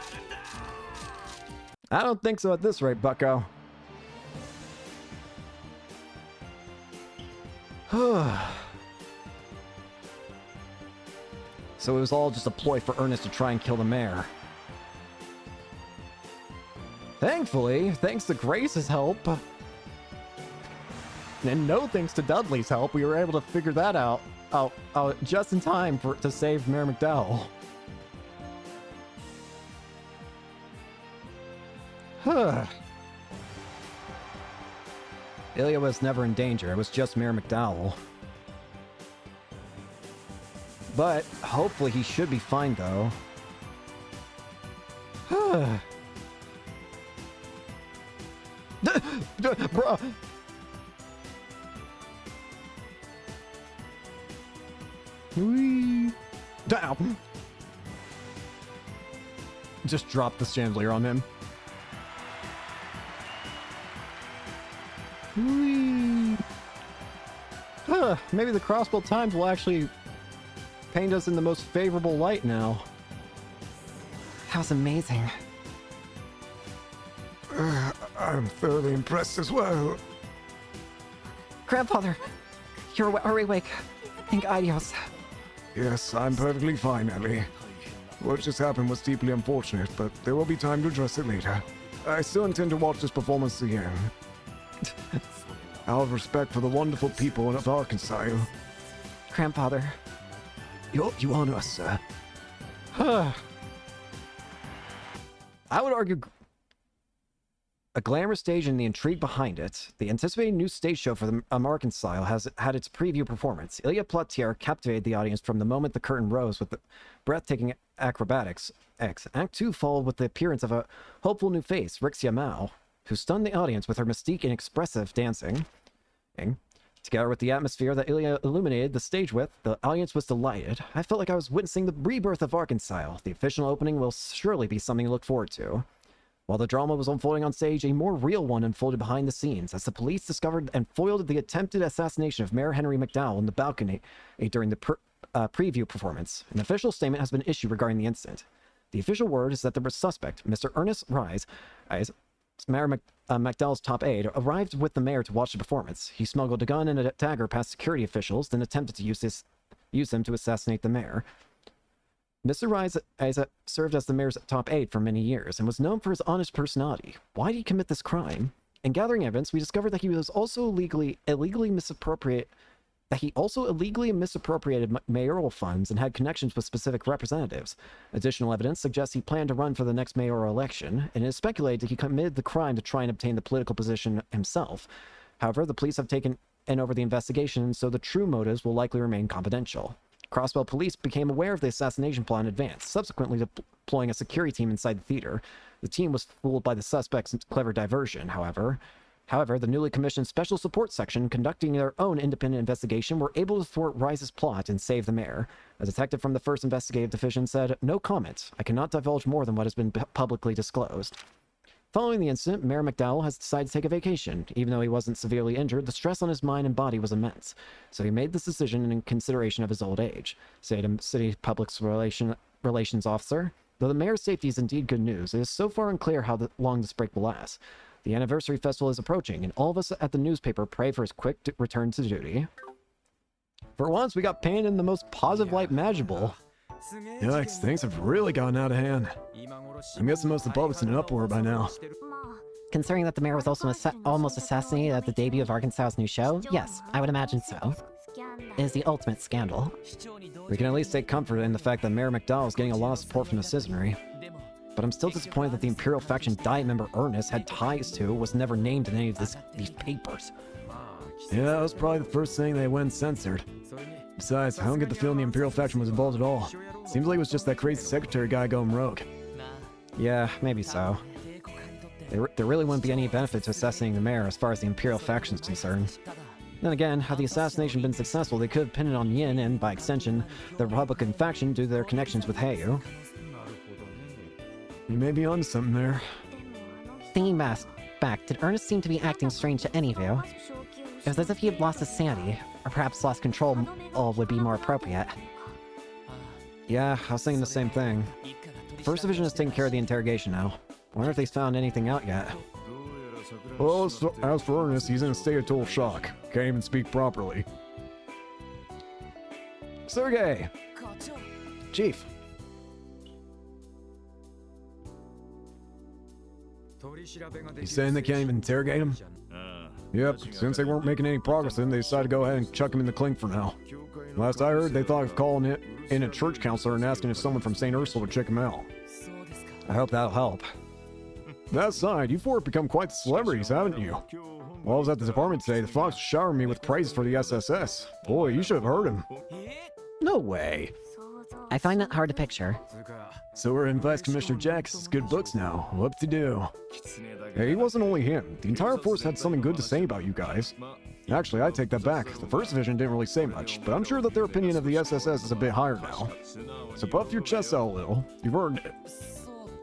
I don't think so at this rate, bucko. So it was all just a ploy for Ernest to try and kill the mayor. Thankfully, thanks to Grace's help, and no thanks to Dudley's help, we were able to figure that out just in time to save Mayor McDowell. Ilya was never in danger. It was just Mayor McDowell. But hopefully he should be fine, though. Bruh. Whee. Down. Just drop the chandelier on him. Whee. Maybe the Crossbow Times will actually paint us in the most favorable light now. That was amazing. I'm thoroughly impressed as well. Grandfather, are we awake? Think adios. Yes, I'm perfectly fine, Ellie. What just happened was deeply unfortunate, but there will be time to address it later. I still intend to watch this performance again. Out of respect for the wonderful people of Arkansas. Grandfather. You honor us, sir. I would argue a glamorous stage and the intrigue behind it. The anticipated new stage show for the American style has had its preview performance. Ilya Platier captivated the audience from the moment the curtain rose with the breathtaking acrobatics. Act 2 followed with the appearance of a hopeful new face, Rixia Mao, who stunned the audience with her mystique and expressive dancing. Together with the atmosphere that Ilya illuminated the stage with, the audience was delighted. I felt like I was witnessing the rebirth of Arkansas. The official opening will surely be something to look forward to. While the drama was unfolding on stage, a more real one unfolded behind the scenes as the police discovered and foiled the attempted assassination of Mayor Henry McDowell in the balcony preview performance. An official statement has been issued regarding the incident. The official word is that the suspect, Mr. Ernest Rise, Mayor McDowell's top aide, arrived with the mayor to watch the performance. He smuggled a gun and a dagger past security officials, then attempted to use them to assassinate the mayor. Mr. Rise served as the mayor's top aide for many years and was known for his honest personality. Why did he commit this crime? In gathering evidence, we discovered that he was also illegally misappropriated mayoral funds and had connections with specific representatives. Additional evidence suggests he planned to run for the next mayoral election, and it is speculated that he committed the crime to try and obtain the political position himself. However, the police have taken over the investigation, so the true motives will likely remain confidential. Crosswell police became aware of the assassination plot in advance, subsequently deploying a security team inside the theater. The team was fooled by the suspect's clever diversion, however. However, the newly commissioned Special Support Section, conducting their own independent investigation, were able to thwart Rise's plot and save the mayor. A detective from the 1st Investigative Division said, "No comment. I cannot divulge more than what has been publicly disclosed." Following the incident, Mayor McDowell has decided to take a vacation. Even though he wasn't severely injured, the stress on his mind and body was immense. So he made this decision in consideration of his old age, said a city public relations officer. Though the mayor's safety is indeed good news, it is so far unclear how long this break will last. The anniversary festival is approaching, and all of us at the newspaper pray for his quick return to duty. For once, we got painted in the most positive light imaginable. Yikes, things have really gotten out of hand. I'm guessing most of the public's in an uproar by now. Considering that the mayor was also almost assassinated at the debut of Arkansas's new show, yes, I would imagine so. It is the ultimate scandal. We can at least take comfort in the fact that Mayor McDowell is getting a lot of support from the citizenry. But I'm still disappointed that the Imperial faction Diet member Ernest had ties to was never named in any of these papers. Yeah, that was probably the first thing they went censored. Besides, I don't get the feeling the Imperial faction was involved at all. Seems like it was just that crazy secretary guy going rogue. Yeah, maybe so. There really wouldn't be any benefit to assassinating the mayor as far as the Imperial faction is concerned. Then again, had the assassination been successful, they could have pinned it on Yin and, by extension, the Republican faction due to their connections with Heiyu. You may be onto something there. Thinking back, did Ernest seem to be acting strange to any of you? It was as if he had lost his sanity, or perhaps lost control would be more appropriate. Yeah, I was thinking the same thing. First Division is taking care of the interrogation now. I wonder if they've found anything out yet. Well, as for Ernest, he's in a state of total shock. Can't even speak properly. Sergey! Chief. You saying they can't even interrogate him? Yep, since they weren't making any progress then, they decided to go ahead and chuck him in the clink for now. Last I heard, they thought of calling in a church counselor and asking if someone from St. Ursula would check him out. I hope that'll help. That aside, you four have become quite the celebrities, haven't you? While I was at the department today, the Fox showered me with praise for the SSS. Boy, you should have heard him. No way. I find that hard to picture. So we're in Vice Commissioner Jackson's good books now. Whoop-de-doo. Hey, it wasn't only him. The entire force had something good to say about you guys. Actually, I take that back. The First Division didn't really say much, but I'm sure that their opinion of the SSS is a bit higher now. So puff your chest out a little. You've earned it.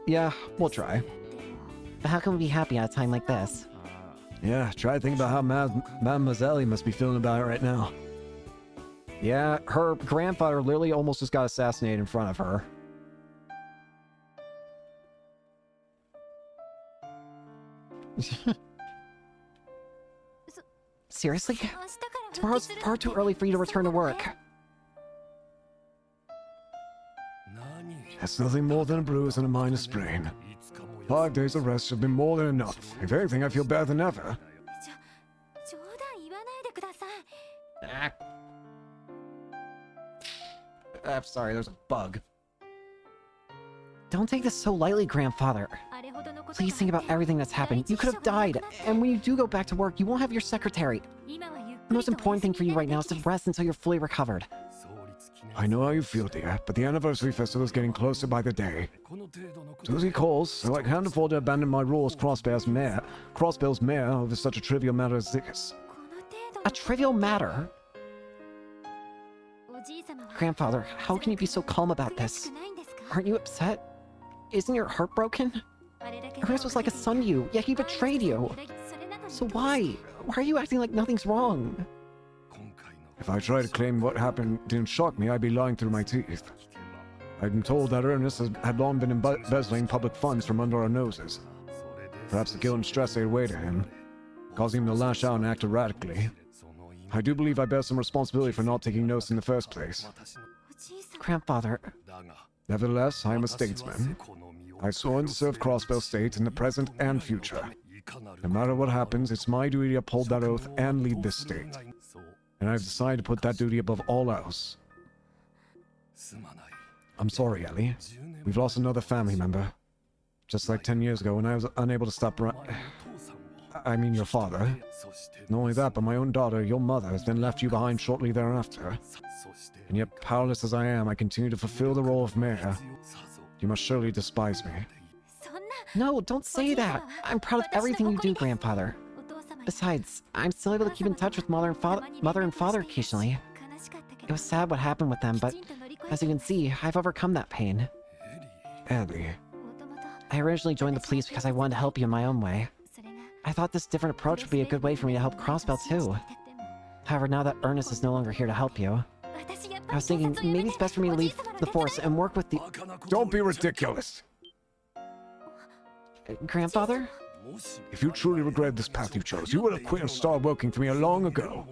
Yeah, we'll try. But how can we be happy at a time like this? Yeah, try to think about how Mademoiselle must be feeling about it right now. Yeah, her grandfather literally almost just got assassinated in front of her. Seriously? Tomorrow's far too early for you to return to work. That's nothing more than a bruise and a minor sprain. 5 days of rest have been more than enough. If anything, I feel better than ever. I'm sorry, there's a bug. Don't take this so lightly, grandfather. Please think about everything that's happened. You could have died, and when you do go back to work, you won't have your secretary. The most important thing for you right now is to rest until you're fully recovered. I know how you feel, dear, but the anniversary festival is getting closer by the day. Susie calls, so I can't afford to abandon my role as Crossbell's mayor over such a trivial matter as this. A trivial matter. Grandfather, how can you be so calm about this? Aren't you upset? Isn't your heart broken? Ernest was like a son to you, yet he betrayed you. So why? Why are you acting like nothing's wrong? If I try to claim what happened didn't shock me, I'd be lying through my teeth. I've been told that Ernest had long been embezzling public funds from under our noses. Perhaps the guilt and stress ate away to him, causing him to lash out and act erratically. I do believe I bear some responsibility for not taking notice in the first place. Grandfather, Nevertheless, I am a statesman. I've sworn to serve Crossbell State in the present and future. No matter what happens, it's my duty to uphold that oath and lead this state. And I've decided to put that duty above all else. I'm sorry, Ellie. We've lost another family member. Just like 10 years ago when I was unable to stop I mean your father. Not only that, but my own daughter, your mother, has then left you behind shortly thereafter. And yet, powerless as I am, I continue to fulfill the role of mayor. You must surely despise me. no, don't say that. I'm proud of everything you do, Grandfather. Besides, I'm still able to keep in touch with mother and father occasionally. It was sad what happened with them, but as you can see, I've overcome that pain. Ellie. I originally joined the police because I wanted to help you in my own way. I thought this different approach would be a good way for me to help Crossbell too. However, now that Ernest is no longer here to help you, I was thinking maybe it's best for me to leave the force and work with the... Don't be ridiculous! Grandfather? If you truly regret this path you chose, you would have quit and started working for me long ago.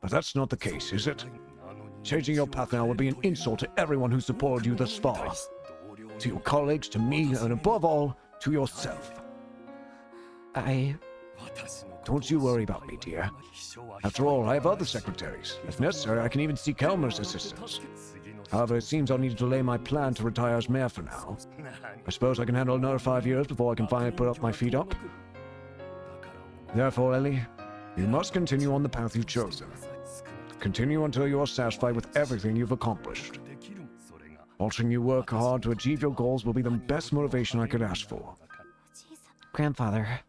But that's not the case, is it? Changing your path now would be an insult to everyone who supported you thus far. To your colleagues, to me, and above all, to yourself. Don't you worry about me, dear. After all, I have other secretaries. If necessary, I can even seek Elmer's assistance. However, it seems I'll need to delay my plan to retire as mayor for now. I suppose I can handle another 5 years before I can finally put my feet up. Therefore, Ellie, you must continue on the path you've chosen. Continue until you are satisfied with everything you've accomplished. Watching you work hard to achieve your goals will be the best motivation I could ask for. Grandfather.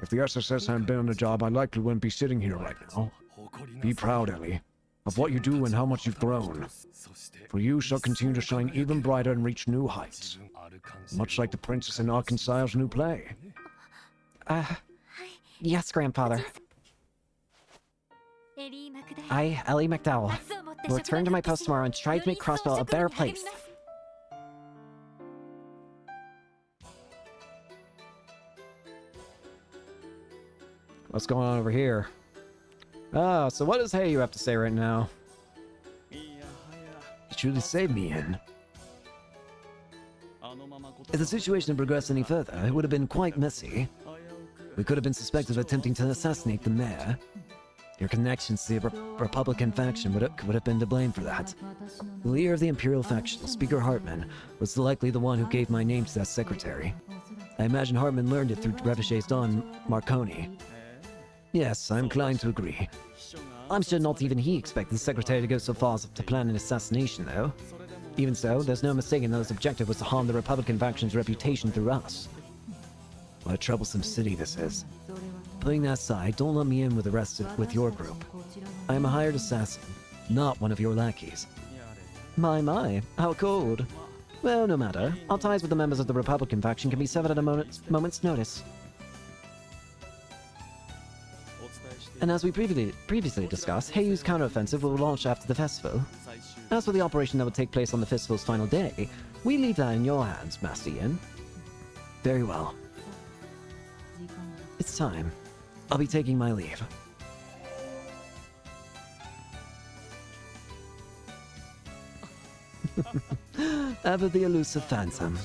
If the SSS hadn't been on the job, I likely wouldn't be sitting here right now. Be proud, Ellie, of what you do and how much you've grown. For you shall continue to shine even brighter and reach new heights. Much like the princess in Arkansas's new play. Yes, Grandfather. I, Ellie McDowell, will return to my post tomorrow and try to make Crossbell a better place. What's going on over here? Ah, so what does Hey you have to say right now? You truly saved me, Ian. If the situation had progressed any further, it would have been quite messy. We could have been suspected of attempting to assassinate the mayor. Your connections to the Republican faction would have been to blame for that. The leader of the Imperial faction, Speaker Hartman, was likely the one who gave my name to that secretary. I imagine Hartman learned it through Revachay's Don Marconi. Yes, I'm inclined to agree. I'm sure not even he expected the secretary to go so far as to plan an assassination, though. Even so, there's no mistaking that his objective was to harm the Republican faction's reputation through us. What a troublesome city this is. Putting that aside, don't let me in with the rest with your group. I am a hired assassin, not one of your lackeys. My, how cold. Well, no matter. Our ties with the members of the Republican faction can be severed at a moment's notice. And as we previously discussed, Heiyu's counteroffensive will launch after the festival. As for the operation that will take place on the festival's final day, we leave that in your hands, Master Yin. Very well. It's time. I'll be taking my leave. Ever the elusive phantom.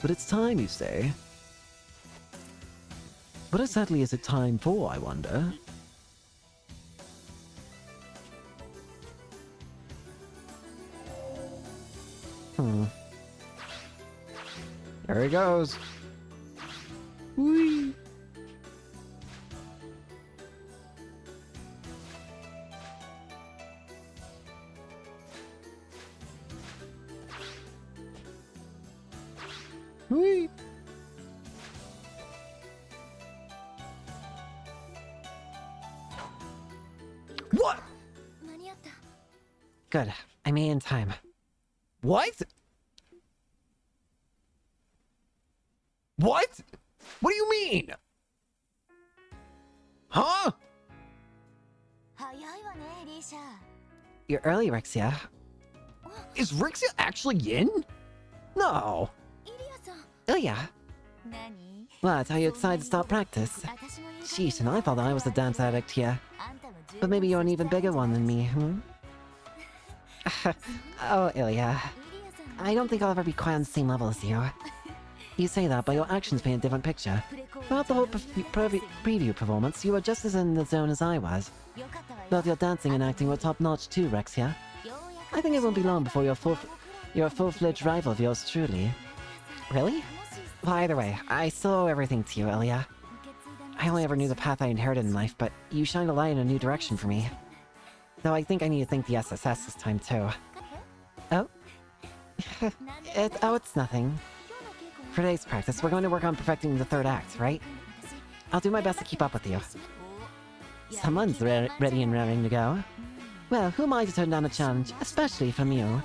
But it's time, you say? What exactly is it time for, I wonder? There he goes. Whee! Whee! Good. I made it in time. What? What? What do you mean? Huh? You're early, Rexia. Is Rixia actually in? No. Ilya. What, are you excited to start practice? Sheesh, and I thought I was the dance addict here. But maybe you're an even bigger one than me, hmm? Oh, Ilya. I don't think I'll ever be quite on the same level as you. You say that, but your actions paint a different picture. Throughout the whole preview performance, you were just as in the zone as I was. Both your dancing and acting were top-notch too, Rexia. I think it won't be long before you're a full-fledged rival of yours truly. Really? Well, either way, I still owe everything to you, Ilya. I only ever knew the path I inherited in life, but you shined a light in a new direction for me. Though I think I need to thank the SSS this time, too. Oh? It's nothing. For today's practice, we're going to work on perfecting the third act, right? I'll do my best to keep up with you. Someone's ready and raring to go. Well, who am I to turn down a challenge, especially from you?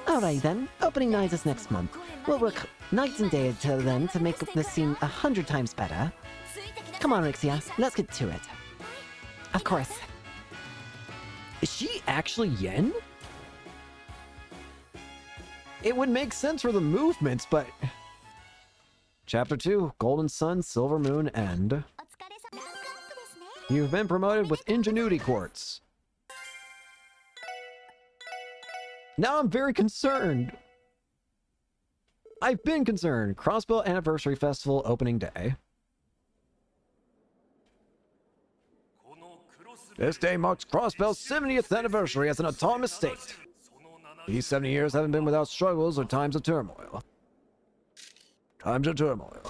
Alright then, opening night is next month. We'll work night and day until then to make this scene 100 times better. Come on, Rixia, let's get to it. Of course. Is she actually Yen? It would make sense for the movements, but... Chapter 2, Golden Sun, Silver Moon, End. You've been promoted with Ingenuity Quartz. Now I'm very concerned. I've been concerned. Crossbell Anniversary Festival opening day. This day marks Crossbell's 70th anniversary as an autonomous state. These 70 years haven't been without struggles or times of turmoil. Times of turmoil.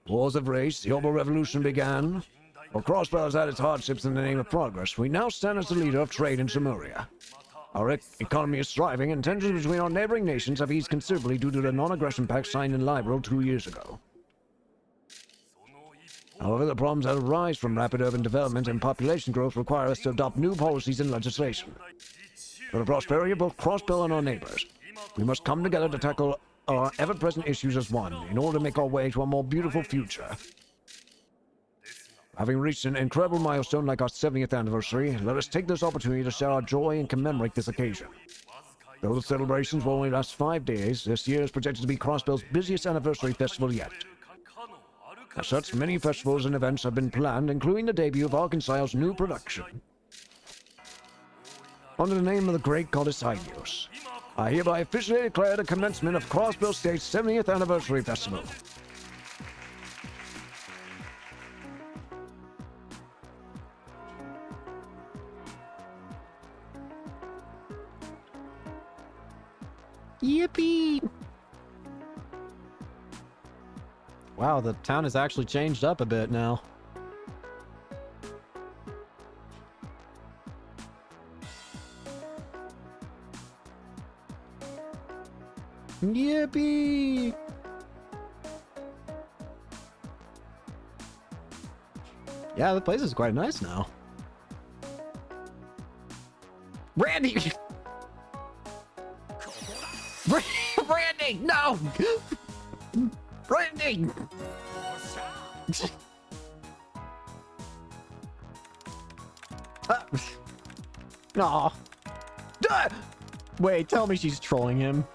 Wars of race, the Obo Revolution began. While Crossbell has had its hardships in the name of progress, we now stand as the leader of trade in Samuria. Our economy is thriving, and tensions between our neighboring nations have eased considerably due to the non-aggression pact signed in Liberal 2 years ago. However, the problems that arise from rapid urban development and population growth require us to adopt new policies and legislation. For the prosperity of both Crossbell and our neighbors, we must come together to tackle our ever-present issues as one, in order to make our way to a more beautiful future. Having reached an incredible milestone like our 70th anniversary, let us take this opportunity to share our joy and commemorate this occasion. Though the celebrations will only last 5 days, this year is projected to be Crossbell's busiest anniversary festival yet. As such, many festivals and events have been planned, including the debut of Arkansas's new production. Under the name of the great goddess Hydeos, I hereby officially declare the commencement of Crossbell State's 70th anniversary festival. Yippee! Wow, the town has actually changed up a bit now. Yippee! Yeah, the place is quite nice now. Randy! Randy, no! Randy! Aw. Duh! Wait, tell me she's trolling him.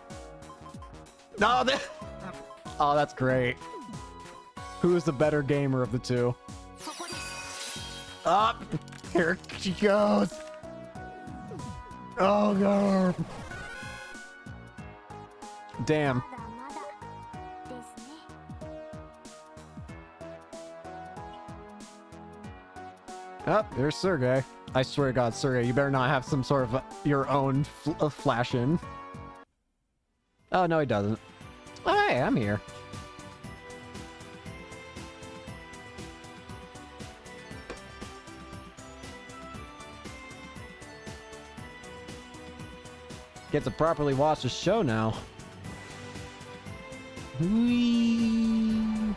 No, oh, that's great. Who is the better gamer of the two? Up! Here she goes! Oh, God! Damn. Oh, there's Sergey. I swear to God, Sergey, you better not have some sort of your own flash in. Oh, no, he doesn't. Oh, hey, I'm here. Get to properly watch the show now. Whee!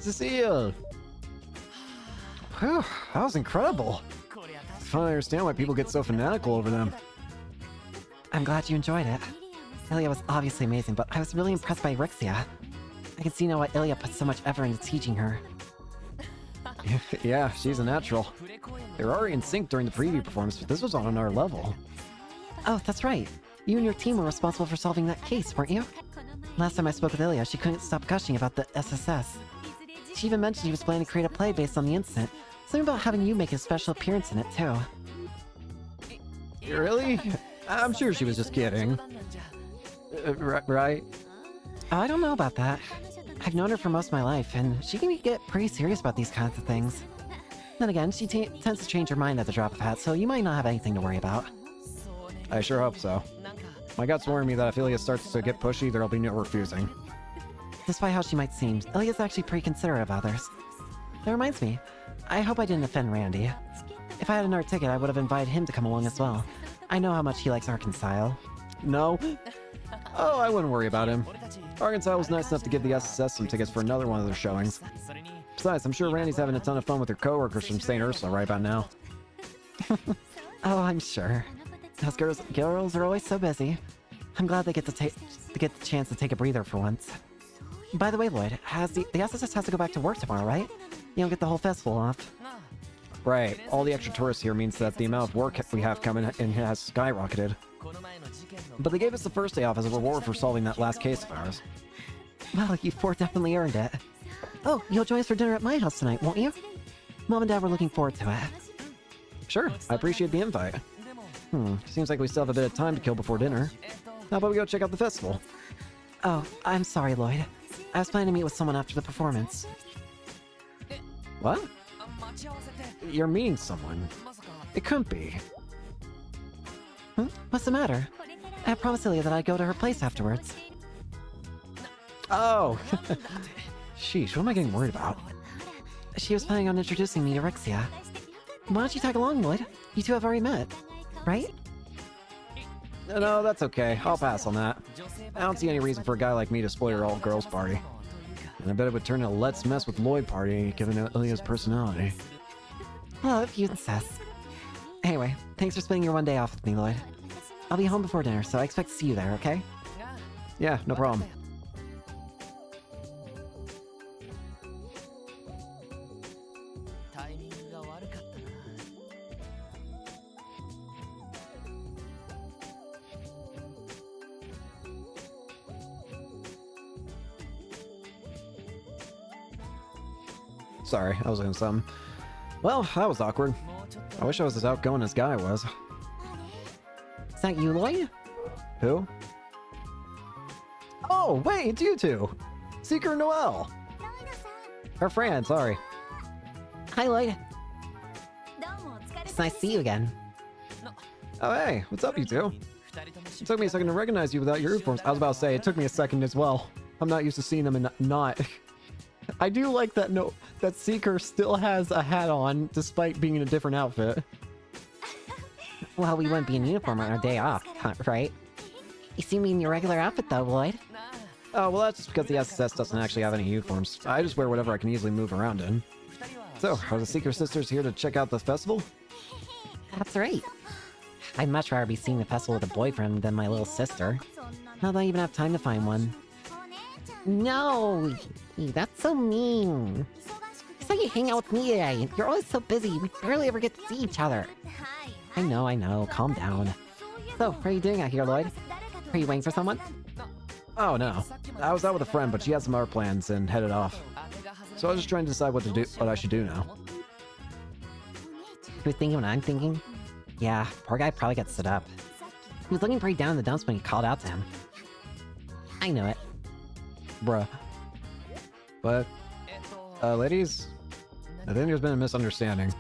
to see you. Whew, that was incredible. I finally understand why people get so fanatical over them. I'm glad you enjoyed it. Ilya was obviously amazing, but I was really impressed by Rixia. I can see now why Ilya put so much effort into teaching her. Yeah, she's a natural. They were already in sync during the preview performance, but this was on another level. Oh, that's right. You and your team were responsible for solving that case, weren't you? Last time I spoke with Ilya, she couldn't stop gushing about the SSS. She even mentioned she was planning to create a play based on the incident. Something about having you make a special appearance in it, too. Really? I'm sure she was just kidding. Right? Oh, I don't know about that. I've known her for most of my life, and she can get pretty serious about these kinds of things. Then again, she tends to change her mind at the drop of a hat, so you might not have anything to worry about. I sure hope so. My gut's warning me that if Ilya starts to get pushy, there'll be no refusing. Despite how she might seem, Ilya's actually pretty considerate of others. That reminds me, I hope I didn't offend Randy. If I had another ticket, I would have invited him to come along as well. I know how much he likes Arkansas. No? Oh, I wouldn't worry about him. Arkansas was nice enough to give the SSS some tickets for another one of their showings. Besides, I'm sure Randy's having a ton of fun with her coworkers from St. Ursula right about now. Oh, I'm sure. Those girls are always so busy. I'm glad they get the chance to take a breather for once. By the way, Lloyd, the SSS has to go back to work tomorrow, right? You don't get the whole festival off. Right. All the extra tourists here means that the amount of work we have coming in has skyrocketed. But they gave us the first day off as a reward for solving that last case of ours. Well, you four definitely earned it. Oh, you'll join us for dinner at my house tonight, won't you? Mom and Dad were looking forward to it. Sure, I appreciate the invite. Seems like we still have a bit of time to kill before dinner. How about we go check out the festival? Oh, I'm sorry, Lloyd. I was planning to meet with someone after the performance. What? You're meeting someone. It couldn't be. What's the matter? I promised Ilya that I'd go to her place afterwards. Oh! Sheesh, what am I getting worried about? She was planning on introducing me to Rixia. Why don't you tag along, Lloyd? You two have already met, right? No, that's okay. I'll pass on that. I don't see any reason for a guy like me to spoil your all-girls party. And I bet it would turn into a let's mess with Lloyd party, given Ilya's personality. Well, if you insist. Anyway, thanks for spending your one day off with me, Lloyd. I'll be home before dinner, so I expect to see you there, okay? Yeah, no problem. Sorry, I was doing something. Well, that was awkward. I wish I was as outgoing as Guy was. Is that you, Lloyd? Who? Oh, wait, it's you two! Seeker and Noelle! Her friend, sorry. Hi, Lloyd. It's nice to see you again. Oh, hey, what's up, you two? It took me a second to recognize you without your uniforms. I was about to say, it took me a second as well. I'm not used to seeing them and not. I do like that that Seeker still has a hat on, despite being in a different outfit. Well, we wouldn't be in uniform on our day off, right? You see me in your regular outfit, though, Lloyd. Oh, well, that's just because the SSS doesn't actually have any uniforms. I just wear whatever I can easily move around in. So, are the Seeker sisters here to check out the festival? That's right. I'd much rather be seeing the festival with a boyfriend than my little sister. Not that I even have time to find one. No! That's so mean. I saw you hang out with me today. You're always so busy. We barely ever get to see each other. I know. Calm down. So, what are you doing out here, Lloyd? Are you waiting for someone? Oh, no. I was out with a friend, but she had some other plans and headed off. So I was just trying to decide what I should do now. You're thinking what I'm thinking? Yeah, poor guy probably got stood up. He was looking pretty down in the dumps when you called out to him. I knew it. Bruh. But, ladies, I think there's been a misunderstanding.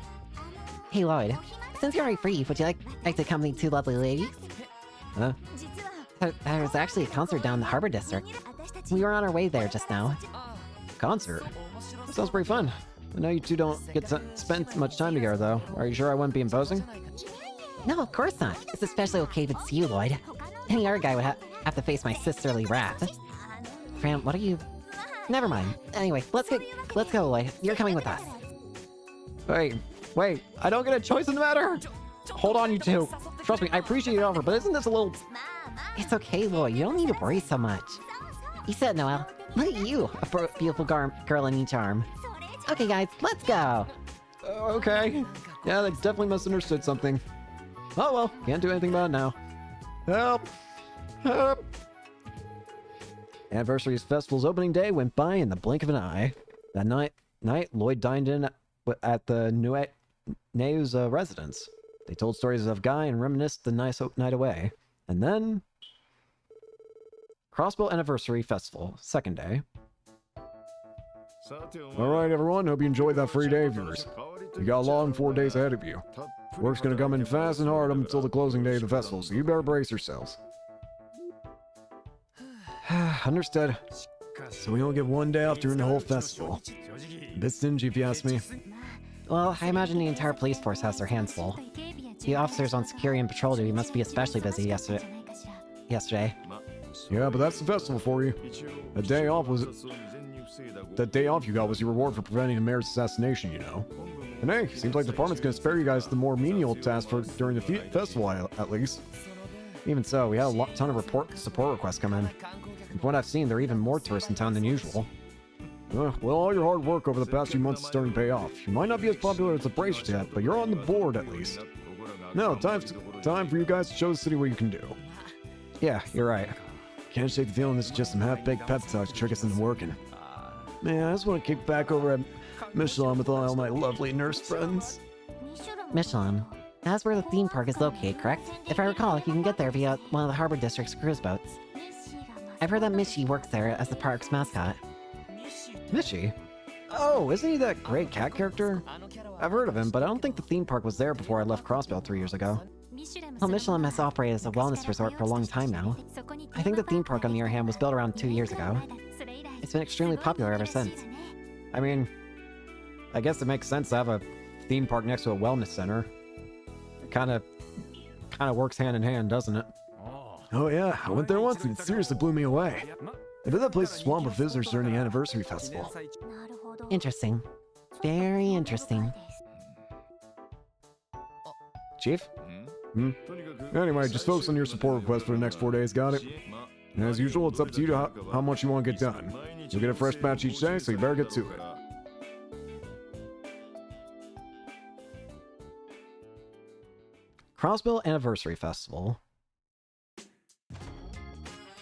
Hey, Lloyd. Since you're already free, would you like to accompany two lovely ladies? Huh? There was actually a concert down in the Harbor District. We were on our way there just now. Concert? That sounds pretty fun. I know you two don't get to spend much time together, though. Are you sure I wouldn't be imposing? No, of course not. It's especially okay to see you, Lloyd. Any other guy would have to face my sisterly wrath. Fran, what are you... Never mind. Anyway, let's go, Lloyd. You're coming with us. Wait, I don't get a choice in the matter? Hold on, you two. Trust me, I appreciate your offer, but isn't this a little... It's okay, Lloyd. You don't need to worry so much. You said, Noelle. Look at you, a beautiful girl in each arm. Okay, guys, let's go. Okay. Yeah, they definitely misunderstood something. Oh well, can't do anything about it now. Help! Help! Anniversary's festival's opening day went by in the blink of an eye. That night, Lloyd dined in at the Neu's residence. They told stories of Guy and reminisced the nice night away. And then... Crossbow Anniversary Festival, second day. Alright everyone, hope you enjoyed that free day of yours. You got a long 4 days ahead of you. Work's gonna come in fast and hard until the closing day of the festival, so you better brace yourselves. Understood. So we only get 1 day off during the whole festival. A bit stingy if you ask me. Well, I imagine the entire police force has their hands full. The officers on security and patrol duty must be especially busy yesterday. Yeah, but that's the festival for you. That day off you got was your reward for preventing the mayor's assassination, you know. And hey, seems like the department's gonna spare you guys the more menial tasks during the festival, at least. Even so, we had a ton of support requests come in. From what I've seen, there are even more tourists in town than usual. Well, all your hard work over the past few months is starting to pay off. You might not be as popular as the Bracers yet, but you're on the board at least. Now, time for you guys to show the city what you can do. Yeah, you're right. Can't shake the feeling this is just some half-baked pep talk to trick us into working. Man, I just want to kick back over at Michelin with all my lovely nurse friends. Michelin. That's where the theme park is located, correct? If I recall, you can get there via one of the Harbor District's cruise boats. I've heard that Michi works there as the park's mascot. Michi? Oh, isn't he that great cat character? I've heard of him, but I don't think the theme park was there before I left Crossbell 3 years ago. Well, Michelin has operated as a wellness resort for a long time now. I think the theme park, on the other hand, was built around 2 years ago. It's been extremely popular ever since. I mean, I guess it makes sense to have a theme park next to a wellness center. It kind of works hand in hand, doesn't it? Oh yeah, I went there once and it seriously blew me away. I bet that place is swamped with visitors during the anniversary festival. Interesting. Very interesting. Chief? Anyway, just focus on your support request for the next 4 days, got it? And as usual, it's up to you to how much you want to get done. You'll get a fresh batch each day, so you better get to it. Crossbill Anniversary Festival.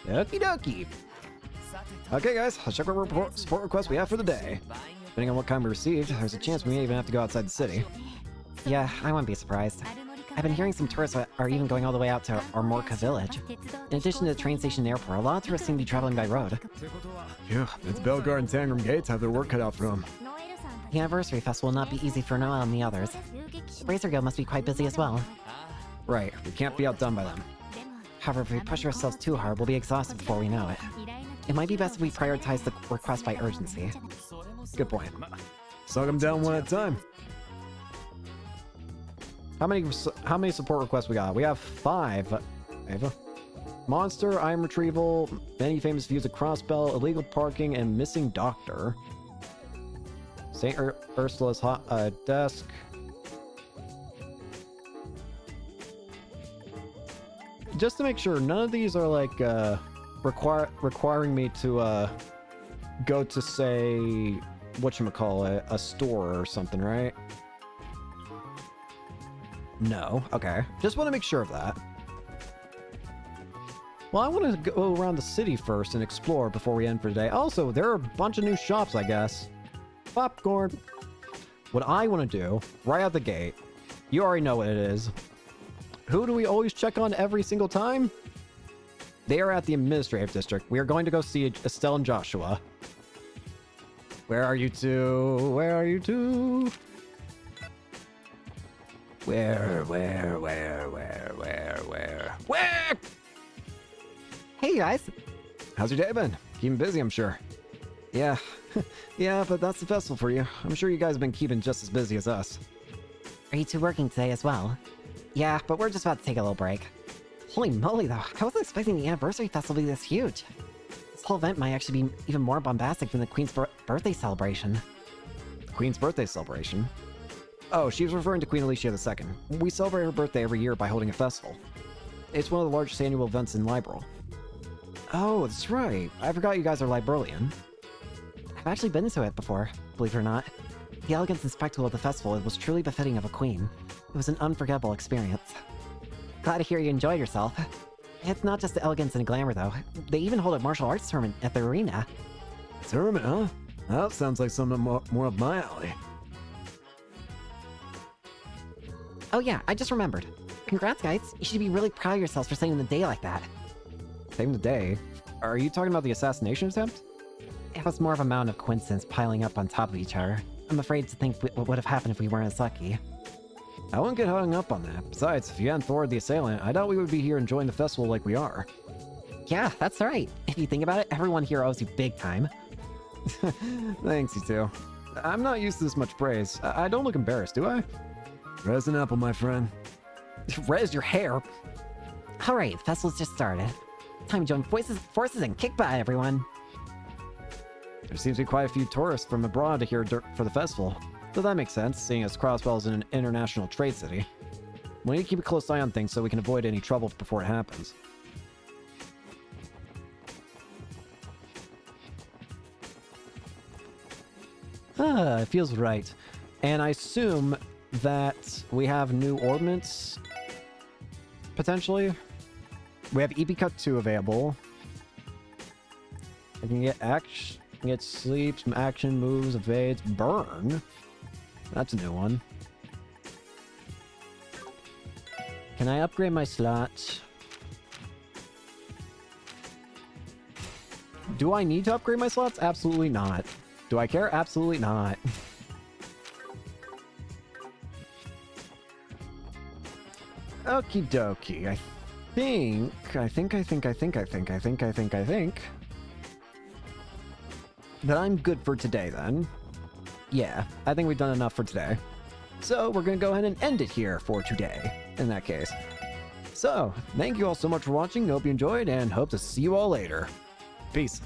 Okie dokie. Okay guys, let's check what support requests we have for the day. Depending on what kind we received, there's a chance we may even have to go outside the city. Yeah, I wouldn't be surprised. I've been hearing some tourists are even going all the way out to Armorka village. In addition to the train station and airport, a lot of tourists seem to be traveling by road. Yeah, it's Belgard and Tangram Gates have their work cut out for them. The anniversary festival will not be easy for Noelle and the others. The Bracer Guild must be quite busy as well. Right, we can't be outdone by them. However, if we push ourselves too hard, we'll be exhausted before we know it. It might be best if we prioritize the request by urgency. Good point. Suck them down one at a time. How many support requests we got? We have 5. Ava. Monster, item retrieval, many famous views of Crossbell, illegal parking, and missing doctor. St. Ursula's desk. Just to make sure, none of these are like requiring me to go to, say, whatchamacallit, a store or something, right? No. Okay. Just want to make sure of that. Well, I want to go around the city first and explore before we end for today. Also, there are a bunch of new shops, I guess. Popcorn. What I want to do, right out the gate, you already know what it is. Who do we always check on every single time? They are at the administrative district. We are going to go see Estelle and Joshua. Where are you two? Where are you two? Where? Hey guys! How's your day been? Keeping busy, I'm sure. Yeah. Yeah, but that's the festival for you. I'm sure you guys have been keeping just as busy as us. Are you two working today as well? Yeah, but we're just about to take a little break. Holy moly though, I wasn't expecting the anniversary festival to be this huge. This whole event might actually be even more bombastic than the Queen's birthday celebration. Queen's birthday celebration? Oh, she was referring to Queen Alicia II. We celebrate her birthday every year by holding a festival. It's one of the largest annual events in Liberl. Oh, that's right. I forgot you guys are Liberlian. I've actually been to it before, believe it or not. The elegance and spectacle of the festival was truly befitting of a queen. It was an unforgettable experience. Glad to hear you enjoyed yourself. It's not just the elegance and glamour, though. They even hold a martial arts tournament at the arena. Tournament, huh? That sounds like something more up my alley. Oh yeah, I just remembered. Congrats, guys. You should be really proud of yourselves for saving the day like that. Saving the day? Are you talking about the assassination attempt? It was more of a mountain of coincidence piling up on top of each other. I'm afraid to think what would have happened if we weren't as lucky. I wouldn't get hung up on that. Besides, if you hadn't thwarted the assailant, I doubt we would be here enjoying the festival like we are. Yeah, that's right. If you think about it, everyone here owes you big time. Thanks, you two. I'm not used to this much praise. I don't look embarrassed, do I? Resin apple, my friend. Res your hair. Alright, the festival's just started. Time to join forces and kick butt, everyone. There seems to be quite a few tourists from abroad here for the festival. Though that makes sense, seeing as Crossbell is an international trade city. We need to keep a close eye on things so we can avoid any trouble before it happens. It feels right. And I assume that we have new ordnance, potentially. We have EP Cut 2 available. I can get action, get sleep, some action moves, evades, burn. That's a new one. Can I upgrade my slot? Do I need to upgrade my slots? Absolutely not. Do I care? Absolutely not. Okie dokie. I think that I'm good for today then. Yeah, I think we've done enough for today. So we're gonna go ahead and end it here for today, in that case. So, thank you all so much for watching, hope you enjoyed, and hope to see you all later. Peace.